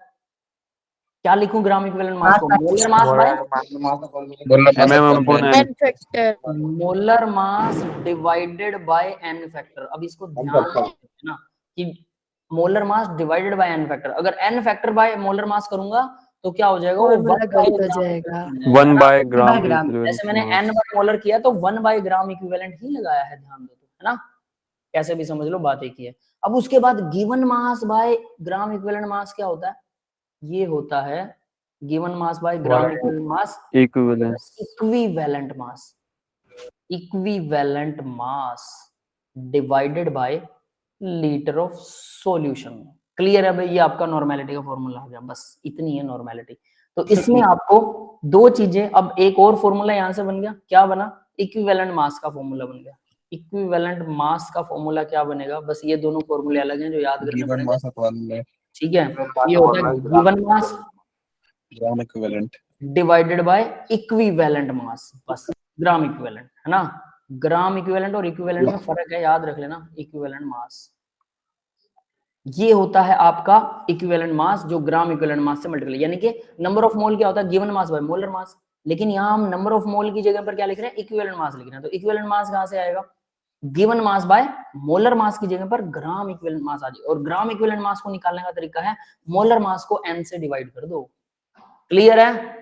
[SPEAKER 1] क्या लिखूं ग्राम इक्विवेलेंट मास को, molar mass bye
[SPEAKER 2] mm upon n,
[SPEAKER 4] n factor.
[SPEAKER 1] Molar mass divided by n factor. अब इसको ध्यान से ना कि molar mass divided by n factor, अगर n factor by molar mass करूंगा तो क्या हो जाएगा, वो
[SPEAKER 4] फॉर्मूला गलत हो जाएगा।
[SPEAKER 2] 1 बाय ग्राम
[SPEAKER 3] ग्राम।
[SPEAKER 1] जैसे मैंने n बाय मोलर किया तो 1 बाय ग्राम इक्विवेलेंट ही लगाया है, ध्यान दो, है ना। कैसे भी समझ लो, बात एक ही है। अब उसके बाद given mass by gram equivalent mass क्या होता है, ये होता है given mass by gram equivalent mass
[SPEAKER 2] equivalence,
[SPEAKER 1] equivalent mass, equivalent mass divided by litre of solution. Clear है भाई, ये आपका नॉर्मेलिटी का फॉर्मूला हो गया, बस इतनी है नॉर्मेलिटी। तो इसमें आपको 2 चीजें, अब एक और फॉर्मूला यहां से बन गया, क्या बना, इक्विवेलेंट मास का फॉर्मूला बन गया। इक्विवेलेंट मास का फॉर्मूला क्या बनेगा, बस ये दोनों फॉर्मूले अलग हैं जो याद करने
[SPEAKER 7] गिवन
[SPEAKER 1] पड़ेंगे,
[SPEAKER 7] मास अपॉन
[SPEAKER 1] ठीक है। ये होता है given mass
[SPEAKER 7] gram equivalent
[SPEAKER 1] divided by equivalent mass, बस ग्राम इक्विवेलेंट, है ना। ग्राम इक्विवेलेंट और इक्विवेलेंट में फर्क है, याद रख लेना। इक्विवेलेंट मास ये होता है आपका इक्विवेलेंट मास जो ग्राम इक्विवेलेंट मास से मल्टीप्लाई, यानी कि नंबर ऑफ मोल क्या होता है, given mass by molar mass. लेकिन यहाँ हम नंबर ऑफ मोल की जगह पर क्या लिख रहे हैं, इक्विवेलेंट मास लिख रहे हैं। तो इक्विवेलेंट मास कहां से आएगा, given mass by molar mass की जगह पर ग्राम इक्विवेलेंट मास आ जाए। और ग्राम इक्विवेलेंट मास को निकालने का तरीका है, मोलर मास को n से डिवाइड कर दो। क्लियर है।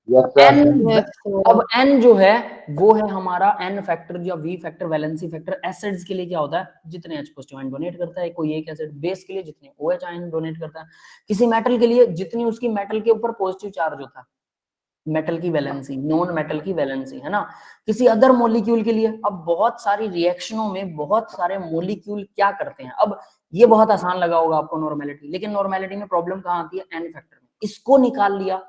[SPEAKER 1] n, अब n जो है वो है हमारा n फैक्टर या v factor, valency factor. Acids के लिए क्या होता है, जितने H पॉजिटिव आयन डोनेट करता है कोई एक एसिड, बेस के लिए जितने OH आयन डोनेट करता है, किसी मेटल के लिए जितनी उसकी मेटल के ऊपर पॉजिटिव चार्ज होता है, मेटल की वैलेंसी, नॉन मेटल की वैलेंसी, है ना। किसी अदर मॉलिक्यूल के लिए, अब बहुत सारी रिएक्शनों में बहुत सारे मॉलिक्यूल क्या करते हैं, अब ये बहुत आसान लगा होगा आपको नॉर्मेलिटी, लेकिन नॉर्मेलिटी में प्रॉब्लम कहाँ आती है, n फैक्टर में। इसको निकाल लिया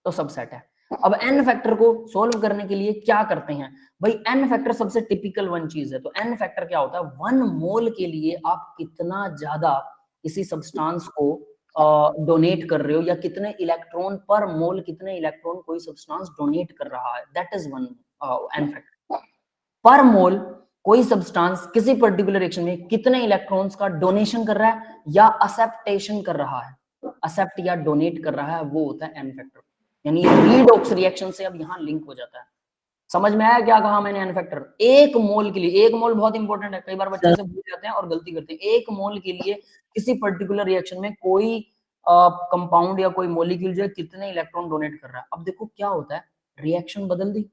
[SPEAKER 1] तो सब सेट है। अब n फैक्टर को सोल्व करने के लिए क्या करते हैं भाई, n फैक्टर सबसे टिपिकल वन चीज है। तो n फैक्टर क्या होता है, 1 मोल के लिए आप कितना ज्यादा किसी सब्सटेंस को डोनेट कर रहे हो, या कितने इलेक्ट्रॉन पर मोल, कितने इलेक्ट्रॉन कोई सब्सटेंस डोनेट कर रहा है, that is one n factor. पर मोल कोई सब्सटेंस किसी पर्टिकुलर रिएक्शन में कितने इलेक्ट्रॉन्स का डोनेशन कर रहा है या एक्सेप्टेशन कर रहा है, एक्सेप्ट या डोनेट कर रहा है, वो होता है एन फैक्टर। यानी रीडॉक्स रिएक्शन से अब यहाँ लिंक हो जाता है। समझ में आया क्या कहा मैंने? एन फैक्टर एक मोल के लिए, एक मोल बहुत इंपॉर्टेंट है, कई बार बच्चे से भूल जाते हैं और गलती करते हैं। एक मोल के लिए किसी पर्टिकुलर रिएक्शन में कोई कंपाउंड या कोई मॉलिक्यूल जो है कितने इलेक्ट्रॉन डोनेट कर रहा है। अब देखो क्या होता है, रिएक्शन बदल दी,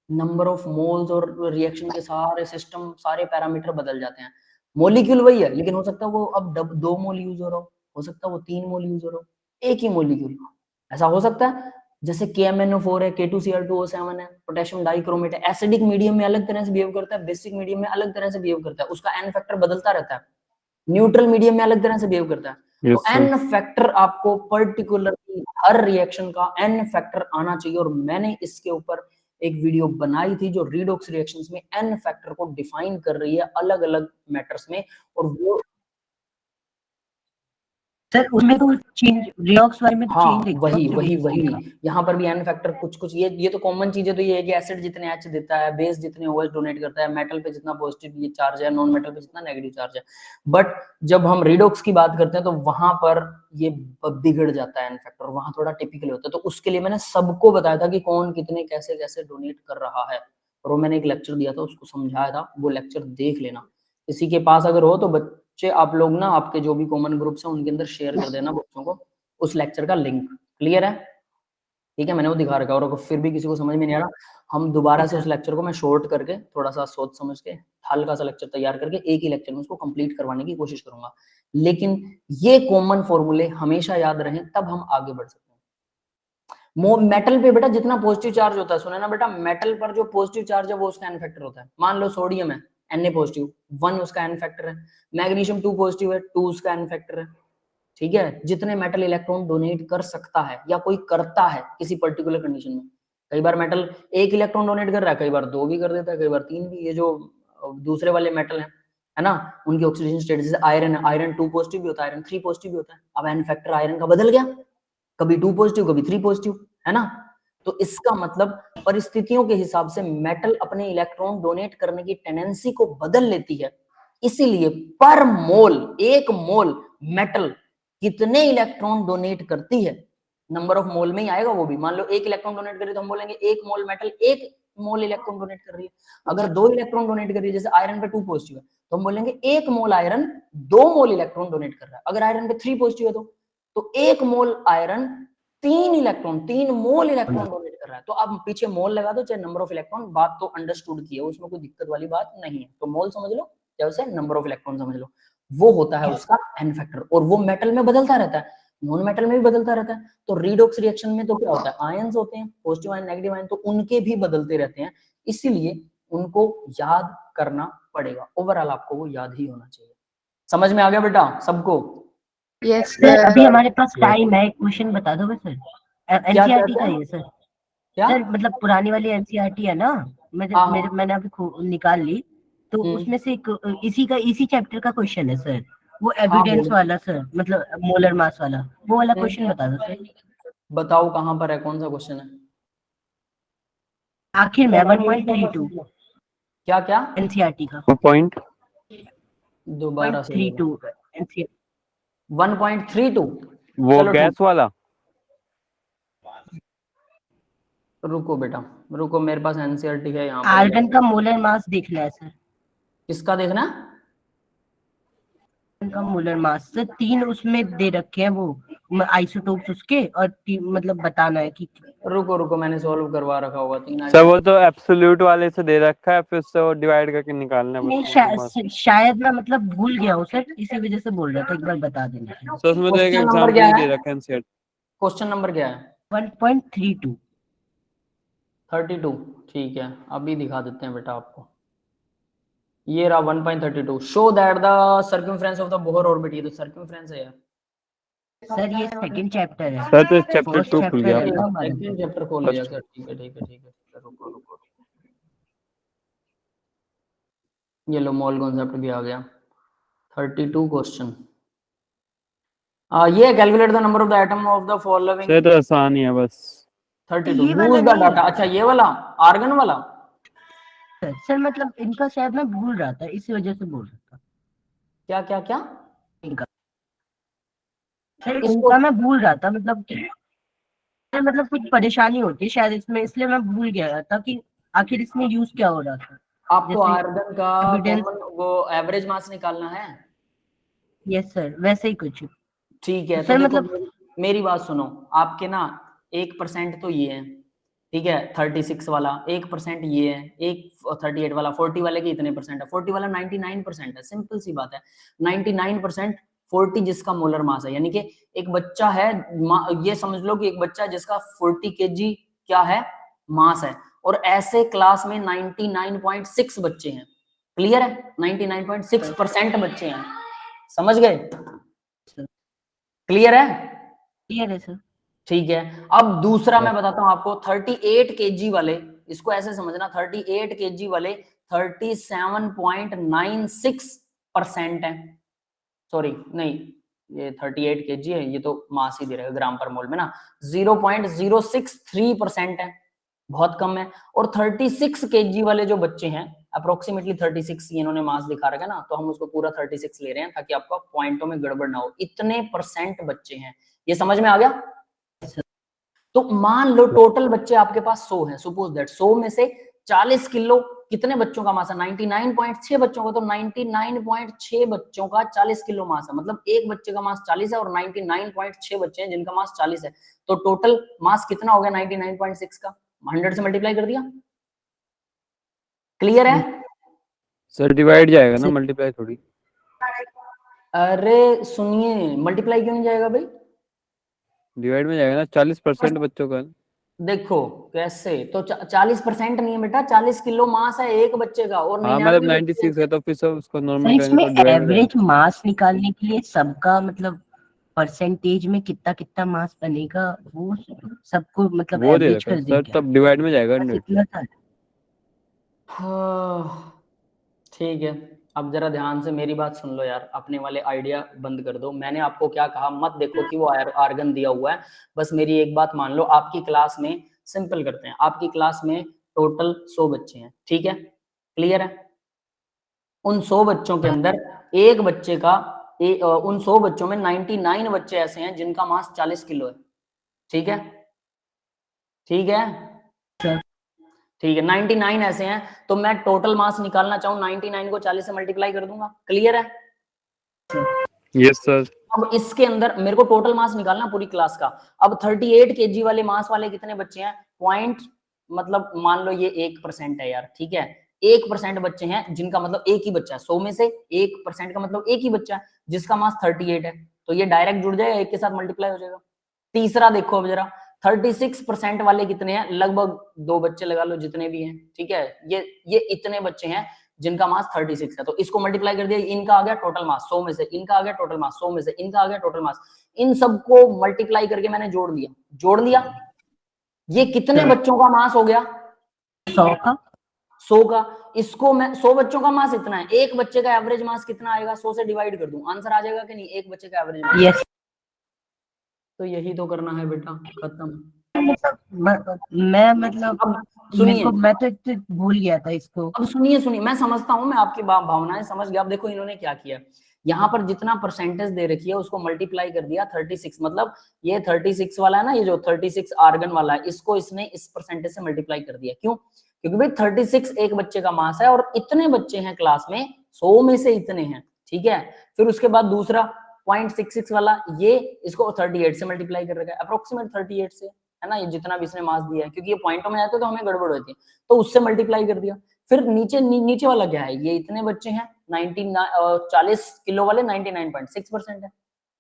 [SPEAKER 1] नंबर ऑफ मोल्स और रिएक्शन के सारे सिस्टम, सारे पैरामीटर बदल जाते हैं। मॉलिक्यूल वही है, लेकिन हो सकता है वो अब 2 मोल यूज हो रहा हो सकता है वो 3 मोल यूज हो रहा हो, एक ही मॉलिक्यूल, ऐसा हो सकता है। जैसे KMnO4 है, K2Cl2O7 है, पोटेशियम डाइक्रोमेट है, एसिडिक मीडियम में अलग तरह से बिहेव करता है, बेसिक मीडियम में अलग तरह से बिहेव करता है, उसका एन फैक्टर बदलता रहता है, न्यूट्रल मीडियम में अलग तरह से बिहेव करता है।
[SPEAKER 2] Yes,
[SPEAKER 1] तो एन फैक्टर आपको पर्टिकुलरली हर रिएक्शन का एन फैक्टर आना चाहिए, और मैंने इसके ऊपर एक वीडियो बनाई थी जो रीडॉक्स रिएक्शंस में एन फैक्टर को डिफाइन कर रही है अलग अलग मैटर्स में, और वो
[SPEAKER 3] सर उसमें तो चेंज, रिडॉक्स वाले में तो
[SPEAKER 1] हाँ
[SPEAKER 3] चेंज
[SPEAKER 1] वही यहाँ पर भी एन फैक्टर कुछ ये तो कॉमन चीजें तो ये है कि एसिड जितने एच देता है, बेस जितने OH डोनेट करता है, मेटल पे जितना पॉजिटिव ये चार्ज है, नॉन मेटल पे जितना नेगेटिव चार्ज है। बट जब हम रिडॉक्स की बात करते हैं तो वहां पर ये बिगड़ जाता है एन फैक्टर, वहां थोड़ा टिपिकल होता है। तो उसके लिए मैंने सबको बताया था कि कौन कितने कैसे कैसे डोनेट कर रहा है, और वो मैंने एक लेक्चर दिया था, उसको समझाया था, वो लेक्चर देख लेना। किसी के पास अगर हो तो बच्चे आप लोग ना, आपके जो भी कॉमन ग्रुप्स हैं उनके अंदर शेयर कर देना बच्चों को उस लेक्चर का लिंक। क्लियर है? ठीक है, मैंने वो दिखा रखा है। और फिर भी किसी को समझ में नहीं आ रहा, हम दोबारा से उस लेक्चर को मैं शॉर्ट करके थोड़ा सा सोच समझ के हल्का सा लेक्चर तैयार करके एक ही लेक्चर में उसको कंप्लीट करवाने की कोशिश करूंगा। लेकिन ये कॉमन फॉर्मूले हमेशा याद रहें, तब हम आगे बढ़ सकते हैं। मेटल पे बेटा जितना पॉजिटिव चार्ज होता है, सुने ना बेटा, मेटल पर जो पॉजिटिव चार्ज है वो उसका एन फैक्टर होता है। मान लो सोडियम है, Na पॉजिटिव, 1 उसका एन फैक्टर है। मैग्नीशियम 2 पॉजिटिव है, 2 उसका एन फैक्टर है। ठीक है, जितने मेटल इलेक्ट्रॉन डोनेट कर सकता है या कोई करता है किसी पर्टिकुलर कंडीशन में, कई बार मेटल 1 इलेक्ट्रॉन डोनेट कर रहा है, कई बार 2 भी कर देता है, कई बार 3 भी। ये जो दूसरे वाले मेटल है ना, उनकी ऑक्सीडेशन स्टेट, जैसे आयरन है, आयरन 2 पॉजिटिव भी होता है, आयरन 3 पॉजिटिव भी होता है। अब एन फैक्टर आयरन का बदल गया, कभी 2 पॉजिटिव कभी 3 पॉजिटिव, है ना। तो इसका मतलब परिस्थितियों के हिसाब से मेटल अपने इलेक्ट्रॉन डोनेट करने की टेंडेंसी को बदल लेती है। इसीलिए पर मोल, एक मोल मेटल कितने इलेक्ट्रॉन डोनेट करती है, नंबर ऑफ मोल में ही आएगा वो भी। मान लो 1 इलेक्ट्रॉन डोनेट कर रही है तो हम बोलेंगे 1 मोल मेटल 1 मोल इलेक्ट्रॉन डोनेट कर रही है। अगर 2 इलेक्ट्रॉन डोनेट कर रही है, जैसे आयरन पे 2 पॉजिटिव है, तो हम बोलेंगे 1 मोल आयरन 2 मोल इलेक्ट्रॉन डोनेट कर रहा है। अगर आयरन पे 3 पॉजिटिव है तो 1 मोल आयरन 3 मोल इलेक्ट्रॉन डोनेट कर रहा है। तो अब पीछे मोल लगा दो चाहे नंबर ऑफ इलेक्ट्रॉन, बात तो अंडरस्टूड की है, उसमें कोई दिक्कत वाली बात नहीं है। तो मोल समझ लो या उसे नंबर ऑफ इलेक्ट्रॉन समझ लो, वो होता है उसका एन फैक्टर, और वो मेटल में बदलता रहता है, नॉन मेटल में भी बदलता रहता है। तो रिडॉक्स रिएक्शन में तो क्या होता है, आयंस होते हैं, पॉजिटिव आयन नेगेटिव आयन, तो उनके भी बदलते रहते हैं, इसीलिए उनको याद करना पड़ेगा। ओवरऑल आपको वो याद ही होना चाहिए। समझ में आ गया बेटा सबको?
[SPEAKER 4] यस
[SPEAKER 3] सर अभी हमारे पास टाइम है, क्वेश्चन बता दोगे सर? एनसीईआरटी का है सर।
[SPEAKER 1] क्या
[SPEAKER 3] सर मतलब पुरानी वाली एनसीईआरटी है ना, मैंने अभी निकाल ली, तो उसमें से इसी चैप्टर का क्वेश्चन है सर, वो एविडेंस वाला सर, मतलब मोलर मास वाला, वो वाला क्वेश्चन बता दो सर।
[SPEAKER 1] बताओ कहाँ पर है, कौन सा क्वेश्चन है?
[SPEAKER 3] आखिर में 1.32
[SPEAKER 1] क्या क्या
[SPEAKER 3] एनसीईआरटी का
[SPEAKER 2] पॉइंट
[SPEAKER 1] दोबारा से
[SPEAKER 3] 1.32 एनसीईआरटी
[SPEAKER 1] 1.32।
[SPEAKER 2] वो
[SPEAKER 1] चलो
[SPEAKER 2] गैस वाला।
[SPEAKER 1] रुको बेटा रुको, मेरे पास एनसीईआरटी है यहाँ पर।
[SPEAKER 3] आर्गन का मोलर मास देखना है सर।
[SPEAKER 1] किसका देखना?
[SPEAKER 3] का मोलर मास सर 3 उसमें दे रखे हैं, वो आइसोटोप्स उसके, और मतलब बताना है कि
[SPEAKER 1] रुको मैंने सॉल्व करवा रखा होगा 3
[SPEAKER 2] सर वो तो एब्सोल्यूट वाले से दे रखा है, फिर उससे वो डिवाइड करके निकालना है
[SPEAKER 3] नहीं, शायद मैं मतलब भूल गया हूँ सर, इसी वजह से बोल रहा था, एक बार बता देना।
[SPEAKER 2] तो उसमें तो एक
[SPEAKER 1] क्वेश्चन नंबर
[SPEAKER 2] एग्जांपल
[SPEAKER 1] क्या
[SPEAKER 2] ही
[SPEAKER 1] है?
[SPEAKER 2] दे रखा है एनसीईआरटी।
[SPEAKER 1] क्वेश्चन नंबर क्या है?
[SPEAKER 3] 1.32
[SPEAKER 1] 32। ठीक है, अभी दिखा देते हैं बेटा आपको। ये रहा 1.32। Show that the circumference of the Bohr orbit. ये तो सर्कमफ्रेंस है यार
[SPEAKER 3] सर, ये सेकंड चैप्टर है
[SPEAKER 2] सर, तो चैप्टर
[SPEAKER 3] फर्स्ट
[SPEAKER 2] 2 खुल
[SPEAKER 3] चैप्टर
[SPEAKER 2] गया
[SPEAKER 3] है ना
[SPEAKER 2] आपका।
[SPEAKER 3] हमारा।
[SPEAKER 1] सेकंड चैप्टर खोल लिया क्या? ठीक है, रुको। ये लो मोल कॉन्सेप्ट भी आ गया। 32 क्वेश्चन। ये calculate the number of the atom of the following.
[SPEAKER 2] Sir तो आसान ही है बस।
[SPEAKER 1] 32
[SPEAKER 3] ये वाला
[SPEAKER 1] यूज द
[SPEAKER 3] नहीं।
[SPEAKER 1] डाटा। अच्छा ये वाला आर्गन वाला।
[SPEAKER 3] सर मतलब इनका शायद मैं भूल रहा था, इसी वजह से बोल रहा था
[SPEAKER 1] क्या क्या क्या?
[SPEAKER 3] इनका। सर
[SPEAKER 1] इसको
[SPEAKER 3] इनका मैं भूल रहा था, मतलब मतलब कुछ परेशानी होती है शायद इसमें, इसलिए मैं भूल गया था कि आखिर इसमें यूज क्या हो रहा था।
[SPEAKER 1] आपको
[SPEAKER 3] जैसे
[SPEAKER 1] आर्गन का
[SPEAKER 3] एविडेंस।
[SPEAKER 1] कॉमन वो एवरेज मास निकालना है।
[SPEAKER 3] यस सर, वैसे ही कुछ।
[SPEAKER 1] ठीक है, तो
[SPEAKER 3] सर
[SPEAKER 1] देखो
[SPEAKER 3] मतलब
[SPEAKER 1] मेरी बात सुनो। आपके ना 1% तो ये है, ठीक है, 36 वाला 1% ये है, एक 38 वाला, 40 वाले के इतने परसेंट है, 40 वाला 99% है। सिंपल सी बात है, 99% 40 जिसका मोलर मास है, यानी कि एक बच्चा है, ये समझ लो कि एक बच्चा जिसका 40 kg क्या है, मास है। और ऐसे क्लास में 99.6 बच्चे हैं। क्लियर है? 99.6% बच्चे हैं। समझ गए? क्लियर है?
[SPEAKER 3] क्लियर है सर।
[SPEAKER 1] ठीक है। अब दूसरा मैं बताता हूं आपको, 38 kg वाले, इसको ऐसे समझना, 38 kg वाले 37.96% है। सॉरी नहीं, ये 38 kg है, ये तो मास ही दे रहेगा ग्राम पर मोल में ना, 0.063% है, बहुत कम है। और 36 kg वाले जो बच्चे हैं, अप्रोक्सीमेटली 36 इन्होंने मास दिखा रखा है ना, तो हम उसको पूरा 36 ले रहे हैं ताकि आपका पॉइंटों में गड़बड़ ना हो। इतने परसेंट बच्चे हैं, ये समझ में आ गया? तो मान लो टोटल बच्चे आपके पास 100 हैं, सपोज दैट 100 में से 40 किलो कितने बच्चों का मास है? 99.6 बच्चों का। तो 99.6 बच्चों का 40 किलो मास है, मतलब एक बच्चे का मास 40 है और 99.6 बच्चे हैं जिनका मास 40 है। तो टोटल मास कितना हो गया 99.6 का? 100 से मल्टीप्लाई कर दिया। क्लियर है?
[SPEAKER 6] सर डिवाइड जाएगा ना, मल्टीप्लाई थोड़ी।
[SPEAKER 1] अरे सुनिए, मल्टीप्लाई क्यों नहीं जाएगा भाई?
[SPEAKER 6] डिवाइड में जाएगा ना, 40% बच्चों का।
[SPEAKER 1] देखो कैसे, तो 40% नहीं है बेटा, 40 किलो मास है एक बच्चे का और
[SPEAKER 6] हाँ मतलब
[SPEAKER 1] 99 बच्चे
[SPEAKER 6] 96 है, तो फिर सब उसको
[SPEAKER 3] सर
[SPEAKER 6] नॉर्मल करेंगे
[SPEAKER 3] इसमें
[SPEAKER 6] तो डिवाइड में जाएगा।
[SPEAKER 3] एवरेज मास निकालने के लिए सबका मतलब परसेंटेज में कितना कितना मास बनेगा वो सबको मतलब
[SPEAKER 6] वो दे
[SPEAKER 3] एवरेज
[SPEAKER 6] रखा है
[SPEAKER 3] कर
[SPEAKER 6] सर,
[SPEAKER 3] देंगे।
[SPEAKER 6] तब डिवाइड में जाएगा
[SPEAKER 3] बस
[SPEAKER 6] 100।
[SPEAKER 3] इतना था।
[SPEAKER 1] हाँ, ठीक है। अब जरा ध्यान से मेरी बात सुन लो यार, अपने वाले आइडिया बंद कर दो। मैंने आपको क्या कहा, मत देखो कि वो आर्गन दिया हुआ है, बस मेरी एक बात मान लो। आपकी क्लास में, सिंपल करते हैं, आपकी क्लास में टोटल 100 बच्चे हैं, ठीक है? क्लियर है? उन 100 बच्चों के अंदर एक बच्चे का उन 100 बच्चों में 99 बच्चे ऐसे हैं जिनका मास 40 किलो है। ठीक है? ठीक है?
[SPEAKER 3] सर
[SPEAKER 1] ठीक है, 99 ऐसे हैं, तो मैं टोटल मास निकालना चाहूं 99 को 40 से मल्टीप्लाई कर दूंगा। क्लियर है?
[SPEAKER 6] Yes sir.
[SPEAKER 1] अब इसके अंदर मेरे को टोटल मास निकालना पूरी क्लास का। अब 38 kg वाले मास वाले कितने बच्चे हैं? पॉइंट, मतलब मान लो ये 1% है यार, ठीक है? 1% बच्चे हैं जिनका मतलब एक ही बच्चा है। 100 में से 1% का मतलब एक ही बच्चा है जिसका मास 38 है, तो ये डायरेक्ट जुड़ जाएगा, एक के साथ मल्टीप्लाई हो जाएगा। तीसरा देखो अब जरा, 36% वाले कितने हैं? लगभग 2 बच्चे लगा लो, जितने भी हैं, ठीक है? ये इतने बच्चे हैं जिनका मास 36 है, तो इसको मल्टीप्लाई कर दिया, इनका आ गया टोटल मास 100 में से, इनका आ गया टोटल मास 100 में से, इनका आ गया टोटल मास। इन सबको मल्टीप्लाई करके मैंने जोड़ दिया, जोड़ लिया। ये कितने बच्चों का मास हो गया?
[SPEAKER 3] 100 का
[SPEAKER 1] 100 का। इसको मैं 100 बच्चों का मास इतना है, एक बच्चे का एवरेज मास कितना आएगा? 100 से डिवाइड कर दूं, आंसर आ जाएगा कि नहीं? एक बच्चे का एवरेज मास।
[SPEAKER 3] यस।
[SPEAKER 1] तो यही तो करना है बेटा, खत्म।
[SPEAKER 3] मैं मतलब
[SPEAKER 1] अब
[SPEAKER 3] मेरे को
[SPEAKER 1] सुनिए,
[SPEAKER 3] मैं तो इतने भूल गया था इसको।
[SPEAKER 1] अब सुनिए सुनिए, मैं समझता हूं, मैं आपकी भावनाएं समझ गया। अब देखो इन्होंने क्या किया, यहाँ पर जितना परसेंटेज दे रखी है उसको मल्टीप्लाई कर दिया 36, मतलब ये 36 वाला है ना, ये जो 36 आर्गन वाला है, इसको इसने इस परसेंटेज से मल्टीप्लाई कर दिया। क्यों? क्योंकि भाई 36 एक बच्चे का मास है और इतने बच्चे हैं क्लास में, 100 में से इतने हैं, ठीक है? फिर उसके बाद दूसरा 0.66 वाला, ये इसको 38 से मल्टीप्लाई कर रखा है, अप्रोक्सीमेट 38 से, है ना? ये जितना भी इसने मास दिया है, क्योंकि ये पॉइंटों में आते तो हमें गड़बड़ होती है, तो उससे मल्टीप्लाई कर दिया। फिर नीचे वाला क्या है? ये इतने बच्चे हैं 40 किलो वाले 99.6% है।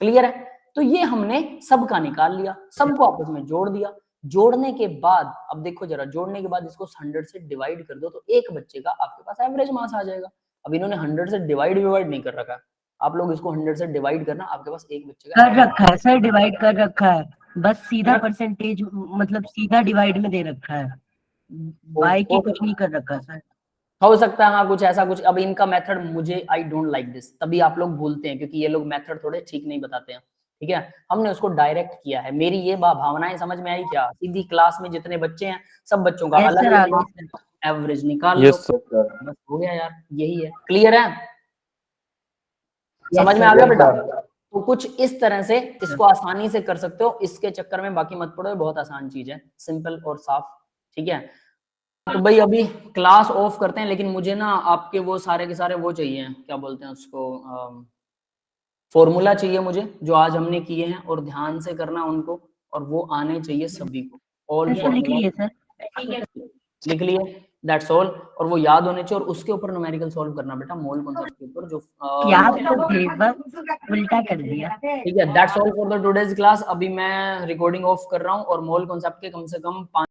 [SPEAKER 1] क्लियर है? तो ये हमने सबका निकाल लिया, सबको आपस में जोड़ दिया। जोड़ने के बाद अब देखो जरा, जोड़ने के बाद इसको 100 से डिवाइड कर दो, तो एक बच्चे का आपके पास एवरेज मास आ जाएगा। अब इन्होंने 100 से डिवाइड नहीं कर रखा है, आप लोग इसको 100 से डिवाइड करना, आपके पास एक बच्चे का
[SPEAKER 3] कर रखा है सर, डिवाइड कर रखा है, बस सीधा परसेंटेज मतलब सीधा डिवाइड में दे रखा है, बाई के कुछ नहीं कर रखा सर।
[SPEAKER 1] हो सकता है हाँ, कुछ ऐसा कुछ। अब इनका मेथड मुझे आई डोंट लाइक दिस, तभी आप लोग भूलते हैं, क्योंकि ये लोग मेथड थोड़े ठीक नहीं बताते हैं, ठीक है? हमने उसको डायरेक्ट किया है। मेरी ये भावनाएं समझ में आई क्या? सीधी क्लास में जितने बच्चे हैं सब बच्चों का
[SPEAKER 3] यस
[SPEAKER 1] अलग
[SPEAKER 3] सर,
[SPEAKER 1] अलग
[SPEAKER 3] आगे
[SPEAKER 1] मास,
[SPEAKER 3] सर।
[SPEAKER 1] एवरेज निकाल लो,
[SPEAKER 2] यस सर।
[SPEAKER 1] बस हो गया यार, यही है। क्लियर है? समझ
[SPEAKER 3] Yes,
[SPEAKER 1] में आ
[SPEAKER 3] sir.
[SPEAKER 1] गया बेटा? तो कुछ इस तरह से इसको आसानी से कर सकते हो, इसके चक्कर में बाकी मत पड़ो, बहुत आसान चीज है, सिंपल और साफ। ठीक है, तो भाई अभी क्लास ऑफ करते हैं, लेकिन मुझे ना आपके वो सारे के सारे वो चाहिए, क्या बोलते हैं उसको, फॉर्मूला चाहिए मुझे, जो आज हमने किए हैं, और ध्यान से करना उनको, और वो आने चाहिए सभी को। ऑल
[SPEAKER 3] सर लिख लिए सर।
[SPEAKER 1] लिख लिए, दैट्स ऑल। और वो याद होने चाहिए, और उसके ऊपर न्यूमेरिकल सॉल्व करना बेटा, मोल कॉन्सेप्ट के ऊपर, जो
[SPEAKER 3] याद तो थे, बस उल्टा कर दिया।
[SPEAKER 1] ठीक है। That's all for the today's class. अभी मैं रिकॉर्डिंग ऑफ कर रहा हूँ, और मोल कॉन्सेप्ट के कम से कम 5